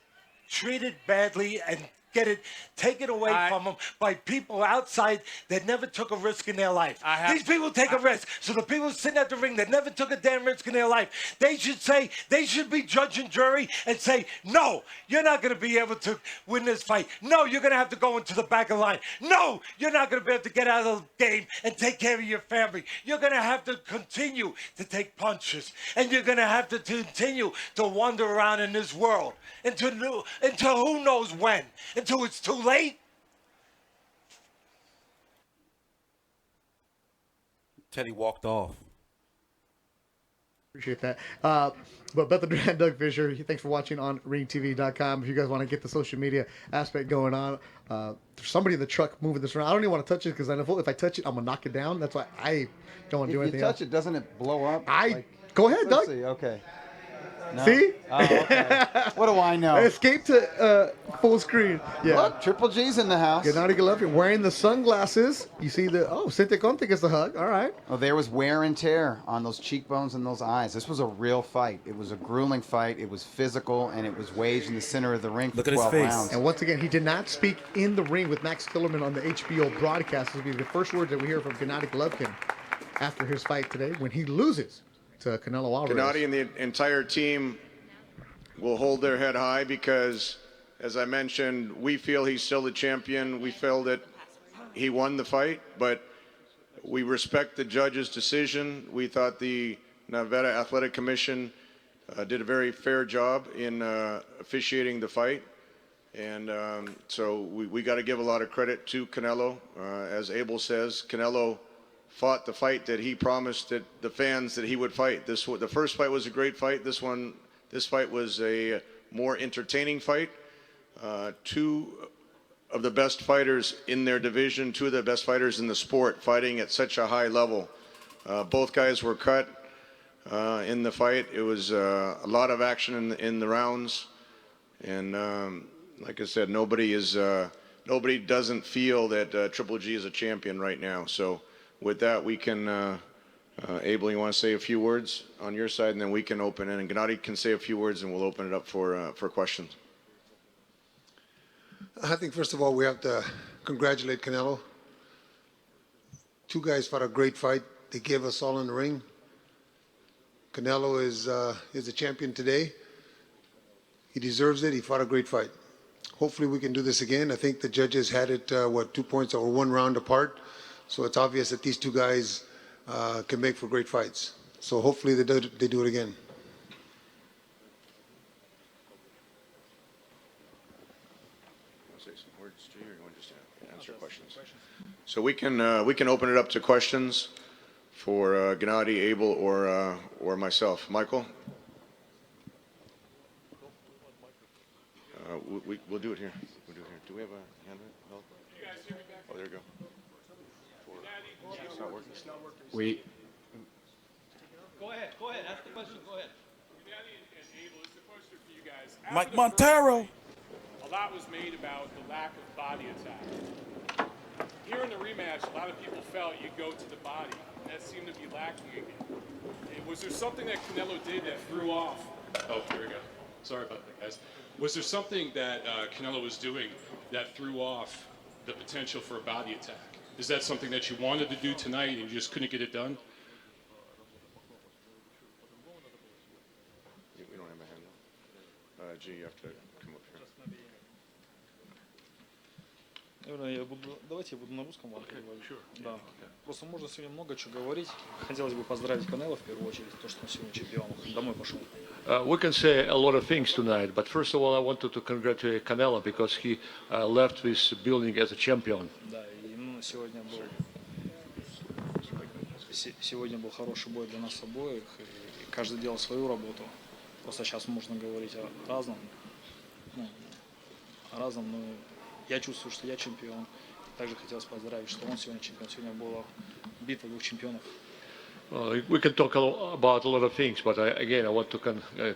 Speaker 9: treated badly and get it taken away from them by people outside that never took a risk in their life. These people take a risk. So the people sitting at the ring that never took a damn risk in their life, they should be judge and jury and say, no, you're not going to be able to win this fight. No, you're going to have to go into the back of the line. No, you're not going to be able to get out of the game and take care of your family. You're going to have to continue to take punches. And you're going to have to continue to wander around in this world until who knows when. Until it's too late.
Speaker 6: Teddy walked off.
Speaker 1: Appreciate that. But Beth the and Doug Fisher, thanks for watching on ringtv.com. If you guys want to get the social media aspect going on, there's somebody in the truck moving this around. I don't even want to touch it because if I touch it, I'm going to knock it down. That's why I don't want to do anything else.
Speaker 2: If you touch it, doesn't it blow up?
Speaker 1: Go ahead, Doug.
Speaker 2: See. Okay. No?
Speaker 1: See?
Speaker 2: Oh, okay. What do I know?
Speaker 1: Escape to full screen. Yeah.
Speaker 2: Look, Triple G's in the house.
Speaker 1: Gennady Golovkin wearing the sunglasses. You see Sinte Conte gets the hug. All right.
Speaker 2: Oh, there was wear and tear on those cheekbones and those eyes. This was a real fight. It was a grueling fight. It was physical, and it was waged in the center of the ring for 12 rounds.
Speaker 1: And once again, he did not speak in the ring with Max Kellerman on the HBO broadcast. This will be the first words that we hear from Gennady Golovkin after his fight today when he loses to Canelo Alvarez.
Speaker 3: Gennady and the entire team will hold their head high because, as I mentioned, we feel he's still the champion. We feel that he won the fight, but we respect the judge's decision. We thought the Nevada Athletic Commission did a very fair job in officiating the fight. And so we got to give a lot of credit to Canelo. As Abel says, Canelo fought the fight that he promised the fans that he would fight. The first fight was a great fight. This fight was a more entertaining fight. Two of the best fighters in their division, two of the best fighters in the sport, fighting at such a high level. Both guys were cut in the fight. It was a lot of action in the rounds. And like I said, nobody doesn't feel that Triple G is a champion right now. So with that, we can, Abel, you want to say a few words on your side, and then we can open it, and Gennady can say a few words, and we'll open it up for questions.
Speaker 16: I think, first of all, we have to congratulate Canelo. Two guys fought a great fight. They gave us all in the ring. Canelo is a champion today. He deserves it. He fought a great fight. Hopefully we can do this again. I think the judges had it, 2 points or 1 round apart. So it's obvious that these two guys can make for great fights. So hopefully they do it again.
Speaker 3: Say some words to you, or you want to just answer questions? So we can open it up to questions for Gennady, Abel, or myself. Michael? We'll do it here. We'll do it here. Do we have a hand? No? Oh, there we go. It's not working. It's not working.
Speaker 18: Go ahead. Ask the question. Go ahead. Gennady and Abel, it's a question for you guys.
Speaker 6: Mike Montero.
Speaker 18: A lot was made about the lack of body attack. here in the rematch, a lot of people felt you'd go to the body. That seemed to be lacking again. And was there something that Canelo did that threw off? Oh, here we go. Sorry about that, guys. Was there something that Canelo was doing that threw off the potential for a body attack? Is that something that you wanted to do tonight and you just couldn't get it done?
Speaker 3: We don't have a hand up. G, you have to come up here.
Speaker 4: Давайте я буду на русском вам говорить. Да. Просто можно сегодня много чего говорить. Хотелось бы поздравить Канело в первую очередь, то, что он сегодня чемпион. Домой пошел.
Speaker 5: We can say a lot of things tonight, but first of all, I wanted to congratulate Canelo because he left this building as a champion.
Speaker 4: Да, и сегодня был хороший бой для нас обоих, и каждый делал свою работу. Просто сейчас можно говорить о разном, но я чувствую, что я чемпион. Также хотелось поздравить, что он сегодня чемпион. Сегодня была битва двух чемпионов.
Speaker 5: We can talk about a lot of things, but I want to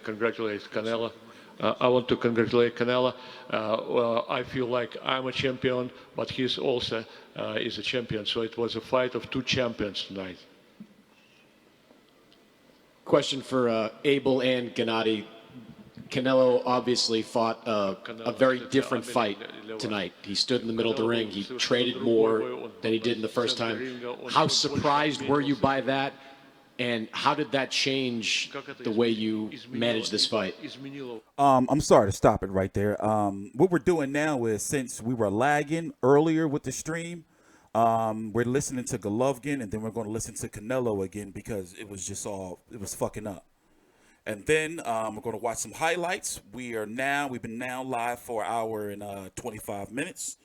Speaker 5: congratulate Canelo. I want to congratulate Canelo. I feel like I'm a champion, but he's also is a champion. So it was a fight of two champions tonight.
Speaker 8: Question for Abel and Gennady. Canelo obviously fought a very different fight tonight. He stood in the middle of the ring. He traded more than he did in the first time. How surprised were you by that? And how did that change the way you managed this fight?
Speaker 6: I'm sorry to stop it right there. What we're doing now is, since we were lagging earlier with the stream, we're listening to Golovkin, and then we're going to listen to Canelo again because it was fucking up. And then we're going to watch some highlights. We've been now live for an hour and 25 minutes.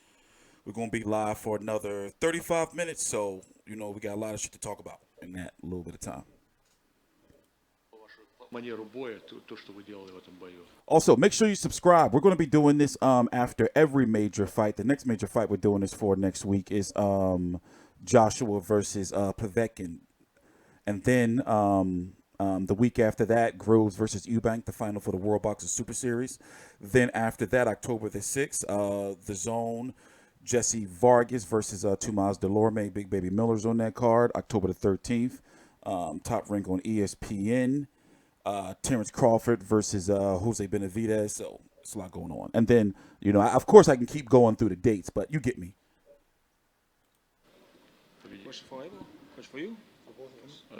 Speaker 6: We're going to be live for another 35 minutes. So, we got a lot of shit to talk about in that little bit of time. Also, make sure you subscribe. We're going to be doing this after every major fight. The next major fight we're doing this for next week is Joshua versus Povetkin. And then the week after that, Groves versus Eubank, the final for the World Boxing Super Series. Then after that, October the 6th, The Zone, Jesse Vargas versus Tomas Delorme, Big Baby Miller's on that card. October the 13th, Top Rank on ESPN. Terrence Crawford versus Jose Benavidez. So it's a lot going on. And then, of course I can keep going through the dates, but you get me.
Speaker 4: Question for Abel? Question for you?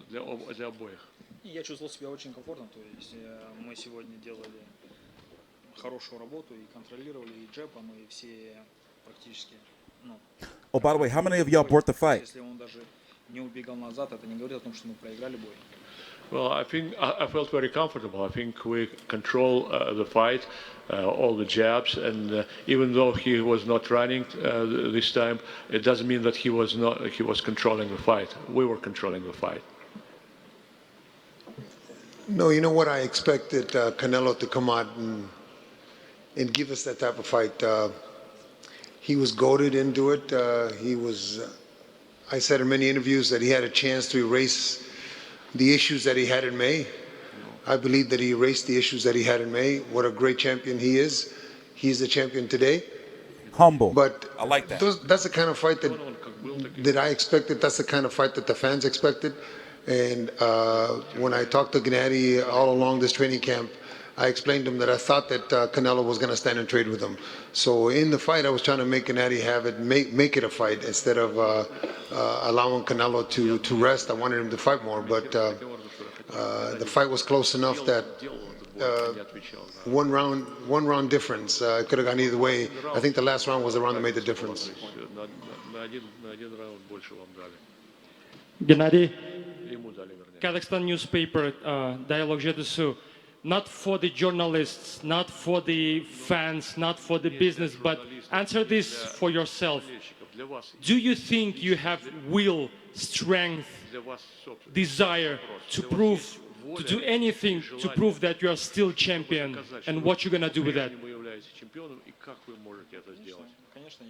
Speaker 5: Для обоих.
Speaker 4: Я чувствовал себя очень комфортно, то есть мы сегодня делали хорошую работу и контролировали и джебом, и все практически.
Speaker 6: Oh, by the way, how many of y'all bought the fight?
Speaker 4: Если он даже не убегал назад, это не говорит о том, что мы проиграли бой.
Speaker 5: Well, I think I felt very comfortable. I think we control the fight, all the jabs, and even though he was not running this time, it doesn't mean that he was controlling the fight. We were controlling the fight.
Speaker 16: No, you know what? I expected Canelo to come out and give us that type of fight. He was goated into it. I said in many interviews that he had a chance to erase the issues that he had in May. I believe that he erased the issues that he had in May. What a great champion he is. He's the champion today.
Speaker 6: Humble.
Speaker 16: But
Speaker 6: I like that.
Speaker 16: That's the kind of fight that I expected. That's the kind of fight that the fans expected. And when I talked to Gennady all along this training camp, I explained to him that I thought that Canelo was going to stand and trade with him. So in the fight, I was trying to make Gennady have it, make it a fight instead of allowing Canelo to rest. I wanted him to fight more, but the fight was close enough that one round difference. It could have gone either way. I think the last round was the round that made the difference.
Speaker 17: Gennady, Kazakhstan newspaper, Dialogue Jedusu. Not for the journalists, not for the fans, not for the business, but answer this for yourself. Do you think you have will, strength, desire to do anything to prove that you are still champion, and what you're gonna do with that?
Speaker 4: Конечно,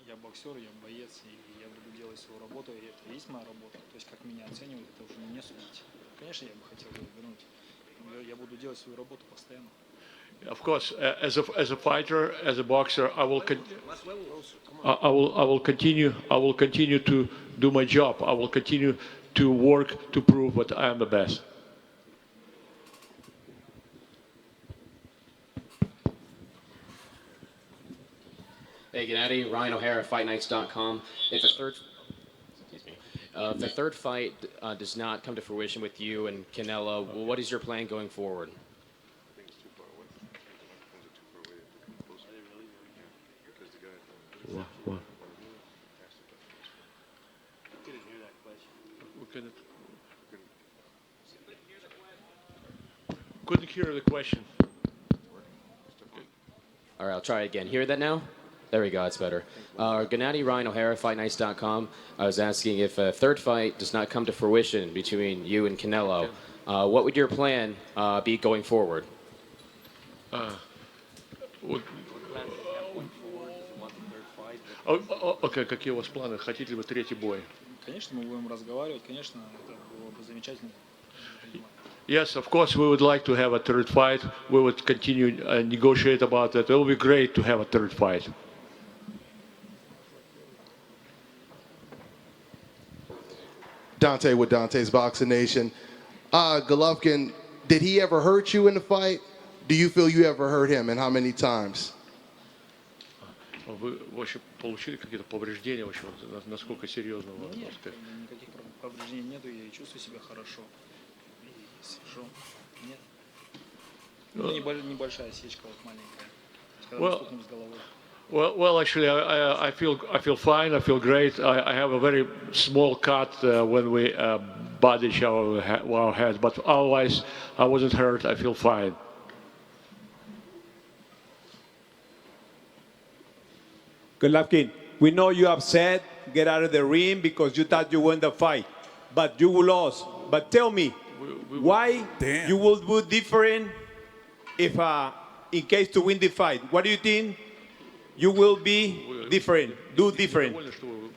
Speaker 4: я боксер, я боец, и я буду делать свою работу, и это и есть моя работа. То есть как меня оценивают, это уже не мне судить. Конечно, я бы хотел вернуть. Я буду делать свою работу постоянно.
Speaker 5: Of course, as a fighter, as a boxer, I will continue to do my job. I will continue to work to prove that I am the best.
Speaker 8: Hey, Gennady, Ryan O'Hara, FightNights.com. If the third fight does not come to fruition with you and Canelo, what is your plan going forward?
Speaker 5: What? Couldn't hear the question.
Speaker 8: All right, I'll try again. Hear that now? There we go, that's better. Gennady, Ryan O'Hara, FightNights.com. I was asking if a third fight does not come to fruition between you and Canelo, what would your plan be going forward?
Speaker 5: Окей, какие у вас планы? Хотите ли вы третий бой?
Speaker 4: Конечно, мы будем разговаривать, конечно, это было бы замечательно.
Speaker 5: Yes, of course, we would like to have a third fight. We would continue and negotiate about that. It will be great to have a third fight.
Speaker 10: Dante with Dante's Boxing Nation. Golovkin, did he ever hurt you in the fight? Do you feel you ever hurt him, and how many times?
Speaker 5: Вы вообще получили какие-то повреждения? Вообще, насколько серьезно?
Speaker 4: Нет, никаких повреждений нету, я чувствую себя хорошо. Сижу. Нет. Ну, небольшая сечка вот маленькая. Когда стукнул с головой.
Speaker 5: Well, actually, I feel fine. I feel great. I have a very small cut when we butted our heads, but otherwise, I wasn't hurt. I feel fine.
Speaker 11: Golovkin, we know you're upset. Get out of the ring because you thought you won the fight, but you lost. But tell me, why you will do different if, in case to win the fight? What do you think you will be different, do different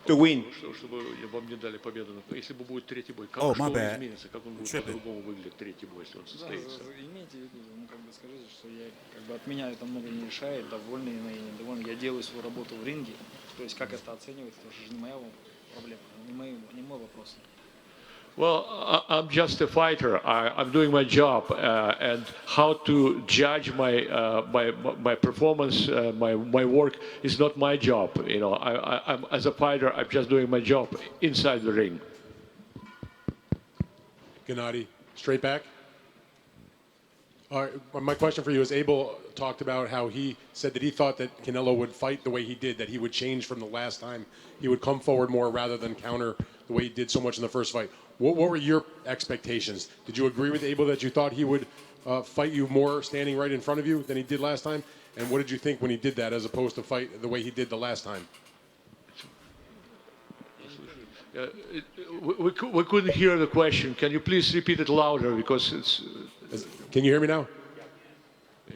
Speaker 11: to win?
Speaker 6: Oh, my bad.
Speaker 4: Имейте в виду, скажите, что от меня это много не решает, довольный или недовольный. Я делаю свою работу в ринге. То есть как это оценивать, это уже не моя проблема, не мой вопрос.
Speaker 5: Well, I'm just a fighter. I'm doing my job, and how to judge my performance, my work is not my job. You know, I'm as a fighter, I'm just doing my job inside the ring.
Speaker 13: Gennady, straight back. My question for you is, Abel talked about how he said that he thought that Canelo would fight the way he did, that he would change from the last time. He would come forward more rather than counter the way he did so much in the first fight. What were your expectations? Did you agree with Abel that you thought he would fight you more standing right in front of you than he did last time? And what did you think when he did that as opposed to fight the way he did the last time?
Speaker 5: We couldn't hear the question. Can you please repeat it louder, because it's...
Speaker 13: Can you hear me now?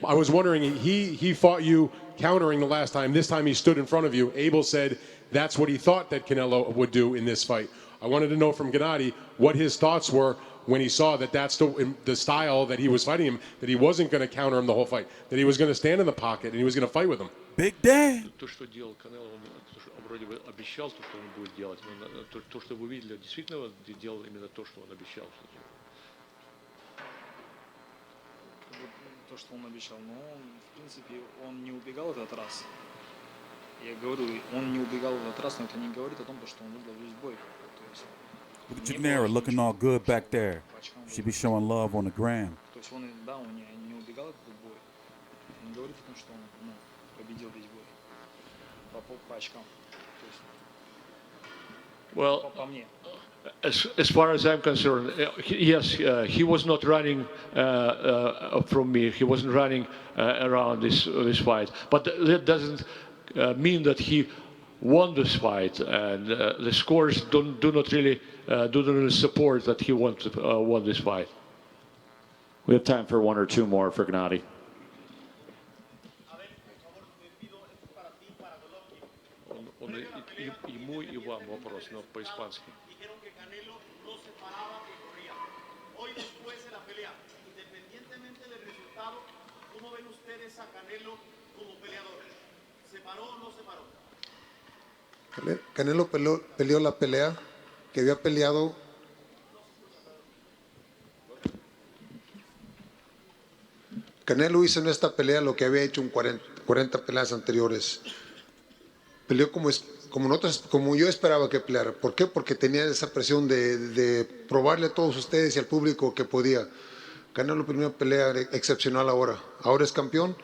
Speaker 13: I was wondering, he fought you countering the last time. This time he stood in front of you. Abel said that's what he thought that Canelo would do in this fight. I wanted to know from Gennady what his thoughts were when he saw that that's the style that he was fighting him, that he wasn't going to counter him the whole fight, that he was going to stand in the pocket and he was going to fight with him.
Speaker 6: Big Dan.
Speaker 5: То, что делал Канело, он вроде бы обещал, что он будет делать, но то, что вы видели, действительно делал именно то, что он обещал.
Speaker 4: То, что он обещал, но в принципе он не убегал в этот раз. Я говорю, он не убегал в этот раз, но это не говорит о том, что он выиграл весь бой.
Speaker 6: Look at Janera looking all good back there. She be showing love on the gram.
Speaker 4: То есть он, да, он не убегал этот бой. Он не говорит о том, что он победил весь бой. По очкам.
Speaker 5: Well,
Speaker 4: по мне.
Speaker 5: As far as I'm concerned, yes, he was not running from me. He wasn't running around this fight. But that doesn't mean that he won this fight. And the scores do not really support that he won this fight.
Speaker 19: We have time for one or two more for Gennady.
Speaker 5: Ему и вам вопрос, но по-испански.
Speaker 16: Canelo peleó la pelea que había peleado. Canelo hizo en esta pelea lo que había hecho en 40 peleas anteriores. Peleó como yo esperaba que peleara. ¿Por qué? Porque tenía esa presión de probarle a todos ustedes y al público que podía. Canelo primera pelea excepcional ahora. Ahora es campeón.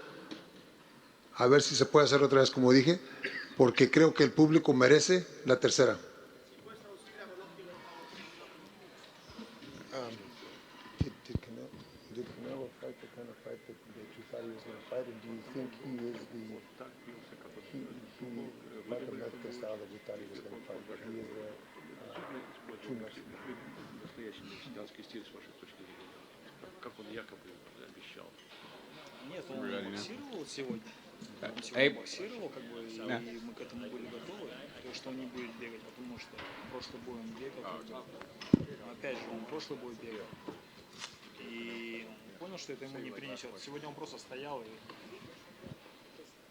Speaker 16: A ver si se puede hacer otra vez como dije, porque creo que el público merece la tercera. Did Canelo fight the kind of fight that you thought he was going to fight, and do you think he is the fight the style that we thought he was going to fight? But he is too much.
Speaker 5: Как он якобы обещал.
Speaker 4: Нет, он боксировал сегодня. Он сегодня боксировал, как бы, и мы к этому были готовы, то, что он не будет бегать, потому что прошлый бой он бегал, опять же, он прошлый бой бегал. И он понял, что это ему не принесет. Сегодня он просто стоял, и,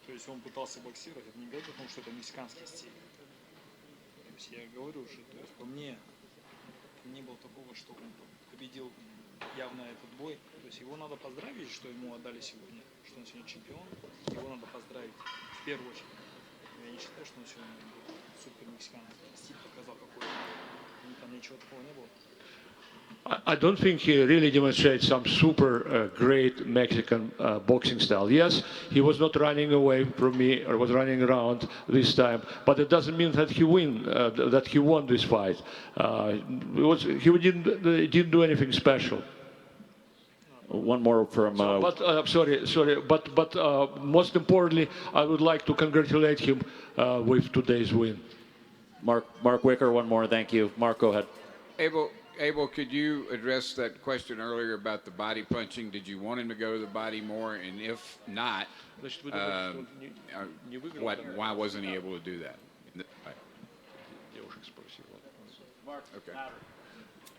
Speaker 4: то есть он пытался боксировать, это не говорит о том, что это мексиканский стиль. То есть я говорю, что то есть, по мне не было такого, что он победил явно этот бой. То есть его надо поздравить, что ему отдали сегодня, что он сегодня чемпион. Его надо поздравить в первую очередь. Я не считаю, что он сегодня супер мексиканский стиль показал какой-то. Там ничего такого не было.
Speaker 5: I don't think he really demonstrates some super great Mexican boxing style. Yes, he was not running away from me or was running around this time, but it doesn't mean that he won this fight. He didn't do anything special.
Speaker 19: One more from.
Speaker 5: Sorry, but most importantly, I would like to congratulate him with today's win.
Speaker 19: Mark Wicker, one more. Thank you. Mark, go ahead.
Speaker 14: Abel, could you address that question earlier about the body punching? Did you want him to go to the body more? And if not, why wasn't he able to do that? Okay.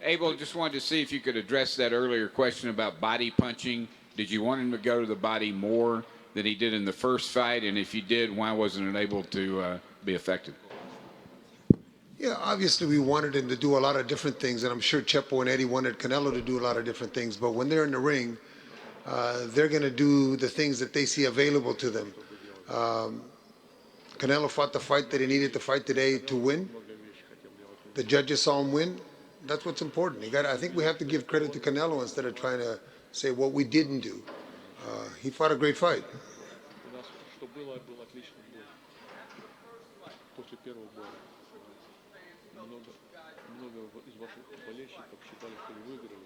Speaker 14: Abel, just wanted to see if you could address that earlier question about body punching. Did you want him to go to the body more than he did in the first fight? And if you did, why wasn't it able to be effective?
Speaker 16: Yeah, obviously we wanted him to do a lot of different things, and I'm sure Chepo and Eddie wanted Canelo to do a lot of different things. But when they're in the ring, they're going to do the things that they see available to them. Canelo fought the fight that he needed to fight today to win. The judges saw him win. That's what's important. I think we have to give credit to Canelo instead of trying to say what we didn't do. He fought a great fight.
Speaker 5: Из ваших болельщиков считали, что вы выиграли.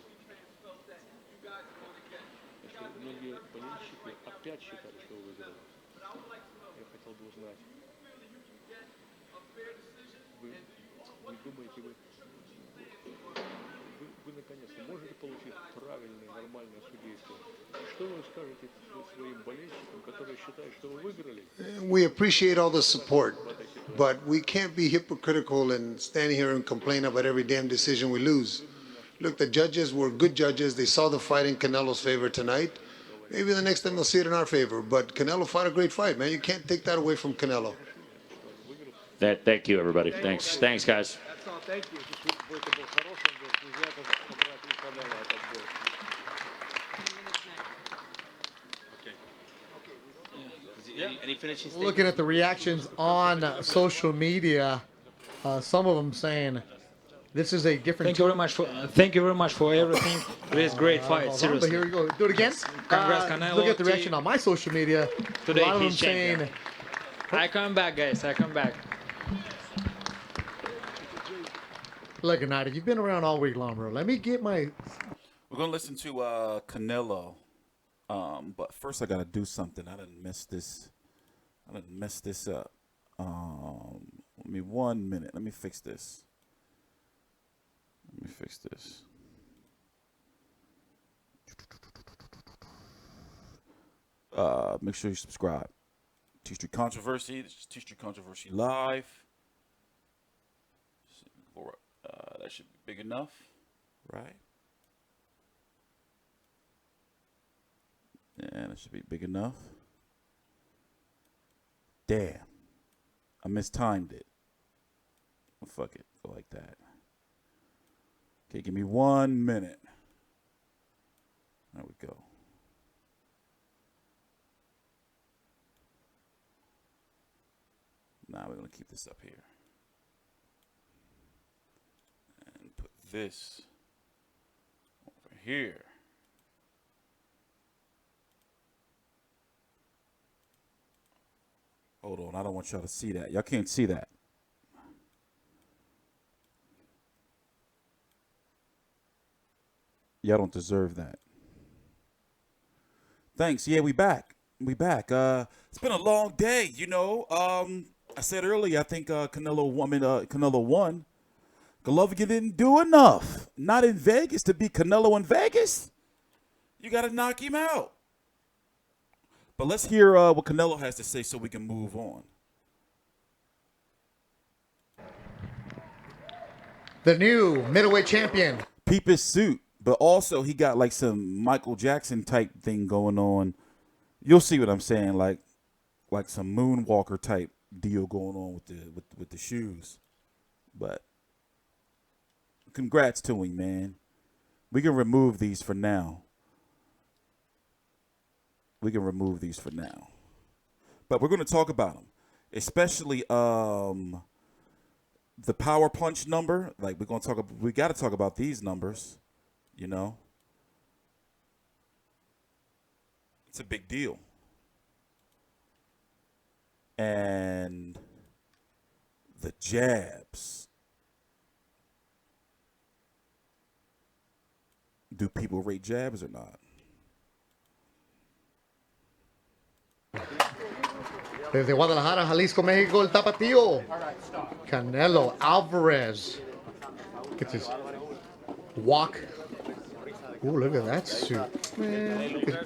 Speaker 5: Многие болельщики опять считали, что вы выиграли. Я хотел бы узнать, вы думаете, вы наконец-то можете получить правильное, нормальное судейство? Что вы скажете своим болельщикам, которые считают, что вы выиграли?
Speaker 16: We appreciate all the support, but we can't be hypocritical and stand here and complain about every damn decision we lose. Look, the judges were good judges. They saw the fight in Canelo's favor tonight. Maybe the next time they'll see it in our favor. But Canelo fought a great fight, man. You can't take that away from Canelo.
Speaker 19: Thank you, everybody. Thanks, guys.
Speaker 4: That's all. Thank you.
Speaker 1: Any finishing statements? Looking at the reactions on social media, some of them saying this is a different.
Speaker 4: Thank you very much for everything. It is a great fight. Seriously.
Speaker 1: But here we go. Do it again.
Speaker 4: Congrats, Canelo.
Speaker 1: Look at the reaction on my social media.
Speaker 4: Today
Speaker 1: a lot of them
Speaker 4: he's
Speaker 1: saying,
Speaker 4: champion. I come back, guys. I come back.
Speaker 1: Look, Gennady, you've been around all week long, bro. Let me get my.
Speaker 6: We're gonna listen to Canelo, but first I gotta do something. I didn't mess this up. Let me 1 minute. Let me fix this. Make sure you subscribe. T Street Controversy. This is T Street Controversy Live. That should be big enough, right? Yeah, that should be big enough. Damn. I mistimed it. Well, fuck it. Go like that. Okay, give me 1 minute. There we go. Now we're going to keep this up here. And put this over here. Hold on, I don't want y'all to see that. Y'all can't see that. Y'all don't deserve that. Thanks. Yeah, we back. We back. It's been a long day, you know. I said earlier, I think Canelo won. Golovkin didn't do enough. Not in Vegas to beat Canelo in Vegas. You got to knock him out. But let's hear what Canelo has to say so we can move on.
Speaker 1: The new middleweight champion.
Speaker 6: Peep his suit, but also he got like some Michael Jackson type thing going on. You'll see what I'm saying, like some moonwalker type deal going on with the shoes. But congrats to him, man. We can remove these for now. But we're going to talk about them, especially the power punch number. Like we got to talk about these numbers, you know. It's a big deal. And the jabs. Do people rate jabs or not?
Speaker 1: Desde Guadalajara, Jalisco, México, el tapatío. Canelo Alvarez. Get this walk. Ooh, look at that suit. Man,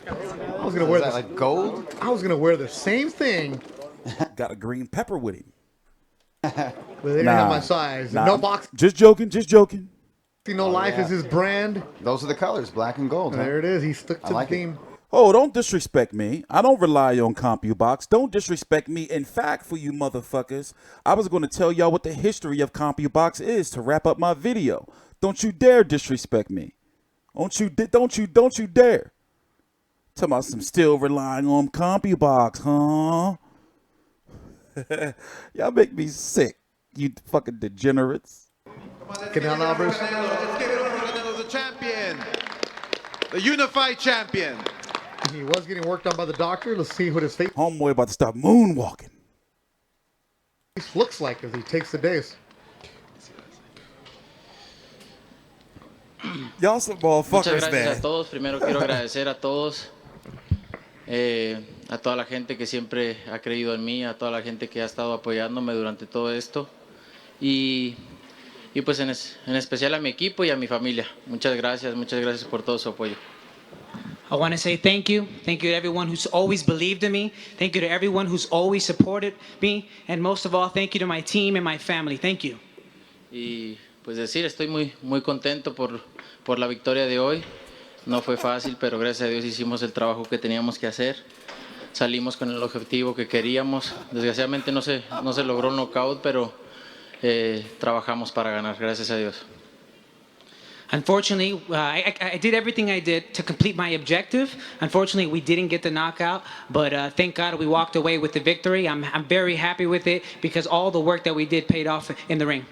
Speaker 1: I was gonna wear this.
Speaker 2: Like gold?
Speaker 1: I was gonna wear the same thing.
Speaker 6: Got a green pepper with him.
Speaker 1: But they didn't have my size.
Speaker 6: Nah,
Speaker 1: No box.
Speaker 6: Just joking.
Speaker 1: No Life is his brand.
Speaker 2: Those are the colors, black and gold.
Speaker 1: There it is. He stuck to the theme.
Speaker 6: Oh, don't disrespect me. I don't rely on CompuBox. Don't disrespect me. In fact, for you motherfuckers, I was going to tell y'all what the history of CompuBox is to wrap up my video. Don't you dare disrespect me. Don't you dare. Talking about some still relying on CompuBox, huh? Y'all make me sick, you fucking degenerates.
Speaker 1: Canelo Alvarez.
Speaker 21: Let's give it over to Canelo, the champion. The unified champion.
Speaker 1: He was getting worked on by the doctor. Let's see what his face
Speaker 6: Homeboy about to start moonwalking.
Speaker 1: Looks like as he takes the days.
Speaker 6: Y'all some motherfuckers,
Speaker 20: Muchas gracias
Speaker 6: man.
Speaker 20: a todos. Primero quiero agradecer a todos, a toda la gente que siempre ha creído en mí, a toda la gente que ha estado apoyándome durante todo esto y pues en especial a mi equipo y a mi familia. Muchas gracias por todo su apoyo.
Speaker 22: I want to say thank you. Thank you to everyone who's always believed in me. Thank you to everyone who's always supported me. And most of all, thank you to my team and my family. Thank you.
Speaker 20: Y pues decir, estoy muy contento por la victoria de hoy. No fue fácil, pero gracias a Dios hicimos el trabajo que teníamos que hacer. Salimos con el objetivo que queríamos. Desgraciadamente no se logró el knockout, pero trabajamos para ganar. Gracias a Dios.
Speaker 22: Unfortunately, I did everything I did to complete my objective. Unfortunately, we didn't get the knockout, but thank God we walked away with the victory. I'm very happy with it because all the work that we did paid off in the ring.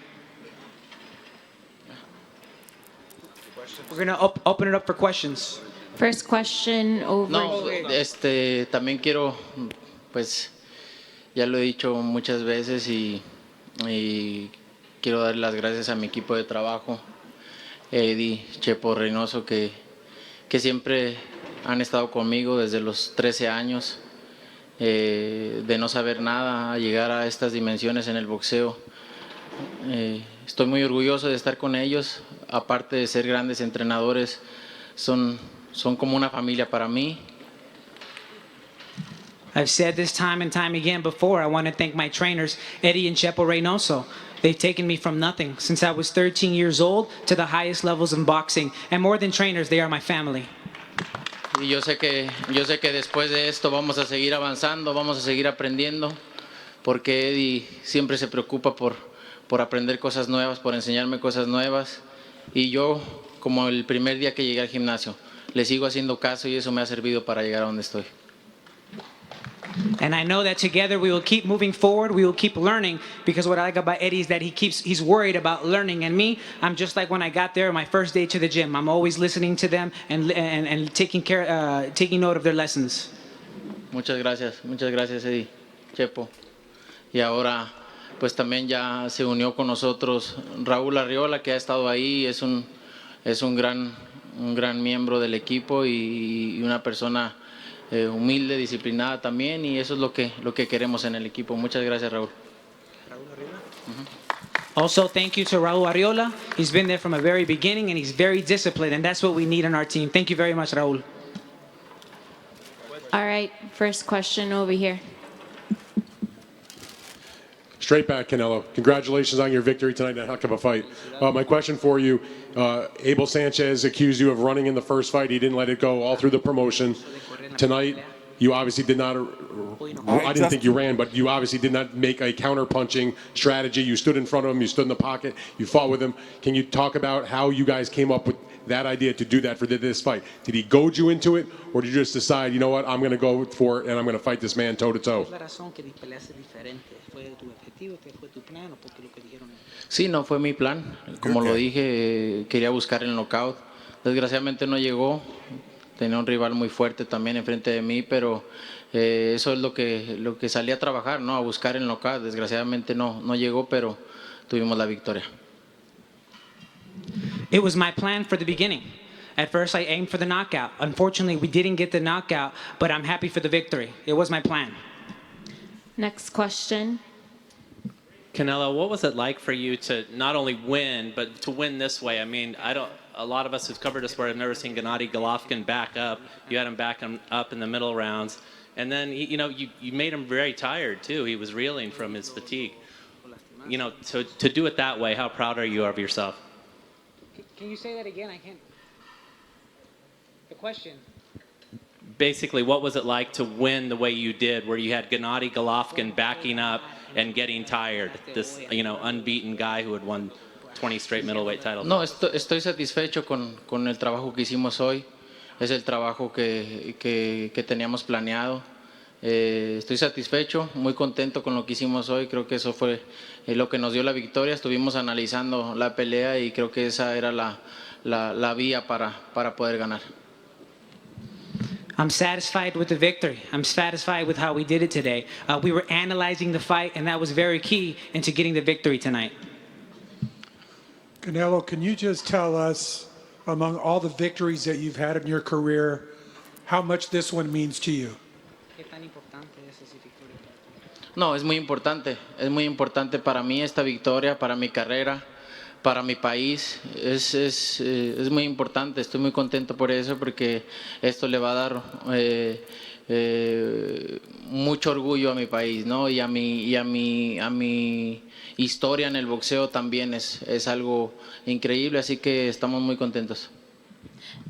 Speaker 22: We're going to open it up for questions.
Speaker 23: First question over here.
Speaker 20: También quiero, pues, ya lo he dicho muchas veces y quiero dar las gracias a mi equipo de trabajo. Eddie, Chepo, Reynoso, que siempre han estado conmigo desde los 13 años, de no saber nada a llegar a estas dimensiones en el boxeo. Estoy muy orgulloso de estar con ellos, aparte de ser grandes entrenadores, son como una familia para mí.
Speaker 22: I've said this time and time again before. I want to thank my trainers, Eddie and Chepo Reynoso. They've taken me from nothing since I was 13 years old to the highest levels in boxing. And more than trainers, they are my family.
Speaker 20: y yo sé que después de esto vamos a seguir avanzando, vamos a seguir aprendiendo, porque Eddie siempre se preocupa por aprender cosas nuevas, por enseñarme cosas nuevas, y yo, como el primer día que llegué al gimnasio, le sigo haciendo caso y eso me ha servido para llegar a donde estoy.
Speaker 22: And I know that together we will keep moving forward, we will keep learning, because what I like about Eddie is that he's worried about learning. And me, I'm just like when I got there, my first day to the gym. I'm always listening to them and taking note of their lessons.
Speaker 20: Muchas gracias Eddie, Chepo. Y ahora pues también ya se unió con nosotros Raúl Arriola, que ha estado ahí, es un gran miembro del equipo y una persona humilde, disciplinada también, y eso es lo que queremos en el equipo. Muchas gracias, Raúl.
Speaker 22: Also, thank you to Raúl Arriola. He's been there from the very beginning and he's very disciplined, and that's what we need in our team. Thank you very much, Raúl.
Speaker 23: All right, first question over here.
Speaker 13: Straight back, Canelo. Congratulations on your victory tonight in a heck of a fight. My question for you, Abel Sanchez accused you of running in the first fight. He didn't let it go all through the promotion. Tonight, you obviously did not, I didn't think you ran, but you obviously did not make a counter-punching strategy. You stood in front of him, you stood in the pocket, you fought with him. Can you talk about how you guys came up with that idea to do that for this fight? Did he goad you into it, or did you just decide, you know what, I'm going to go for it and I'm going to fight this man toe-to-toe?
Speaker 20: Sí, no fue mi plan. Como lo dije, quería buscar el knockout. Desgraciadamente no llegó. Tenía un rival muy fuerte también enfrente de mí, pero eso es lo que salí a trabajar, ¿no? A buscar el knockout. Desgraciadamente no llegó, pero tuvimos la victoria.
Speaker 22: It was my plan for the beginning. At first, I aimed for the knockout. Unfortunately, we didn't get the knockout, but I'm happy for the victory. It was my plan.
Speaker 23: Next question.
Speaker 7: Canelo, what was it like for you to not only win, but to win this way? I mean, a lot of us who've covered this where I've never seen Gennady Golovkin back up. You had him back up in the middle rounds. And then, you made him very tired, too. He was reeling from his fatigue. To do it that way, how proud are you of yourself?
Speaker 22: Can you say that again? I can't. The question.
Speaker 7: Basically, what was it like to win the way you did, where you had Gennady Golovkin backing up and getting tired? This, unbeaten guy who had won 20 straight middleweight titles.
Speaker 20: No, estoy satisfecho con el trabajo que hicimos hoy. Es el trabajo que teníamos planeado. Estoy satisfecho, muy contento con lo que hicimos hoy. Creo que eso fue lo que nos dio la victoria. Estuvimos analizando la pelea y creo que esa era la vía para poder ganar.
Speaker 22: I'm satisfied with the victory. I'm satisfied with how we did it today. We were analyzing the fight, and that was very key into getting the victory tonight.
Speaker 12: Canelo, can you just tell us, among all the victories that you've had in your career, how much this one means to you?
Speaker 20: No, es muy importante para mí esta victoria, para mi carrera, para mi país. Es muy importante, estoy muy contento por eso, porque esto le va a dar mucho orgullo a mi país, ¿no? Y a mi historia en el boxeo también es algo increíble, así que estamos muy contentos.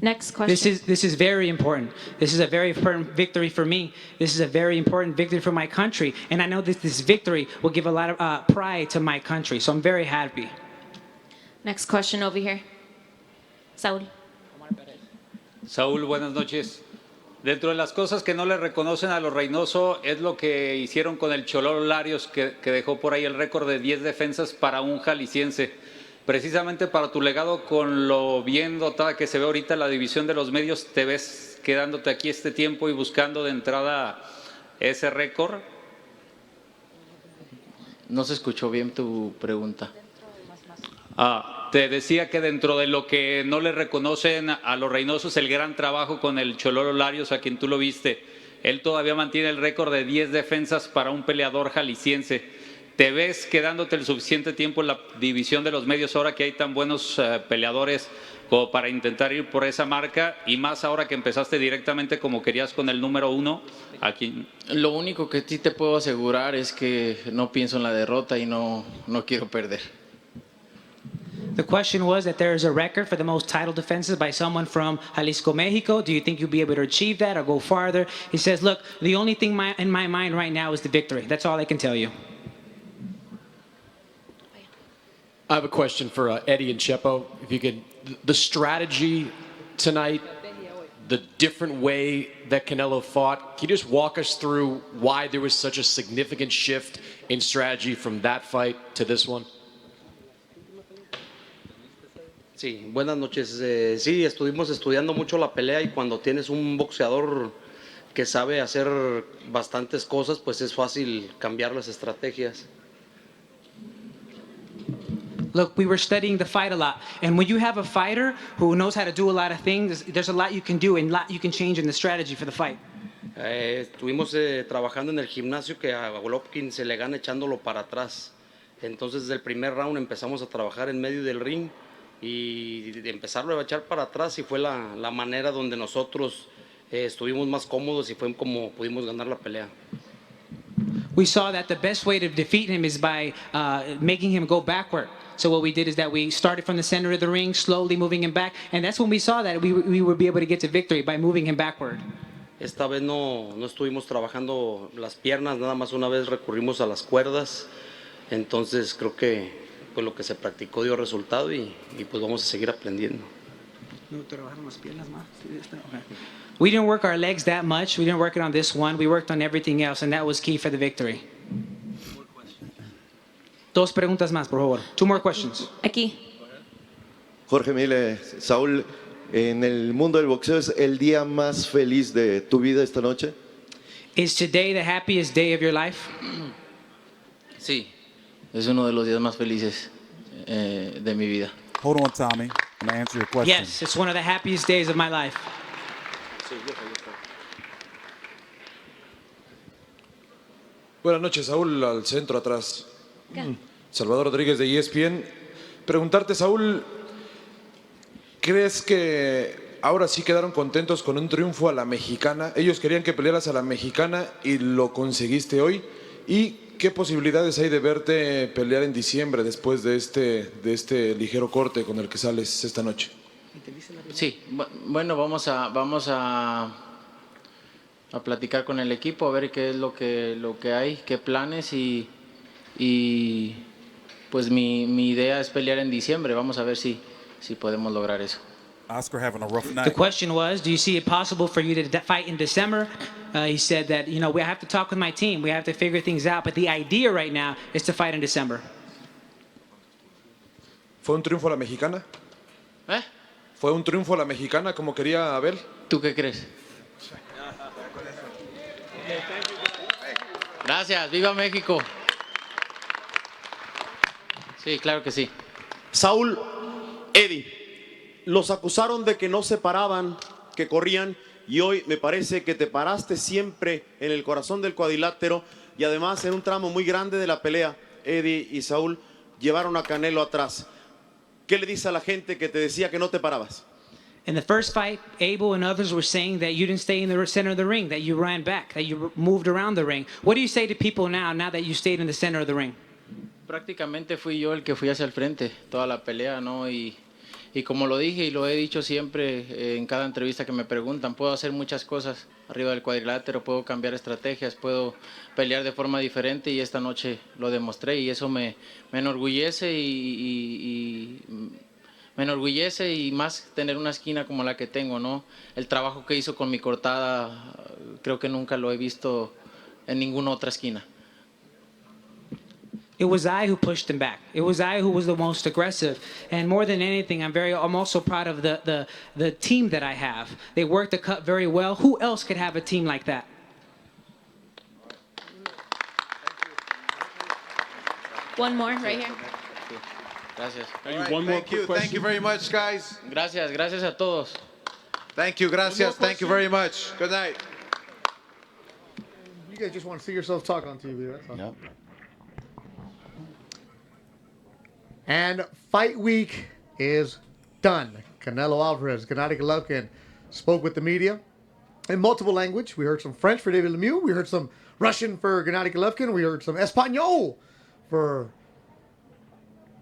Speaker 23: Next question.
Speaker 22: This is very important. This is a very important victory for me. This is a very important victory for my country, and I know that this victory will give a lot of pride to my country. So I'm very happy.
Speaker 23: Next question over here. Saúl.
Speaker 15: Saúl, buenas noches. Dentro de las cosas que no le reconocen a los Reynoso es lo que hicieron con el Chololo Larios, que dejó por ahí el récord de 10 defensas para un jalisciense. Precisamente para tu legado, con lo bien dotada que se ve ahorita la división de los medios, ¿te ves quedándote aquí este tiempo y buscando de entrada ese récord?
Speaker 20: No se escuchó bien tu pregunta.
Speaker 15: Te decía que dentro de lo que no le reconocen a los Reynosos, el gran trabajo con el Chololo Larios, a quien tú lo viste, él todavía mantiene el récord de 10 defensas para un peleador jalisciense. ¿Te ves quedándote el suficiente tiempo en la división de los medios ahora que hay tan buenos peleadores como para intentar ir por esa marca, y más ahora que empezaste directamente como querías con el número 1? Aquí.
Speaker 20: Lo único que sí te puedo asegurar es que no pienso en la derrota y no quiero perder.
Speaker 22: The question was that there is a record for the most title defenses by someone from Jalisco, Mexico. Do you think you'll be able to achieve that or go farther? He says, look, the only thing in my mind right now is the victory. That's all I can tell you.
Speaker 8: I have a question for Eddie and Chepo. If you could, the strategy tonight, the different way that Canelo fought, can you just walk us through why there was such a significant shift in strategy from that fight to this one?
Speaker 3: Sí, buenas noches. Sí, estuvimos estudiando mucho la pelea y cuando tienes un boxeador que sabe hacer bastantes cosas, pues es fácil cambiar las estrategias.
Speaker 22: Look, we were studying the fight a lot. And when you have a fighter who knows how to do a lot of things, there's a lot you can do and a lot you can change in the strategy for the fight.
Speaker 3: Estuvimos trabajando en el gimnasio que a Golovkin se le gana echándolo para atrás. Entonces, desde el primer round empezamos a trabajar en medio del ring y de empezarlo a echar para atrás y fue la manera donde nosotros estuvimos más cómodos y fue como pudimos ganar la pelea.
Speaker 22: We saw that the best way to defeat him is by making him go backward. So what we did is that we started from the center of the ring, slowly moving him back, and that's when we saw that we would be able to get to victory by moving him backward.
Speaker 3: Esta vez no estuvimos trabajando las piernas, nada más una vez recurrimos a las cuerdas, entonces creo que pues lo que se practicó dio resultado y pues vamos a seguir aprendiendo.
Speaker 22: We didn't work our legs that much. We didn't work it on this one. We worked on everything else, and that was key for the victory. Dos preguntas más, por favor. Two more questions.
Speaker 23: Aquí.
Speaker 9: Jorge Mile, Saúl, en el mundo del boxeo, ¿es el día más feliz de tu vida esta noche?
Speaker 22: Is today the happiest day of your life?
Speaker 20: Sí, es uno de los días más felices de mi vida.
Speaker 6: Hold on, Tommy. I'm gonna answer your question.
Speaker 22: Yes, it's one of the happiest days of my life.
Speaker 18: Buenas noches, Saúl, al centro atrás. Salvador Rodríguez de ESPN. Preguntarte, Saúl, ¿crees que ahora sí quedaron contentos con un triunfo a la mexicana? Ellos querían que pelearas a la mexicana y lo conseguiste hoy. ¿Y qué posibilidades hay de verte pelear en diciembre después de este ligero corte con el que sales esta noche?
Speaker 20: Sí, bueno, vamos a platicar con el equipo, a ver qué es lo que hay, qué planes y pues mi idea es pelear en diciembre. Vamos a ver si podemos lograr eso.
Speaker 6: Oscar having a rough night.
Speaker 22: The question was, do you see it possible for you to fight in December? He said that, we have to talk with my team. We have to figure things out. But the idea right now is to fight in December.
Speaker 18: ¿Fue un triunfo a la mexicana? ¿Fue un triunfo a la mexicana como quería Abel?
Speaker 20: ¿Tú qué crees? Gracias, viva México. Sí, claro que sí.
Speaker 24: Saúl, Eddie, los acusaron de que no se paraban, que corrían, y hoy me parece que te paraste siempre en el corazón del cuadrilátero y además en un tramo muy grande de la pelea, Eddie y Saúl llevaron a Canelo atrás. ¿Qué le dice a la gente que te decía que no te parabas?
Speaker 22: In the first fight, Abel and others were saying that you didn't stay in the center of the ring, that you ran back, that you moved around the ring. What do you say to people now that you stayed in the center of the ring?
Speaker 20: Prácticamente fui yo el que fui hacia el frente toda la pelea, ¿no? Y como lo dije y lo he dicho siempre en cada entrevista que me preguntan, puedo hacer muchas cosas arriba del cuadrilátero, puedo cambiar estrategias, puedo pelear de forma diferente y esta noche lo demostré y eso me enorgullece me enorgullece y más tener una esquina como la que tengo, ¿no? El trabajo que hizo con mi cortada creo que nunca lo he visto en ninguna otra esquina.
Speaker 22: It was I who pushed him back. It was I who was the most aggressive. And more than anything, I'm also proud of the team that I have. They worked the cut very well. Who else could have a team like that?
Speaker 23: One more right here.
Speaker 20: Gracias.
Speaker 21: Thank you very much, guys.
Speaker 20: Gracias a todos.
Speaker 21: Thank you, gracias. Thank you very much. Good night.
Speaker 1: You guys just want to see yourselves talk on TV, that's all.
Speaker 2: Yep.
Speaker 1: And fight week is done. Canelo Alvarez, Gennady Golovkin spoke with the media in multiple language. We heard some French for David Lemieux. We heard some Russian for Gennady Golovkin. We heard some Espanol for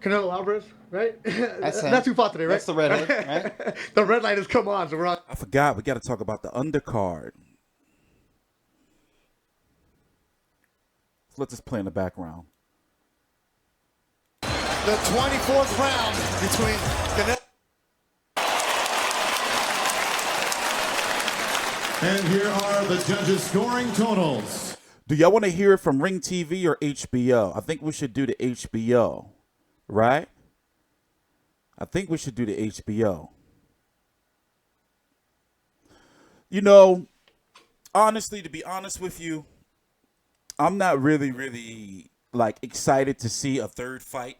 Speaker 1: Canelo Alvarez. right?
Speaker 2: That's him.
Speaker 1: That's who fought today, right?
Speaker 2: That's the redhead, right?
Speaker 1: The red light has come on, so we're on.
Speaker 6: I forgot. We got to talk about the undercard. Let this play in the background.
Speaker 21: The 24th round between Canelo.
Speaker 10: And here are the judges' scoring totals.
Speaker 6: Do y'all want to hear it from Ring TV or HBO? I think we should do the HBO, right? I think we should do the HBO. You know, honestly, to be honest with you, I'm not really like excited to see a third fight.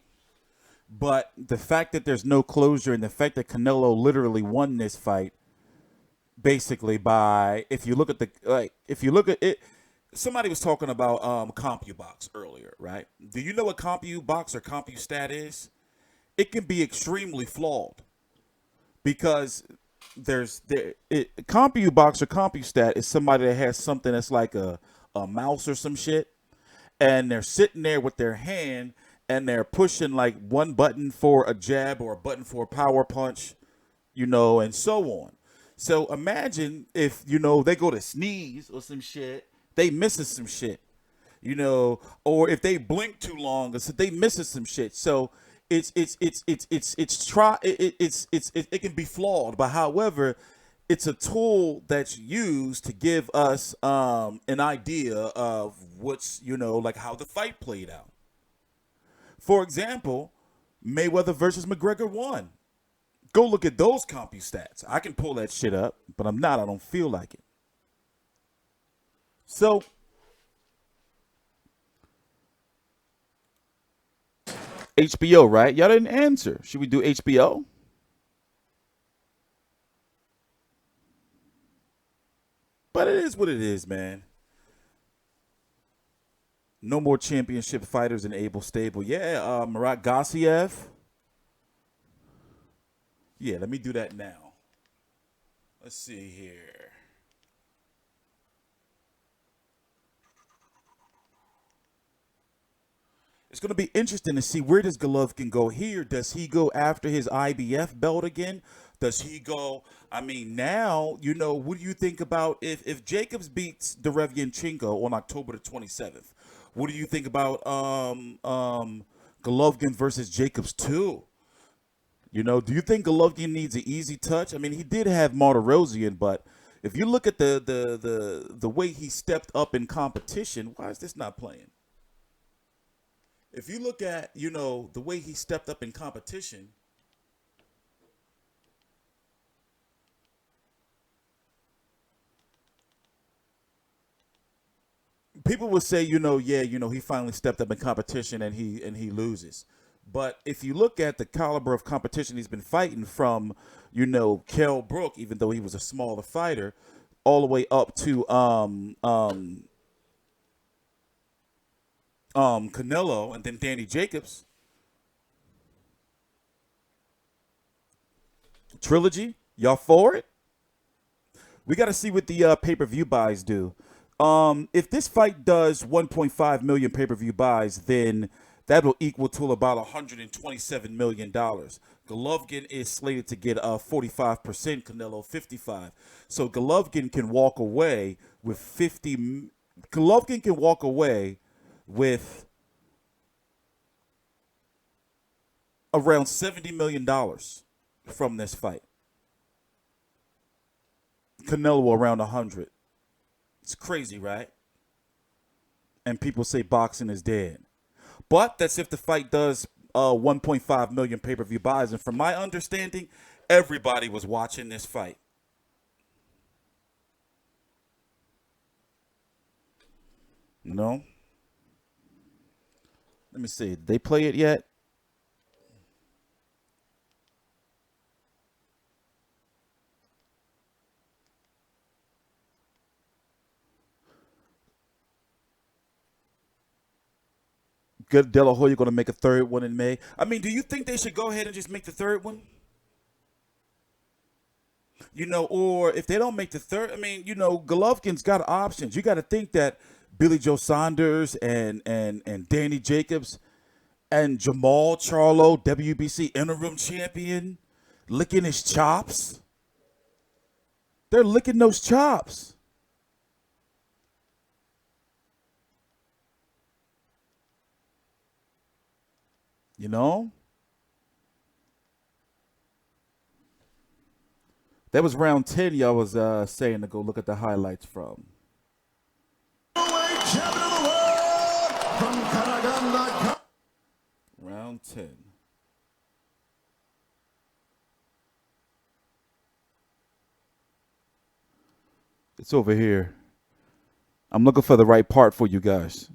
Speaker 6: But the fact that there's no closure and the fact that Canelo literally won this fight basically by, if you look at it, somebody was talking about CompuBox earlier, right? Do you know what CompuBox or CompuStat is? It can be extremely flawed because CompuBox or CompuStat is somebody that has something that's like a mouse or some shit, and they're sitting there with their hand and they're pushing like one button for a jab or a button for a power punch, you know, and so on. So imagine if, you know, they go to sneeze or some shit, they misses some shit, you know, or if they blink too long, so they misses some shit. So it can be flawed, but however, it's a tool that's used to give us an idea of what's, you know, like how the fight played out. For example, Mayweather versus McGregor won. Go look at those CompuStats. I can pull that shit up, but I'm not. I don't feel like it. So, HBO, right? Y'all didn't answer. Should we do HBO? But it is what it is, man. No more championship fighters in Able Stable. Yeah, Marat Gassiev. Yeah, let me do that now. Let's see here. It's going to be interesting to see, where does Golovkin go here? Does he go after his IBF belt again? Does he go, I mean, now, you know, what do you think about if Jacobs beats Derevianchenko on October the 27th? What do you think about Golovkin versus Jacobs 2? You know, do you think Golovkin needs an easy touch? I mean, he did have Martirosyan, but if you look at the way he stepped up in competition, why is this not playing? If you look at, you know, the way he stepped up in competition, people would say, you know, yeah, you know, he finally stepped up in competition and he loses. But if you look at the caliber of competition he's been fighting from, you know, Kell Brook, even though he was a smaller fighter, all the way up to Canelo and then Danny Jacobs. Trilogy, y'all for it? We got to see what the pay-per-view buys do. If this fight does 1.5 million pay-per-view buys, then that will equal to about $127 million. Golovkin is slated to get 45%, Canelo 55%. So Golovkin can walk away with Golovkin can walk away with around $70 million from this fight. Canelo around 100. It's crazy, right? And people say boxing is dead. But that's if the fight does 1.5 million pay-per-view buys. And from my understanding, everybody was watching this fight. No? Let me see. Did they play it yet? Good. De La Hoya going to make a third one in May. I mean, do you think they should go ahead and just make the third one? You know, or if they don't make the third, I mean, you know, Golovkin's got options. You got to think that Billy Joe Saunders and Danny Jacobs, And Jamal Charlo, WBC interim champion, licking his chops. They're licking those chops. You know? That was round 10 y'all was saying to go look at the highlights from. Round 10. It's over here. I'm looking for the right part for you guys.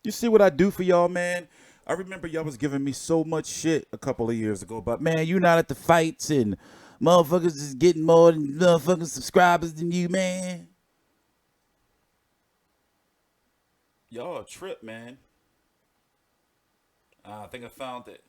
Speaker 6: You see what I do for y'all, man? I remember y'all was giving me so much shit a couple of years ago, but man, you not at the fights and motherfuckers is getting more than motherfucking subscribers than you, man. Y'all a trip, man. I think I found it.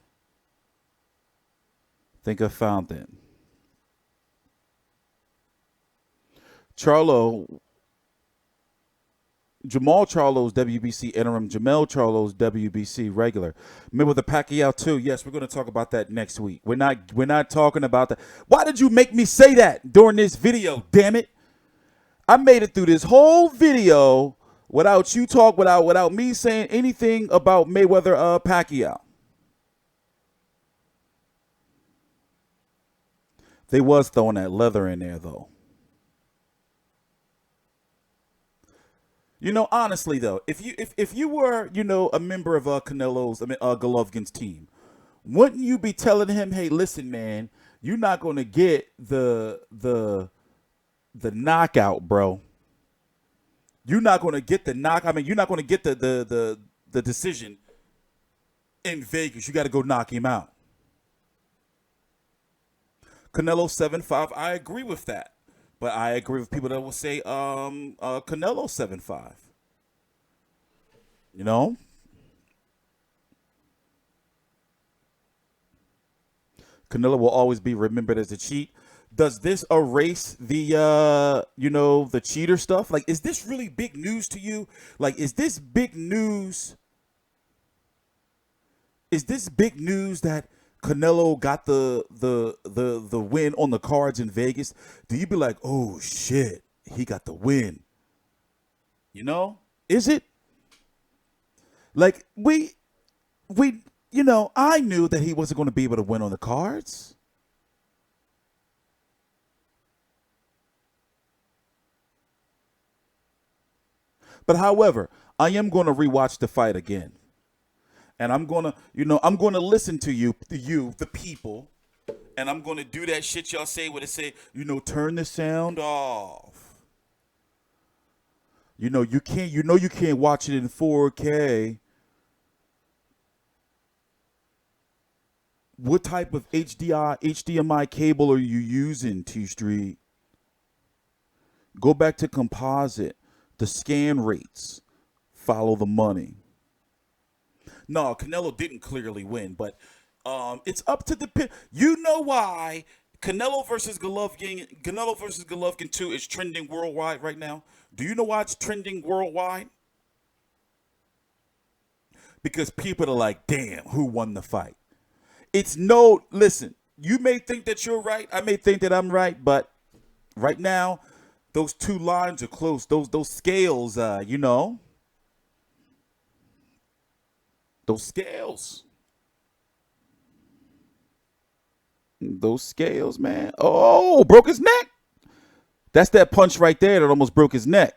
Speaker 6: Jamal Charlo's WBC interim, Jamel Charlo's WBC regular. Remember the Pacquiao too? Yes, we're going to talk about that next week. We're not talking about that. Why did you make me say that during this video? Damn it! I made it through this whole video without you without me saying anything about Mayweather Pacquiao. They was throwing that leather in there though. You know, honestly though, if you were, you know, a member of Golovkin's team, wouldn't you be telling him, hey, listen, man, you're not gonna get the knockout, bro. You're not gonna get the knock. I mean, you're not gonna get the decision in Vegas. You got to go knock him out. Canelo 7-5. I agree with that. But I agree with people that will say Canelo 7-5. You know? Canelo will always be remembered as a cheat. Does this erase the the cheater stuff? Like, is this really big news to you? Like, is this big news? Is this big news that Canelo got the win on the cards in Vegas? Do you be like, oh shit, he got the win? You know? Is it? Like we I knew that he wasn't going to be able to win on the cards. But however, I am going to rewatch the fight again. And I'm going to listen to you, the people, and I'm going to do that shit y'all say where they say, turn the sound off. You can't watch it in 4K. What type of HDMI cable are you using, T-Street? Go back to composite. The scan rates follow the money. No, Canelo didn't clearly win, but it's up to the pit. You know why Canelo versus Golovkin 2 is trending worldwide right now? Do you know why it's trending worldwide? Because people are like, damn, who won the fight? Listen, you may think that you're right. I may think that I'm right, but right now, those two lines are close. Those scales, those scales. Those scales, man. Oh, broke his neck. That's that punch right there that almost broke his neck.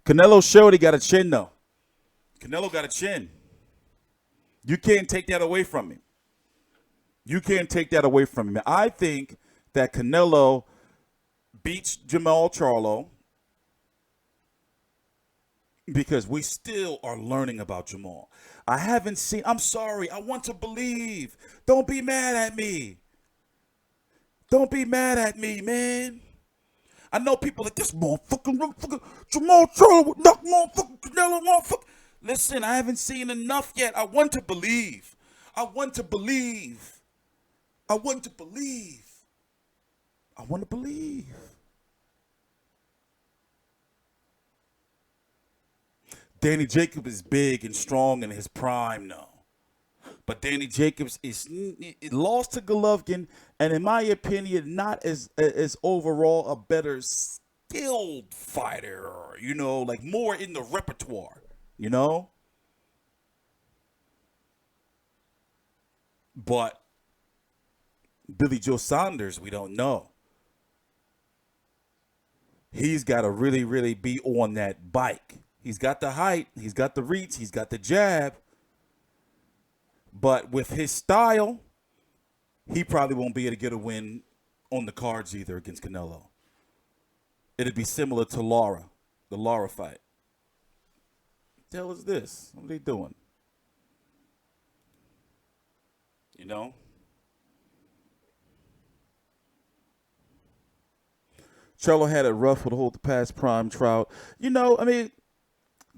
Speaker 6: Canelo showed he got a chin, though. Canelo got a chin. You can't take that away from him. I think that Canelo beats Jamal Charlo because we still are learning about Jamal. I'm sorry. I want to believe. Don't be mad at me. Don't be mad at me, man. I know people like this motherfucking Jamal Charlo would knock motherfucking Canelo motherfucker. Listen, I haven't seen enough yet. I want to believe. Danny Jacobs is big and strong in his prime, no. But Danny Jacobs is lost to Golovkin, and in my opinion, not as overall a better skilled fighter, you know, like more in the repertoire, you know? But Billy Joe Saunders, we don't know. He's got to really, really be on that bike. He's got the height, he's got the reach, he's got the jab. But with his style, he probably won't be able to get a win on the cards either against Canelo. It'd be similar to the Lara fight. What the hell is this? What are they doing? You know? Charlo had it rough with the whole past prime trout. You know, I mean,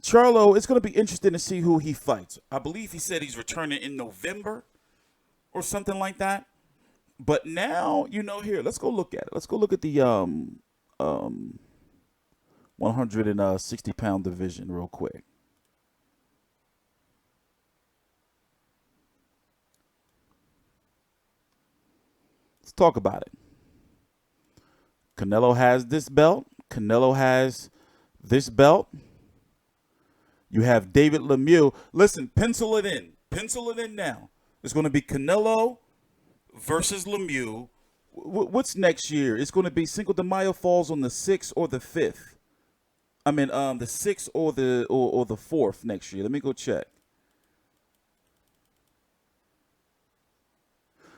Speaker 6: Charlo, it's going to be interesting to see who he fights. I believe he said he's returning in November or something like that. But now, you know, here, let's go look at it. Let's go look at the 160-pound division real quick. Let's talk about it. Canelo has this belt. Canelo has this belt. You have David Lemieux. Listen, pencil it in. Pencil it in now. It's going to be Canelo versus Lemieux. What's next year? It's going to be Cinco de Mayo falls on the 6th or the 5th. I mean, the 6th or the 4th next year. Let me go check.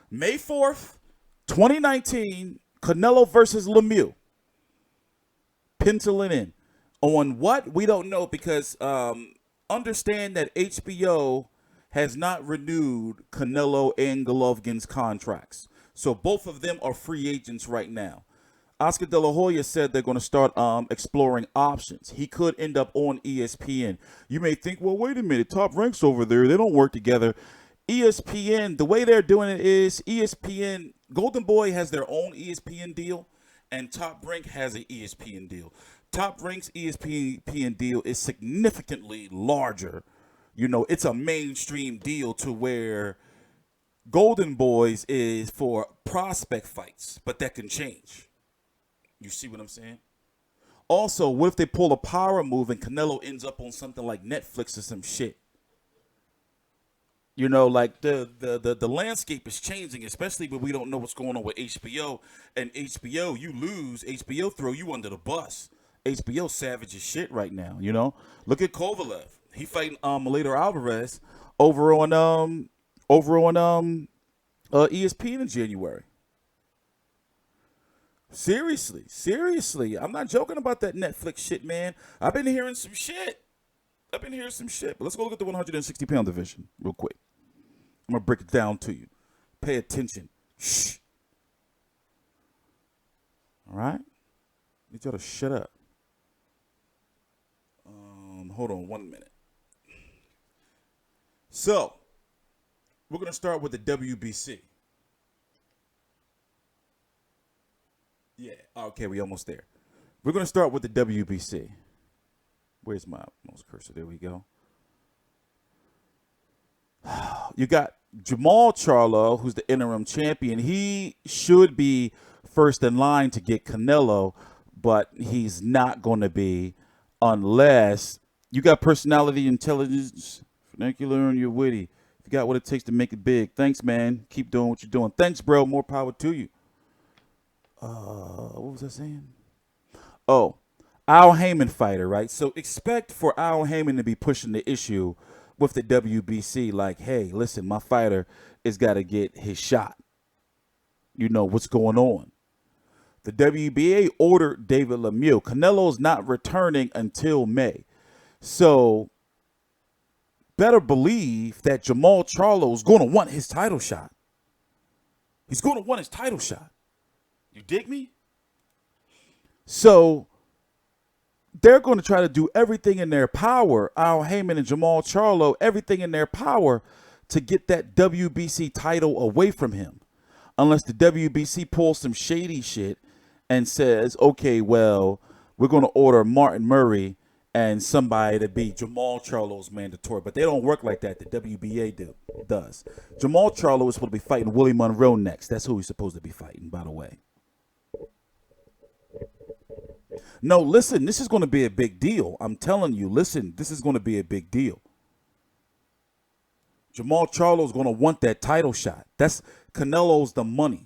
Speaker 6: May 4th, 2019, Canelo versus Lemieux. Pencil it in. On what? We don't know because understand that HBO has not renewed Canelo and Golovkin's contracts. So both of them are free agents right now. Oscar De La Hoya said they're going to start exploring options. He could end up on ESPN. You may think, well, wait a minute. Top Rank's over there. They don't work together. ESPN, the way they're doing it is ESPN, Golden Boy has their own ESPN deal, and Top Rank has an ESPN deal. Top Rank's ESPN deal is significantly larger. You know, it's a mainstream deal to where Golden Boys is for prospect fights, but that can change. You see what I'm saying? Also, what if they pull a power move and Canelo ends up on something like Netflix or some shit? You know, like the landscape is changing, especially when we don't know what's going on with HBO. And HBO, you lose, HBO throw you under the bus. HBO savage as shit right now, you know? Look at Kovalev. He fighting later Alvarez over on ESPN in January. Seriously. I'm not joking about that Netflix shit, man. I've been hearing some shit. But let's go look at the 160-pound division real quick. I'm going to break it down to you. Pay attention. Shh. All right? Need y'all to shut up. Hold on 1 minute. So, we're going to start with the WBC. Yeah, okay, we almost there. We're going to start with the WBC. Where's my mouse cursor? There we go. You got Jamal Charlo, who's the interim champion. He should be first in line to get Canelo, but he's not going to be unless you got personality, intelligence, vernacular, and you're witty. You got what it takes to make it big. Thanks, man. Keep doing what you're doing. Thanks, bro. More power to you. What was I saying? Oh, Al Heyman fighter, right? So expect for Al Heyman to be pushing the issue with the WBC like, hey, listen, my fighter has got to get his shot. You know, what's going on? The WBA ordered David Lemieux. Canelo's not returning until May. So better believe that Jamal Charlo is going to want his title shot. He's going to want his title shot. You dig me? So they're going to try to do everything in their power, Al Heyman and Jamal Charlo, everything in their power to get that WBC title away from him. Unless the WBC pulls some shady shit and says, okay, well, we're going to order Martin Murray and somebody to beat Jamal Charlo's mandatory, but they don't work like that. The WBA does. Jamal Charlo is supposed to be fighting Willie Monroe next. That's who he's supposed to be fighting, by the way. No, listen, this is going to be a big deal. I'm telling you, listen, this is going to be a big deal. Jamal Charlo's going to want that title shot. That's Canelo's the money.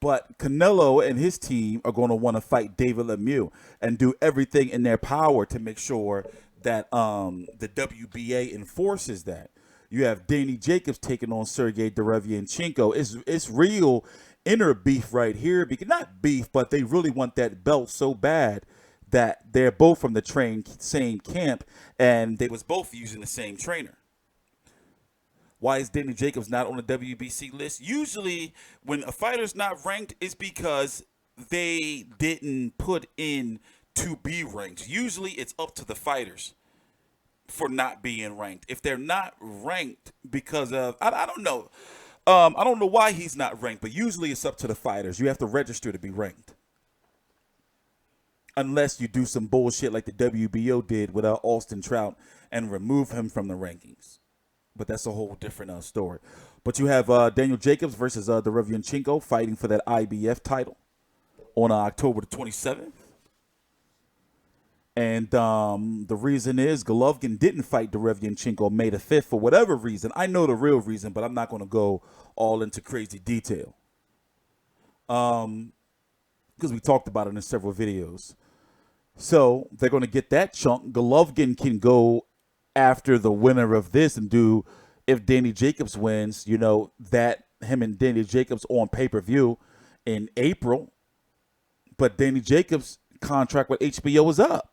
Speaker 6: But Canelo and his team are going to want to fight David Lemieux and do everything in their power to make sure that the WBA enforces that. You have Danny Jacobs taking on Sergey Derevyanchenko. It's real inner beef right here. Because not beef, but they really want that belt so bad that they're both from the same camp, and they was both using the same trainer. Why is Danny Jacobs not on the WBC list? Usually, when a fighter's not ranked, it's because they didn't put in to be ranked. Usually, it's up to the fighters for not being ranked. If they're not ranked because of, I don't know. I don't know why he's not ranked, but usually it's up to the fighters. You have to register to be ranked. Unless you do some bullshit like the WBO did with Austin Trout and remove him from the rankings. But that's a whole different story. But you have Daniel Jacobs versus Derevyanchenko fighting for that IBF title on October the 27th. And the reason is Golovkin didn't fight Derevyanchenko May the 5th for whatever reason. I know the real reason, but I'm not going to go all into crazy detail. Because we talked about it in several videos. So they're going to get that chunk. Golovkin can go after the winner of this and do, if Danny Jacobs wins, you know, that him and Danny Jacobs on pay-per-view in April. But Danny Jacobs' contract with HBO is up.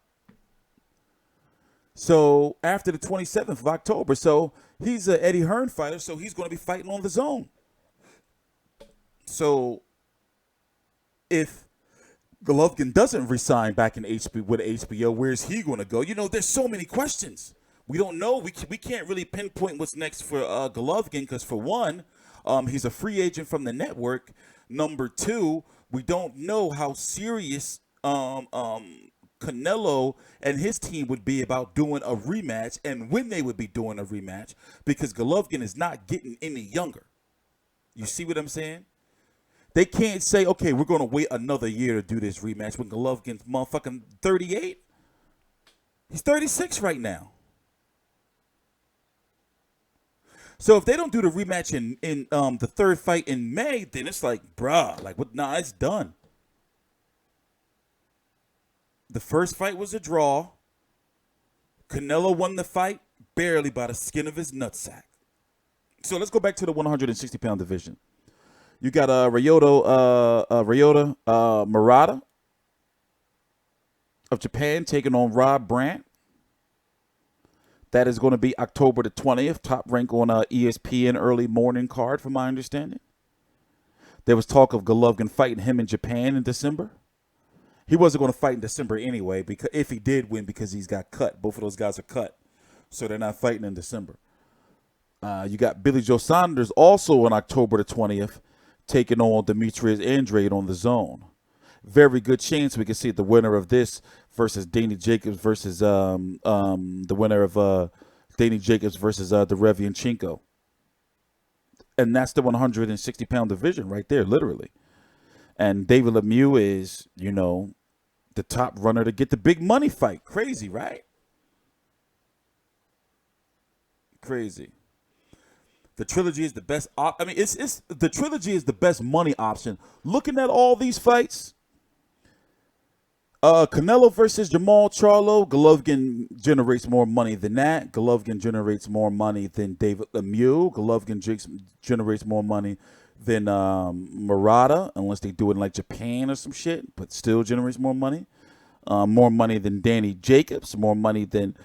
Speaker 6: So after the 27th of October. So he's an Eddie Hearn fighter, so he's going to be fighting on the zone. So if Golovkin doesn't resign back in with HBO, where's he going to go? You know, there's so many questions. We don't know. We can't really pinpoint what's next for Golovkin because, for one, he's a free agent from the network. Number two, we don't know how serious Canelo and his team would be about doing a rematch and when they would be doing a rematch because Golovkin is not getting any younger. You see what I'm saying? They can't say, okay, we're going to wait another year to do this rematch when Golovkin's motherfucking 38. He's 36 right now. So if they don't do the rematch in the third fight in May, then it's like, bruh, like, what? Nah, it's done. The first fight was a draw. Canelo won the fight barely by the skin of his nutsack. So let's go back to the 160-pound division. You got Ryota Murata of Japan taking on Rob Brandt. That is going to be October the 20th, top rank on ESPN early morning card, from my understanding. There was talk of Golovkin fighting him in Japan in December. He wasn't going to fight in December anyway, because if he did win, because he's got cut. Both of those guys are cut, so they're not fighting in December. You got Billy Joe Saunders also on October the 20th, taking on Demetrius Andrade on the zone. Very good chance we can see the winner of this versus Danny Jacobs versus the winner of Danny Jacobs versus Derevyanchenko. And that's the 160-pound division right there, literally. And David Lemieux is, you know, the top runner to get the big money fight. Crazy, right? Crazy. The trilogy is the best. It's the trilogy is the best money option. Looking at all these fights, Canelo versus Jamal Charlo, Golovkin generates more money than that. Golovkin generates more money than David Lemieux. Golovkin generates more money than Murata, unless they do it in like Japan or some shit, but still generates more money. More money than Danny Jacobs, more money than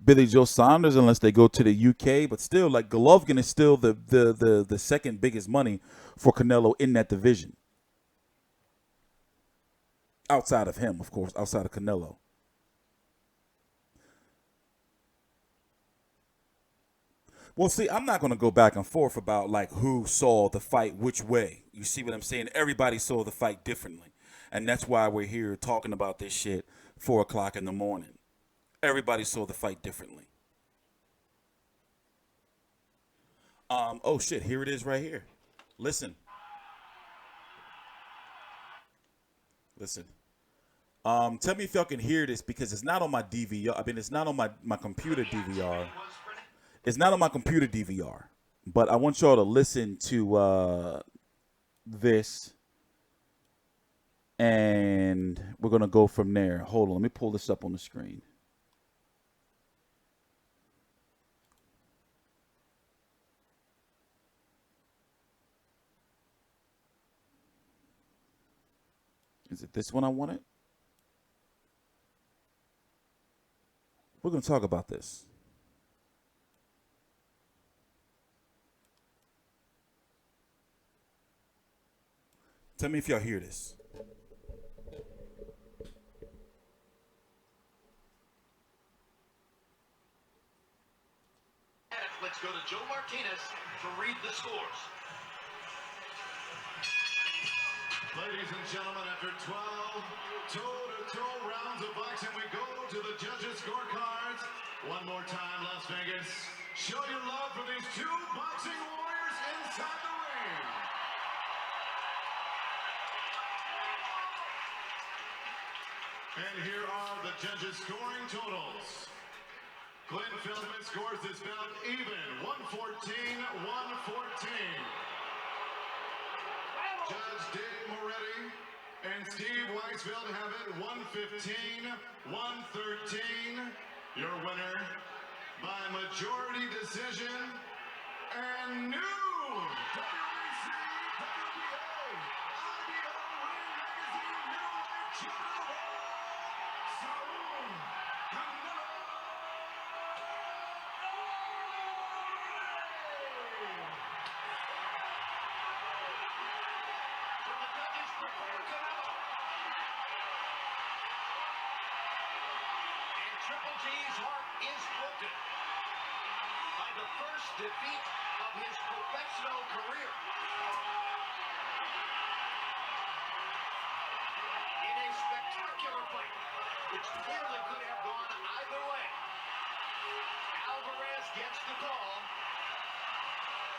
Speaker 6: Billy Joe Saunders, unless they go to the UK. But still, like, Golovkin is still the second biggest money for Canelo in that division. Outside of him, of course, outside of Canelo. Well, see, I'm not going to go back and forth about, like, who saw the fight which way. You see what I'm saying? Everybody saw the fight differently. And that's why we're here talking about this shit 4 o'clock in the morning. Everybody saw the fight differently. Oh shit, here it is right here. Listen. Tell me if y'all can hear this because it's not on my DVR. I mean, it's not on my computer DVR. It's not on my computer DVR. But I want y'all to listen to this. And we're going to go from there. Hold on. Let me pull this up on the screen. Is it this one I wanted? We're going to talk about this. Tell me if y'all hear this.
Speaker 5: Let's go to Joe Martinez to read the scores.
Speaker 10: Ladies and gentlemen, after 12 toe-to-toe rounds of boxing, we go to the judges' scorecards. One more time, Las Vegas. Show your love for these two boxing warriors inside the ring. And here are the judges' scoring totals. Glenn Feldman scores this bout even, 114-114. Judge Dave Moretti and Steve Weisfeld have it 115-113. Your winner by majority decision and new WBC, WBA, IBO Ring Magazine Middleweight Title, Saul Canelo.
Speaker 5: Triple G's heart is broken by the first defeat of his professional career. In a spectacular fight, which clearly could have gone either way, Alvarez gets the call,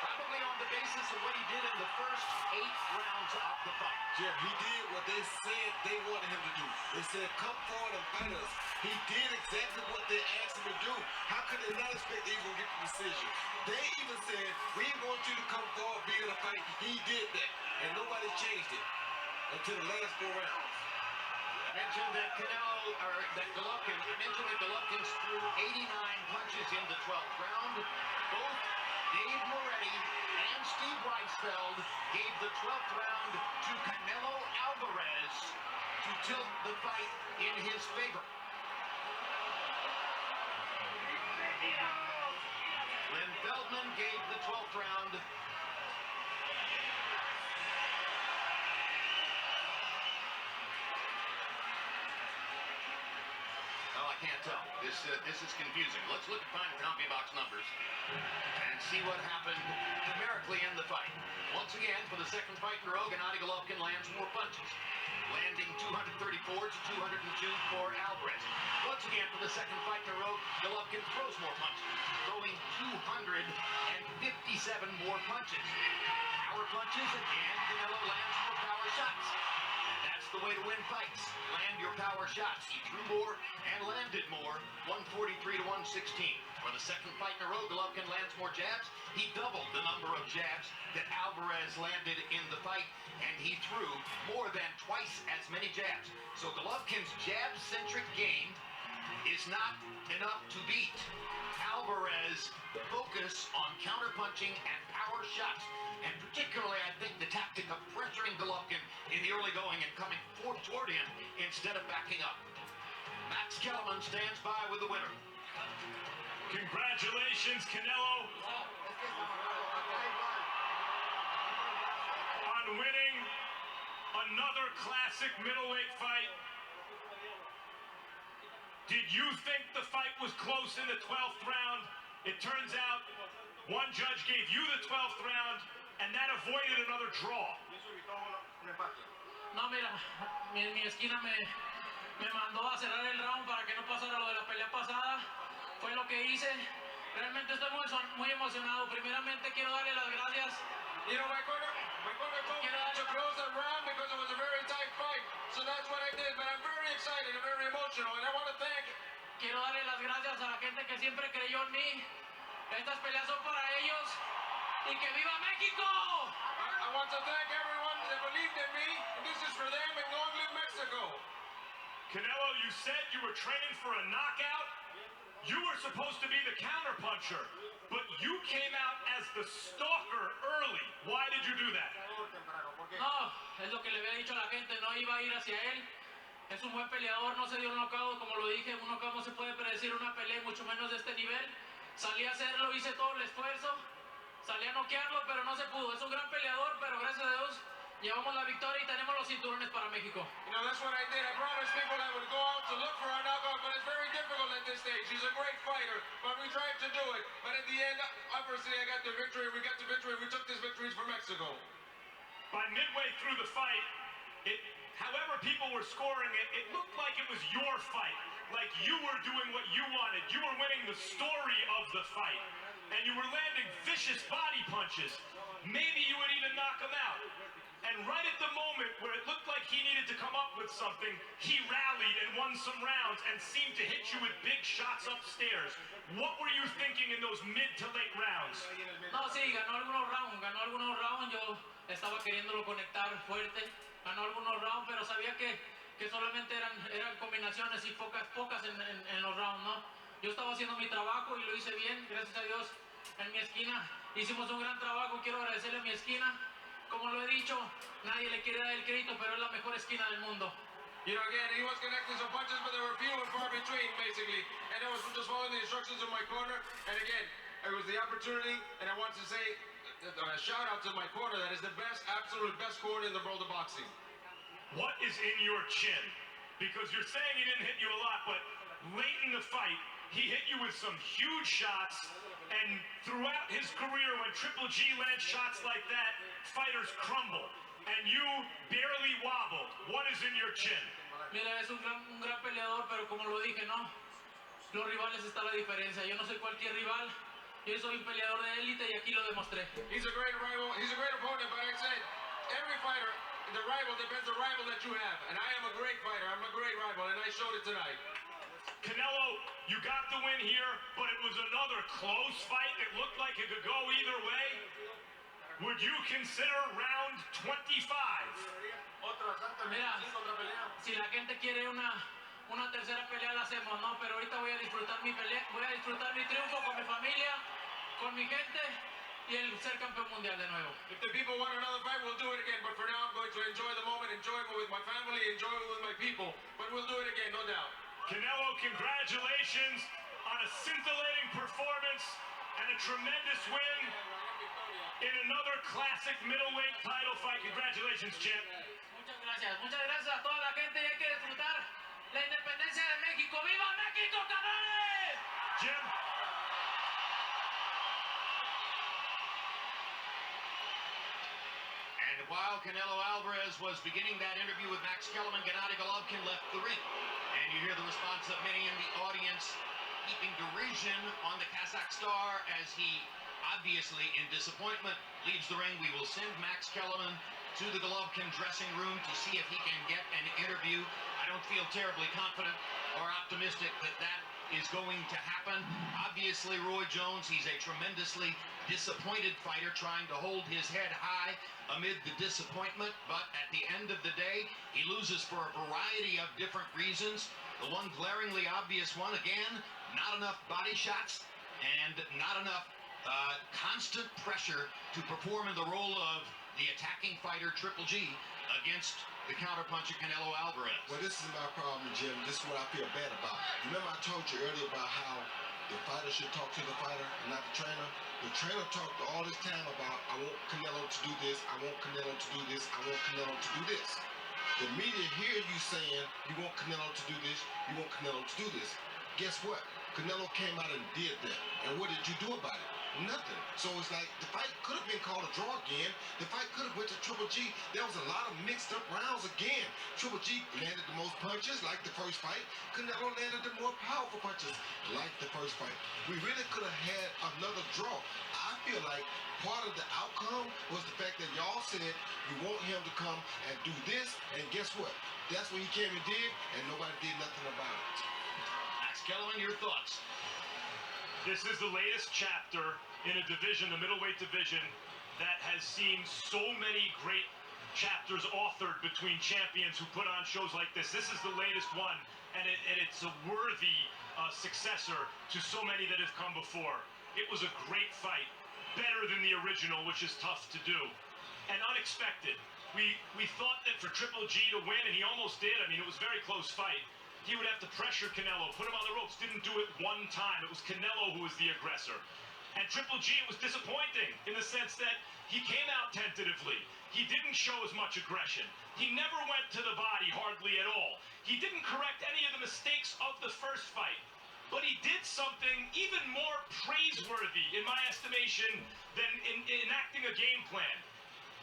Speaker 5: probably on the basis of what he did in the first 8 rounds of the fight.
Speaker 11: Jeff, he did what they said they wanted him to do. They said, come forward and fight us. He did exactly what they asked him to do. How could they not expect that he was going to get the decision? They even said, we want you to come forward, be in a fight. He did that, and nobody changed it until the last 4 rounds.
Speaker 5: I mentioned that Golovkin threw 89 punches in the 12th round. Both Dave Moretti and Steve Weisfeld gave the 12th round to Canelo Alvarez to tilt the fight in his favor. Glenn Feldman gave the 12th round can't tell. This is confusing. Let's look at final CompuBox numbers and see what happened numerically in the fight. Once again, for the second fight in a row, Gennady Golovkin lands more punches, landing 234 to 202 for Alvarez. Once again, for the second fight in a row, Golovkin throws more punches, throwing 257 more punches. Power punches, and Canelo lands more power shots. That's the way to win fights. Land your power shots. He threw more and landed more. 143 to 116. For the second fight in a row, Golovkin lands more jabs. He doubled the number of jabs that Alvarez landed in the fight, and he threw more than twice as many jabs. So Golovkin's jab-centric game is not enough to beat Alvarez's focus on counterpunching and power shots. And particularly, I think, the tactic of pressuring Golovkin in the early going and coming toward him instead of backing up. Max Kellerman stands by with the winner.
Speaker 14: Congratulations, Canelo, on winning another classic middleweight fight. Did you think the fight was close in the 12th round? It turns out one judge gave you the 12th round, and that avoided another draw.
Speaker 22: No, mira, mi esquina me mandó a cerrar el round para que no pasara lo de la pelea pasada. Fue lo que hice. Realmente estoy muy emocionado. Primeramente quiero darle las gracias.
Speaker 11: You know, my corner told me to close the round because it was a very tight fight. So that's what I did. But I'm very excited and very emotional. And I want to thank.
Speaker 22: Quiero darle las gracias a la gente que siempre creyó en mí. Estas peleas son para ellos. ¡Y que viva México!
Speaker 11: I want to thank everyone that believed in me. And this is for them and long live Mexico.
Speaker 14: Canelo, you said you were training for a knockout. You were supposed to be the counterpuncher, but you came out as the stalker early. Why did you do that?
Speaker 22: No, es lo que le había dicho a la gente, no iba a ir hacia él. Es un buen peleador, no se dio un knockout, como lo dije, un knockout no se puede predecir una pelea, mucho menos de este nivel. Salí a hacerlo, hice todo el esfuerzo, salí a noquearlo, pero no se pudo. Es un gran peleador, pero gracias a Dios llevamos la victoria y tenemos los cinturones para México.
Speaker 11: You know, that's what I did. I promised people I would go out to look for a knockout, but it's very difficult at this stage. He's a great fighter, but we tried to do it. But at the end, obviously, I got the victory. We got the victory. We took this victory for Mexico.
Speaker 14: By midway through the fight, however people were scoring it, it looked like it was your fight. Like you were doing what you wanted. You were winning the story of the fight. And you were landing vicious body punches. Maybe you would even knock him out. And right at the moment where it looked like he needed to come up with something, he rallied and won some rounds and seemed to hit you with big shots upstairs. What were you thinking in those mid to late rounds?
Speaker 22: No, sí, ganó algunos rounds, yo estaba queriéndolo conectar fuerte, ganó algunos rounds, pero sabía que solamente eran combinaciones y pocas en los rounds, ¿no? Yo estaba haciendo mi trabajo y lo hice bien, gracias a Dios, en mi esquina. Hicimos un gran trabajo, quiero agradecerle a mi esquina. Como lo he dicho, nadie le quiere dar el crédito, pero es la mejor esquina del mundo.
Speaker 11: You know, again, he was connecting some punches, but they were few and far between, basically. And I was just following the instructions of my corner. And again, it was the opportunity, and I want to say a shout out to my corner. That is the best, absolute best corner in the world of boxing.
Speaker 14: What is in your chin? Because you're saying he didn't hit you a lot, but late in the fight, he hit you with some huge shots, and throughout his career, when Triple G lands shots like that, fighters crumble, and you barely wobbled. What is in your chin?
Speaker 22: Mira, es un gran peleador, pero como lo dije, ¿no? Los rivales está la diferencia. Yo no soy cualquier rival, yo soy un peleador de élite y aquí lo demostré.
Speaker 11: He's a great rival, he's a great opponent, but like I said, every fighter, the rival depends on the rival that you have, and I am a great fighter, I'm a great rival, and I showed it tonight.
Speaker 14: Canelo, you got the win here, but it was another close fight. It looked like it could go either way. Would you consider round 25?
Speaker 22: Mira, si la gente quiere una tercera pelea la hacemos, ¿no? Pero ahorita voy a disfrutar mi pelea, voy a disfrutar mi triunfo con mi familia, con mi gente y el ser campeón mundial de nuevo.
Speaker 11: If the people want another fight, we'll do it again, but for now I'm going to enjoy the moment, enjoy it with my family, enjoy it with my people, but we'll do it again, no doubt.
Speaker 14: Canelo, congratulations on a scintillating performance and a tremendous win in another classic middleweight title fight. Congratulations, champ.
Speaker 22: Muchas gracias a toda la gente y hay que disfrutar la independencia de México. ¡Viva México, cabrones!
Speaker 14: Jim.
Speaker 5: And while Canelo Alvarez was beginning that interview with Max Kellerman, Gennady Golovkin left the ring. And you hear the response of many in the audience heaping derision on the Kazakh star as he, obviously in disappointment, leaves the ring. We will send Max Kellerman to the Golovkin dressing room to see if he can get an interview. I don't feel terribly confident or optimistic that that is going to happen. Obviously, Roy Jones, he's a tremendously disappointed fighter trying to hold his head high amid the disappointment, but at the end of the day, he loses for a variety of different reasons. The one glaringly obvious one, again, not enough body shots and not enough constant pressure to perform in the role of the attacking fighter Triple G against the counterpuncher Canelo Alvarez.
Speaker 4: Well, this is my problem, Jim. This is what I feel bad about. Remember I told you earlier about how the fighter should talk to the fighter and not the trainer? The trainer talked all this time about, I want Canelo to do this, I want Canelo to do this, I want Canelo to do this. The media hear you saying, you want Canelo to do this, you want Canelo to do this. Guess what? Canelo came out and did that. And what did you do about it? Nothing. So it's like the fight could have been called a draw again. The fight could have went to Triple G. There was a lot of mixed up rounds again. Triple G landed the most punches, like the first fight. Canelo landed the more powerful punches, like the first fight. We really could have had another draw. I feel like part of the outcome was the fact that y'all said you want him to come and do this, and guess what? That's what he came and did, and nobody did nothing about it.
Speaker 5: Max Kellerman, your thoughts?
Speaker 14: This is the latest chapter in a division, the middleweight division, that has seen so many great chapters authored between champions who put on shows like this. This is the latest one, and it's a worthy successor to so many that have come before. It was a great fight, better than the original, which is tough to do, and unexpected. We thought that for Triple G to win, and he almost did. I mean, it was a very close fight. He would have to pressure Canelo, put him on the ropes, didn't do it one time. It was Canelo who was the aggressor. And Triple G was disappointing in the sense that he came out tentatively. He didn't show as much aggression. He never went to the body hardly at all. He didn't correct any of the mistakes of the first fight. But he did something even more praiseworthy, in my estimation, than enacting a game plan.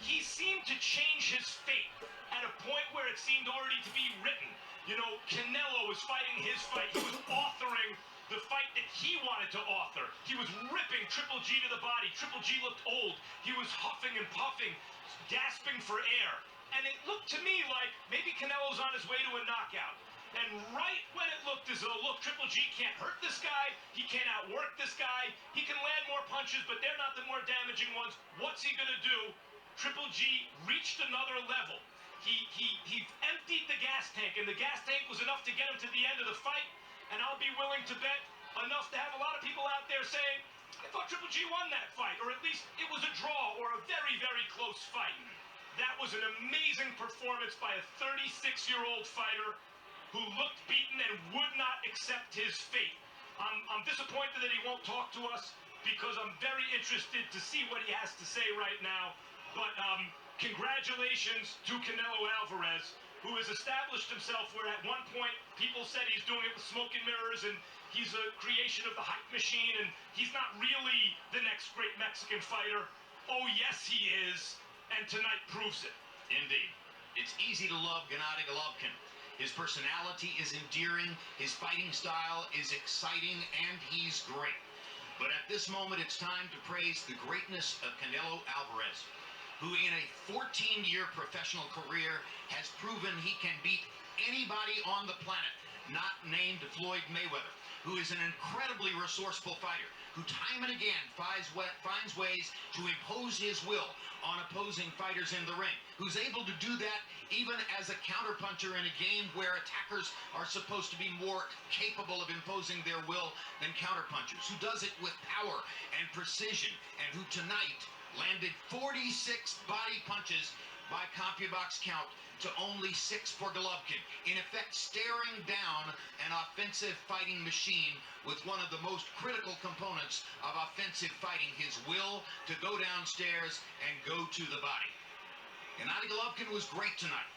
Speaker 14: He seemed to change his fate at a point where it seemed already to be written. You know, Canelo was fighting his fight. He was authoring the fight that he wanted to author. He was ripping Triple G to the body. Triple G looked old. He was huffing and puffing, gasping for air. And it looked to me like maybe Canelo's on his way to a knockout. And right when it looked as though, look, Triple G can't hurt this guy. He can't outwork this guy. He can land more punches, but they're not the more damaging ones. What's he going to do? Triple G reached another level. He emptied the gas tank, and the gas tank was enough to get him to the end of the fight. And I'll be willing to bet enough to have a lot of people out there saying, I thought Triple G won that fight, or at least it was a draw or a very, very close fight. That was an amazing performance by a 36-year-old fighter who looked beaten and would not accept his fate. I'm disappointed that he won't talk to us because I'm very interested to see what he has to say right now. But congratulations to Canelo Alvarez, who has established himself where at one point people said he's doing it with smoke and mirrors and he's a creation of the hype machine and he's not really the next great Mexican fighter. Oh, yes, he is. And tonight proves it.
Speaker 5: Indeed. It's easy to love Gennady Golovkin. His personality is endearing, his fighting style is exciting, and he's great. But at this moment, it's time to praise the greatness of Canelo Alvarez, who in a 14-year professional career has proven he can beat anybody on the planet, not named Floyd Mayweather, who is an incredibly resourceful fighter, who time and again finds ways to impose his will on opposing fighters in the ring, who's able to do that even as a counterpuncher in a game where attackers are supposed to be more capable of imposing their will than counterpunchers, who does it with power and precision, and who tonight landed 46 body punches by CompuBox count to only 6 for Golovkin, in effect staring down an offensive fighting machine with one of the most critical components of offensive fighting, his will to go downstairs and go to the body. Gennady Golovkin was great tonight.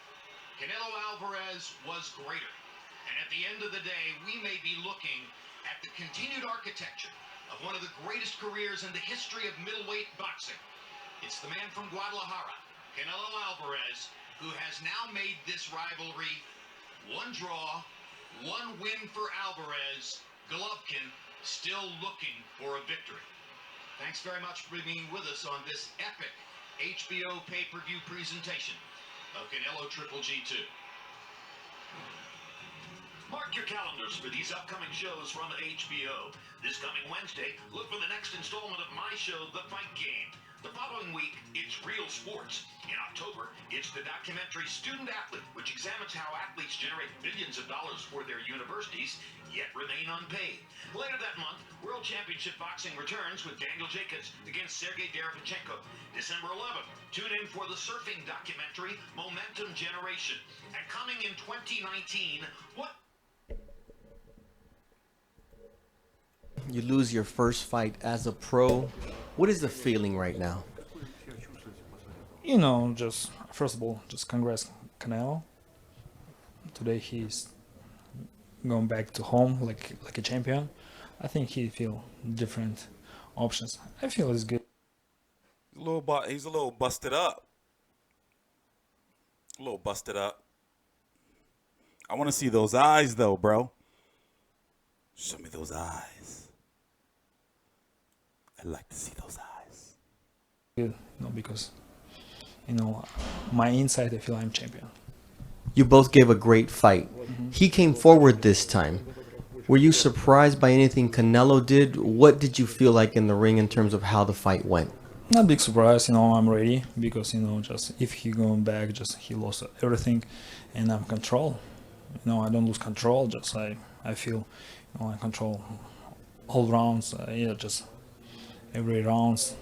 Speaker 5: Canelo Alvarez was greater. And at the end of the day, we may be looking at the continued architecture of one of the greatest careers in the history of middleweight boxing. It's the man from Guadalajara, Canelo Alvarez, who has now made this rivalry one draw, one win for Alvarez. Golovkin still looking for a victory. Thanks very much for being with us on this epic HBO pay-per-view presentation of Canelo Triple G 2. Mark your calendars for these upcoming shows from HBO. This coming Wednesday, look for the next installment of my show, The Fight Game. The following week, it's Real Sports. In October, it's the documentary Student Athlete, which examines how athletes generate billions of dollars for their universities, yet remain unpaid. Later that month, World Championship Boxing returns with Daniel Jacobs against Sergey Derevchenko. December 11th, tune in for the surfing documentary Momentum Generation. And coming in 2019, what...
Speaker 13: You lose your first fight as a pro. What is the feeling right now?
Speaker 16: You know, just first of all, just congrats Canelo. Today he's going back to home like a champion. I think he feel different options. I feel it's good.
Speaker 6: He's a little busted up. A little busted up. I want to see those eyes, though, bro. Show me those eyes. I'd like to see those eyes.
Speaker 16: Good, because my inside I feel I'm champion.
Speaker 13: You both gave a great fight. He came forward this time. Were you surprised by anything Canelo did? What did you feel like in the ring in terms of how the fight went?
Speaker 16: Not big surprise, I'm ready because just if he going back, just he lost everything, and I'm control. I don't lose control. Just I feel, I control all rounds. Just every rounds,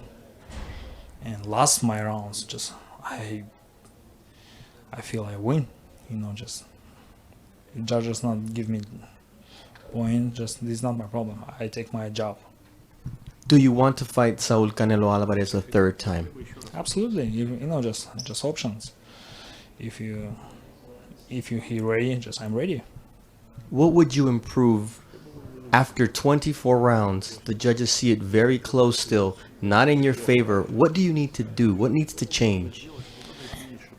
Speaker 16: and last my rounds, just I feel I win. Just the judges not give me point. Just this is not my problem. I take my job.
Speaker 13: Do you want to fight Saul Canelo Alvarez a third time?
Speaker 16: Absolutely. Just options. If you he ready, I'm ready.
Speaker 13: What would you improve after 24 rounds? The judges see it very close still, not in your favor. What do you need to do? What needs to change?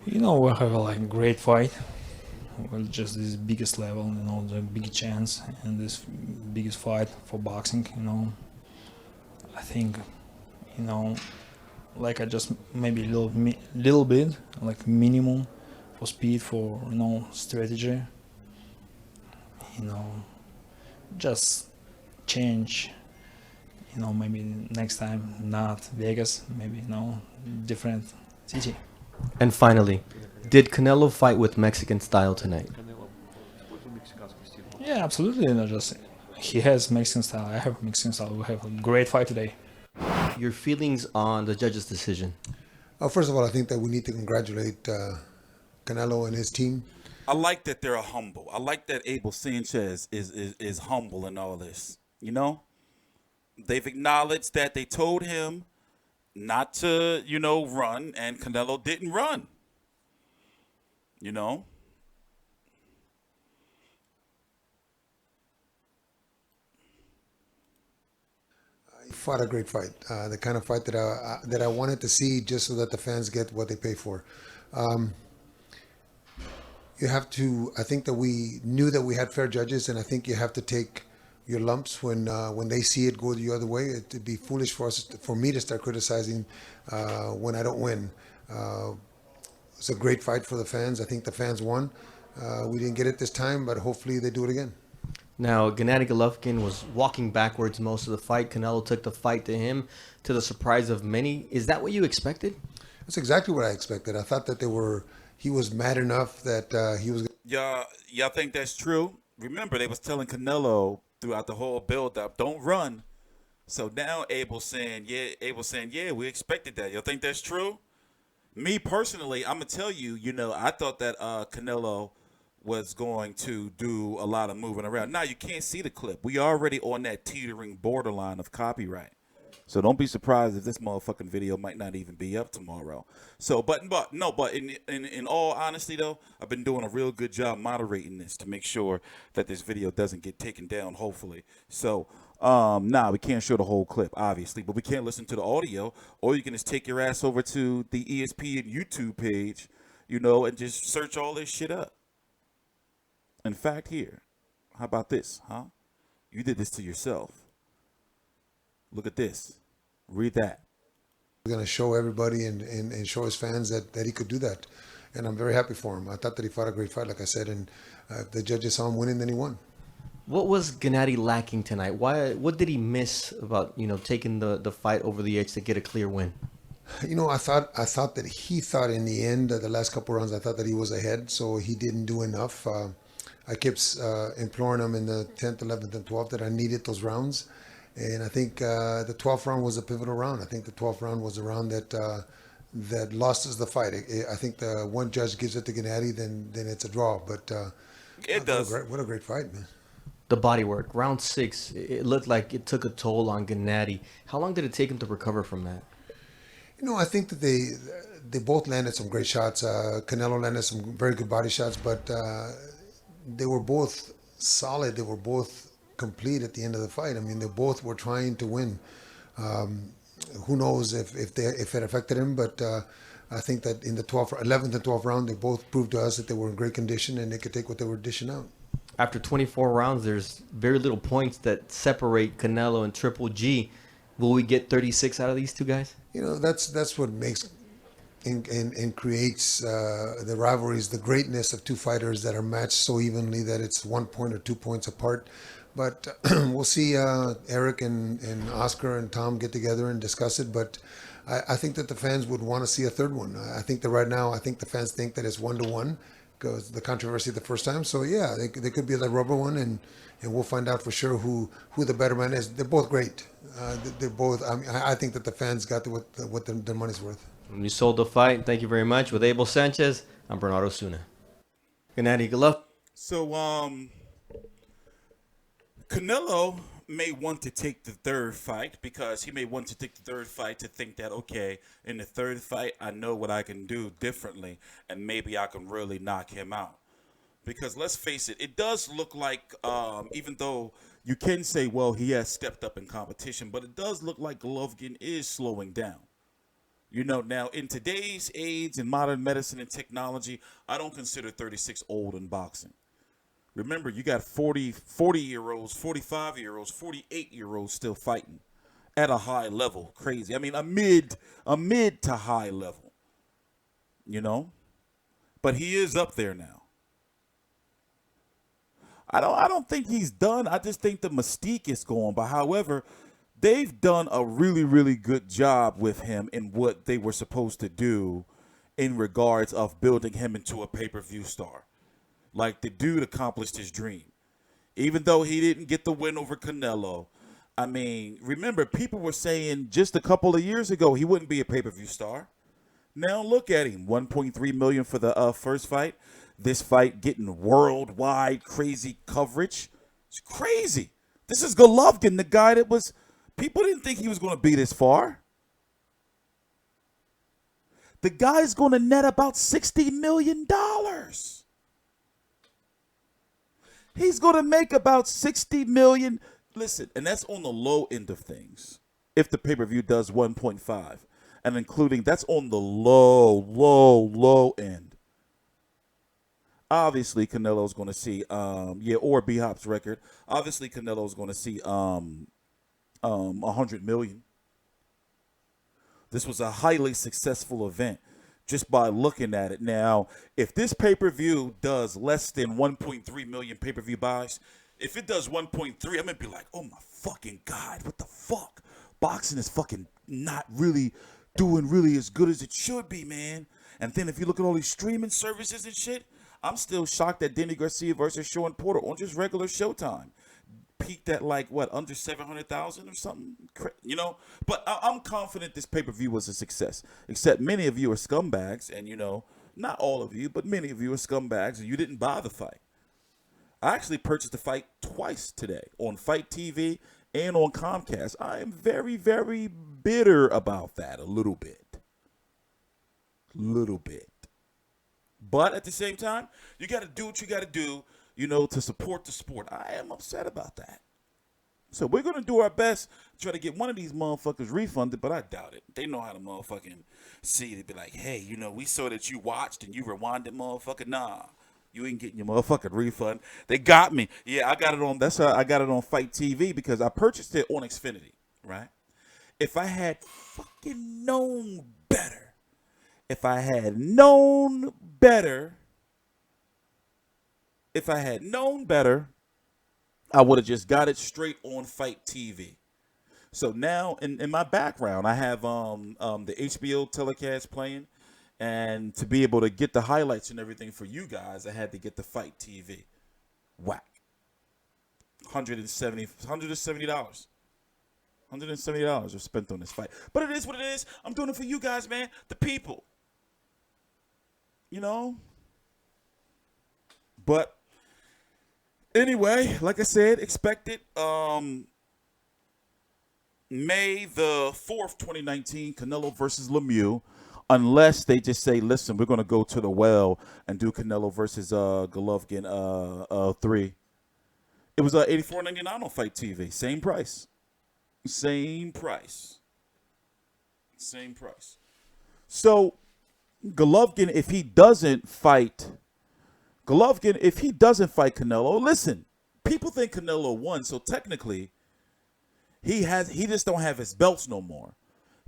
Speaker 16: We have a great fight. Well, just this biggest level, the big chance and this biggest fight for boxing, I think, I just maybe little bit, minimum for speed, for, strategy, just change, maybe next time, not Vegas, maybe, different city.
Speaker 13: And finally, did Canelo fight with Mexican style tonight?
Speaker 16: Yeah, absolutely. He has Mexican style. I have Mexican style. We have a great fight today.
Speaker 13: Your feelings on the judge's decision?
Speaker 7: First of all, I think that we need to congratulate Canelo and his team.
Speaker 6: I like that they're humble. I like that Abel Sanchez is humble in all this. They've acknowledged that they told him not to, run, and Canelo didn't run.
Speaker 7: He fought a great fight, the kind of fight that I wanted to see, just so that the fans get what they pay for. You have to. I think that we knew that we had fair judges, and I think you have to take your lumps when they see it go the other way. It'd be foolish for me to start criticizing when I don't win. It's a great fight for the fans. I think the fans won. We didn't get it this time, but hopefully they do it again.
Speaker 13: Now, Gennady Golovkin was walking backwards most of the fight. Canelo took the fight to him, to the surprise of many. Is that what you expected?
Speaker 7: That's exactly what I expected. I thought that he was mad enough that he was.
Speaker 6: Y'all think that's true? Remember, they was telling Canelo throughout the whole build-up, don't run. So now Abel's saying, yeah, we expected that. Y'all think that's true? Me personally, I'm gonna tell you, I thought that Canelo was going to do a lot of moving around. Now you can't see the clip. We already on that teetering borderline of copyright. So don't be surprised if this motherfucking video might not even be up tomorrow. So, but in all honesty though, I've been doing a real good job moderating this to make sure that this video doesn't get taken down, hopefully. So, we can't show the whole clip, obviously, but we can't listen to the audio, or you can just take your ass over to the ESPN YouTube page, and just search all this shit up. In fact, here, how about this, huh? You did this to yourself. Look at this. Read that.
Speaker 7: We're going to show everybody and show his fans that he could do that. And I'm very happy for him. I thought that he fought a great fight, like I said, and if the judges saw him winning, then he won.
Speaker 13: What was Gennady lacking tonight? What did he miss about, taking the fight over the edge to get a clear win?
Speaker 7: I thought that he thought in the end, the last couple rounds, I thought that he was ahead, so he didn't do enough. I kept imploring him in the 10th, 11th, and 12th that I needed those rounds. And I think the 12th round was a pivotal round. I think the 12th round was the round that lost us the fight. I think the one judge gives it to Gennady, then it's a draw. But
Speaker 6: it does.
Speaker 7: What a great fight, man.
Speaker 13: The body work, round 6, it looked like it took a toll on Gennady. How long did it take him to recover from that?
Speaker 7: I think that they both landed some great shots. Canelo landed some very good body shots, but they were both solid. They were both complete at the end of the fight. I mean, they both were trying to win. Who knows if it affected him, but I think that in the 11th and 12th round, they both proved to us that they were in great condition and they could take what they were dishing out.
Speaker 13: After 24 rounds, there's very little points that separate Canelo and Triple G. Will we get 36 out of these two guys?
Speaker 7: You know, that's what makes and creates the rivalries, the greatness of two fighters that are matched so evenly that it's 1 point or 2 points apart. But we'll see Eric and Oscar and Tom get together and discuss it. But I think that the fans would want to see a third one. I think that right now, I think the fans think that it's 1-1 because the controversy the first time. So yeah, they could be the rubber one, and we'll find out for sure who the better man is. They're both great. They're both. I mean, I think that the fans got what their money's worth.
Speaker 13: When you sold the fight, thank you very much. With Abel Sanchez, I'm Bernardo Suna. Gennady, good luck.
Speaker 6: So, Canelo may want to take the third fight because he may want to take the third fight to think that, okay, in the third fight, I know what I can do differently, and maybe I can really knock him out. Because let's face it, it does look like, even though you can say, well, he has stepped up in competition, but it does look like Golovkin is slowing down. You know, now in today's age in modern medicine and technology, I don't consider 36 old in boxing. Remember, you got 40-year-olds, 45-year-olds, 48-year-olds still fighting at a high level. Crazy. I mean, a mid to high level. You know? But he is up there now. I don't think he's done. I just think the mystique is gone. But however, they've done a really, really good job with him in what they were supposed to do in regards of building him into a pay-per-view star. Like, the dude accomplished his dream. Even though he didn't get the win over Canelo. I mean, remember, people were saying just a couple of years ago he wouldn't be a pay-per-view star. Now look at him. $1.3 million for the first fight. This fight getting worldwide crazy coverage. It's crazy. This is Golovkin, the guy that was... People didn't think he was going to be this far. The guy's going to net about $60 million. He's going to make about $60 million. Listen, and that's on the low end of things. If the pay-per-view does 1.5. And including, that's on the low end. Obviously, Canelo's going to see, or B-Hop's record. Obviously, Canelo's going to see, 100 million. This was a highly successful event just by looking at it. Now, if this pay-per-view does less than 1.3 million pay-per-view buys, if it does 1.3, I'm going to be like, oh my fucking God, what the fuck? Boxing is fucking not really doing really as good as it should be, man. And then if you look at all these streaming services and shit, I'm still shocked that Denny Garcia versus Sean Porter on just regular Showtime peaked at like what, under 700,000 or something, you know. But I'm confident this pay-per-view was a success. Except many of you are scumbags, and you know, not all of you, but many of you are scumbags, and you didn't buy the fight. I actually purchased the fight twice today on Fight TV and on Comcast. I am very, very bitter about that a little bit. But at the same time, you got to do what you got to do, you know, to support the sport. I am upset about that. So we're going to do our best to try to get one of these motherfuckers refunded, but I doubt it. They know how to motherfucking see it. Be like, hey, you know, we saw that you watched and you rewinded, motherfucker. Nah, you ain't getting your motherfucking refund. They got me. Yeah, I got it on. That's how I got it on Fight TV because I purchased it on Xfinity, right? If I had fucking known better, I would have just got it straight on Fight TV. So now in my background, I have the HBO telecast playing, and to be able to get the highlights and everything for you guys, I had to get the Fight TV. Whack. $170. $170 are spent on this fight. But it is what it is. I'm doing it for you guys, man. The people. You know? But anyway, like I said, expect it. May the 4th, 2019, Canelo versus Lemieux. Unless they just say, listen, we're going to go to the well and do Canelo versus Golovkin 3. It was $84.99 on Fight TV. Same price. Same price. Same price. So Golovkin, if he doesn't fight Canelo, listen, people think Canelo won, so technically he just don't have his belts no more.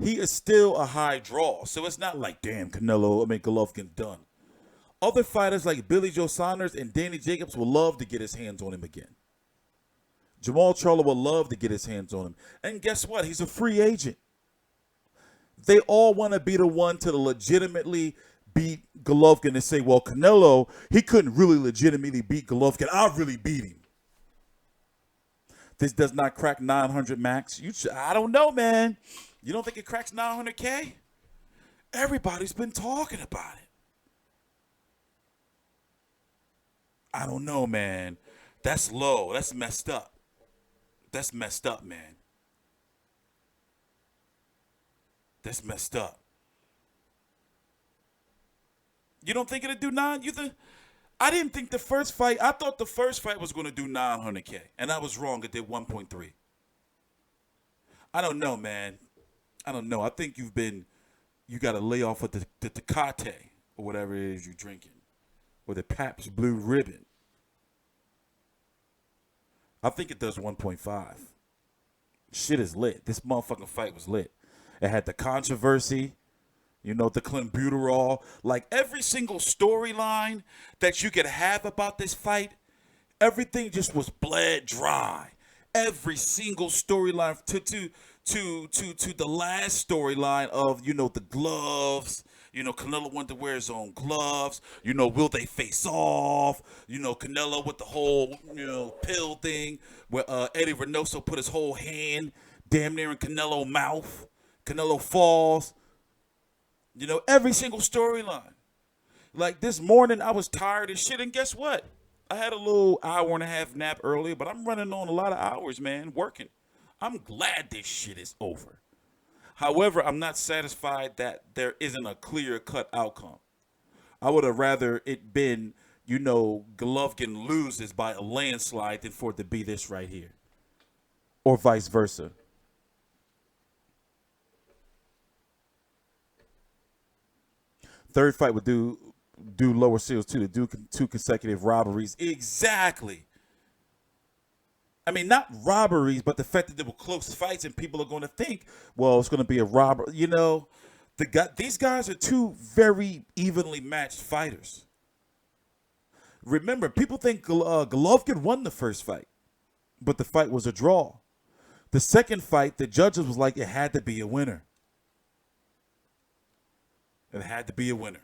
Speaker 6: He is still a high draw, so it's not like, damn, Golovkin's done. Other fighters like Billy Joe Saunders and Danny Jacobs will love to get his hands on him again. Jamal Charlo will love to get his hands on him. And guess what? He's a free agent. They all want to be the one to legitimately beat Golovkin and say, well, Canelo, he couldn't really legitimately beat Golovkin. I really beat him. This does not crack 900 max. I don't know, man. You don't think it cracks 900K? Everybody's been talking about it. I don't know, man. That's low. That's messed up. That's messed up, man. That's messed up. You don't think it'll do 9? I didn't think the first fight. I thought the first fight was going to do 900K, and I was wrong. It did 1.3. I don't know, man. I don't know. I think you got to lay off with the Tecate or whatever it is you're drinking, or the Pabst Blue Ribbon. I think it does 1.5. Shit is lit. This motherfucking fight was lit. It had the controversy, the clenbuterol. Like every single storyline that you could have about this fight, everything just was bled dry. Every single storyline to the last storyline of, the gloves. Canelo wanted to wear his own gloves. Will they face off? Canelo with the whole, pill thing where Eddie Reynoso put his whole hand damn near in Canelo's mouth. Canelo falls. Every single storyline. Like this morning, I was tired as shit, and guess what? I had a little hour and a half nap earlier, but I'm running on a lot of hours, man, working. I'm glad this shit is over. However, I'm not satisfied that there isn't a clear-cut outcome. I would have rather it been, Golovkin loses by a landslide than for it to be this right here. Or vice versa. Third fight would do lower seals too, to do 2 consecutive robberies. Exactly. I mean, not robberies, but the fact that they were close fights and people are going to think, well, it's going to be a robbery. These guys are 2 very evenly matched fighters. Remember, people think Golovkin won the first fight, but the fight was a draw. The second fight, the judges was like, it had to be a winner. It had to be a winner.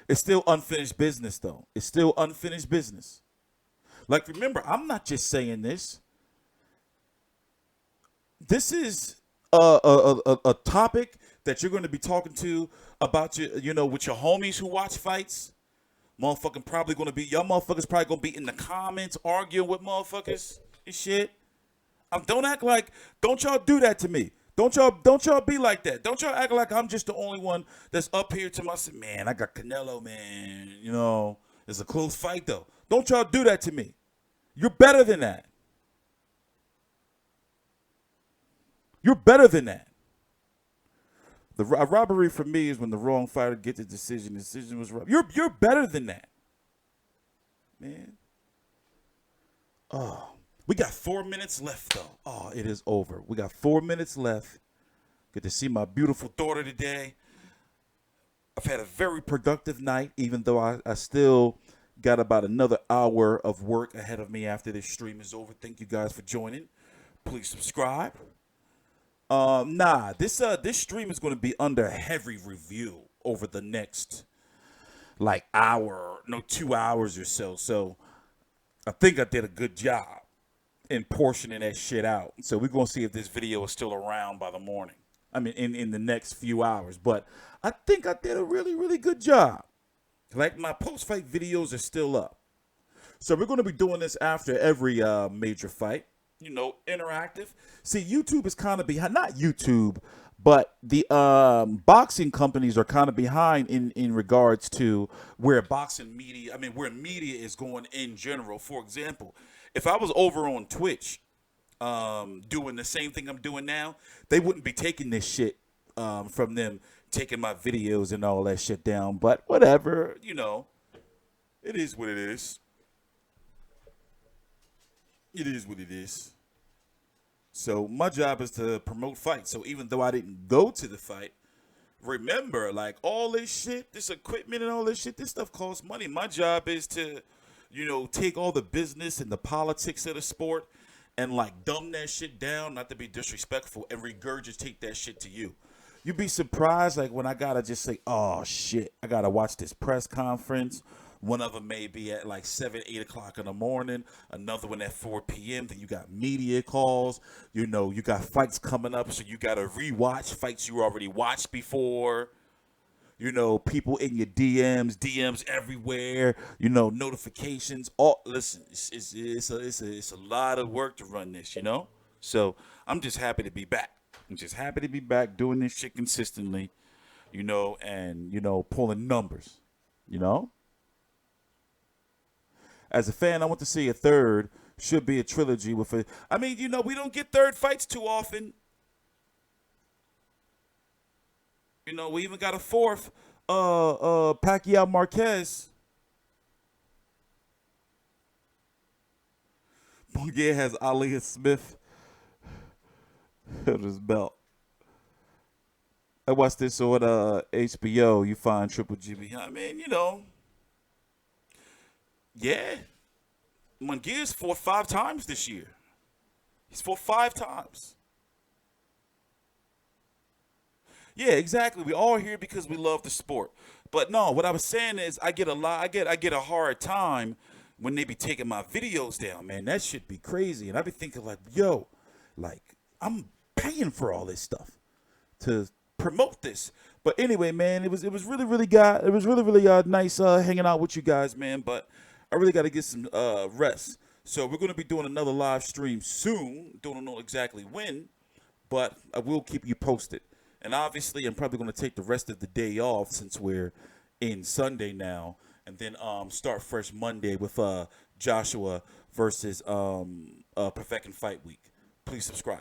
Speaker 6: It's still unfinished business, though. It's still unfinished business. Like, remember, I'm not just saying this. This is a topic that you're going to be talking to about with your homies who watch fights. Y'all motherfuckers probably going to be in the comments arguing with motherfuckers and shit. Don't y'all do that to me. Don't y'all be like that. Don't y'all act like I'm just the only one that's up here to myself. Man, I got Canelo, man. It's a close fight, though. Don't y'all do that to me. You're better than that. You're better than that. A robbery for me is when the wrong fighter gets the decision. The decision was wrong. You're better than that, man. Oh. We got 4 minutes left, though. Oh, it is over. We got 4 minutes left. Get to see my beautiful daughter today. I've had a very productive night, even though I still got about another hour of work ahead of me after this stream is over. Thank you guys for joining. Please subscribe. This stream is going to be under heavy review over the next, 2 hours or so. So I think I did a good job in portioning that shit out. So we're going to see if this video is still around by the morning. I mean, in the next few hours. But I think I did a really, really good job. Like, my post-fight videos are still up. So we're going to be doing this after every major fight. Interactive. See, YouTube is kind of behind. Not YouTube, But the boxing companies are kind of behind in regards to where boxing media, I mean, where media is going in general. For example, if I was over on Twitch doing the same thing I'm doing now, they wouldn't be taking this shit from them, taking my videos and all that shit down. But whatever, you know, it is what it is. It is what it is. So my job is to promote fights. So even though I didn't go to the fight, remember, like, all this shit, this equipment and all this shit, this stuff costs money. My job is to, you know, take all the business and the politics of the sport and, like, dumb that shit down, not to be disrespectful, and regurgitate that shit to you. You'd be surprised, like, when I gotta just say, oh shit, I gotta watch this press conference. One of them may be at like 7, 8 o'clock in the morning. Another one at 4 p.m. Then you got media calls. You know, you got fights coming up, so you got to rewatch fights you already watched before. You know, people in your DMs everywhere. You know, notifications. All listen, it's a lot of work to run this. You know, so I'm just happy to be back. I'm just happy to be back doing this shit consistently. You know, and you know, pulling numbers. You know. As a fan, I want to see a third. Should be a trilogy with a. I mean, you know, we don't get third fights too often. You know, we even got a fourth. Pacquiao Marquez. Munguia has Ali Smith on his belt. I watched this on HBO. You find Triple G. I mean, you know. Yeah. Munguia's fought 5 times this year. He's fought 5 times. Yeah, exactly. We all here because we love the sport. But no, what I was saying is I get a hard time when they be taking my videos down, man. That shit be crazy. And I be thinking like, yo, like, I'm paying for all this stuff to promote this. But anyway, man, it was really nice hanging out with you guys, man. But I really got to get some rest. So we're going to be doing another live stream soon. Don't know exactly when, but I will keep you posted. And obviously, I'm probably going to take the rest of the day off since we're in Sunday now, and then start fresh Monday with Joshua versus Perfecting Fight Week. Please subscribe.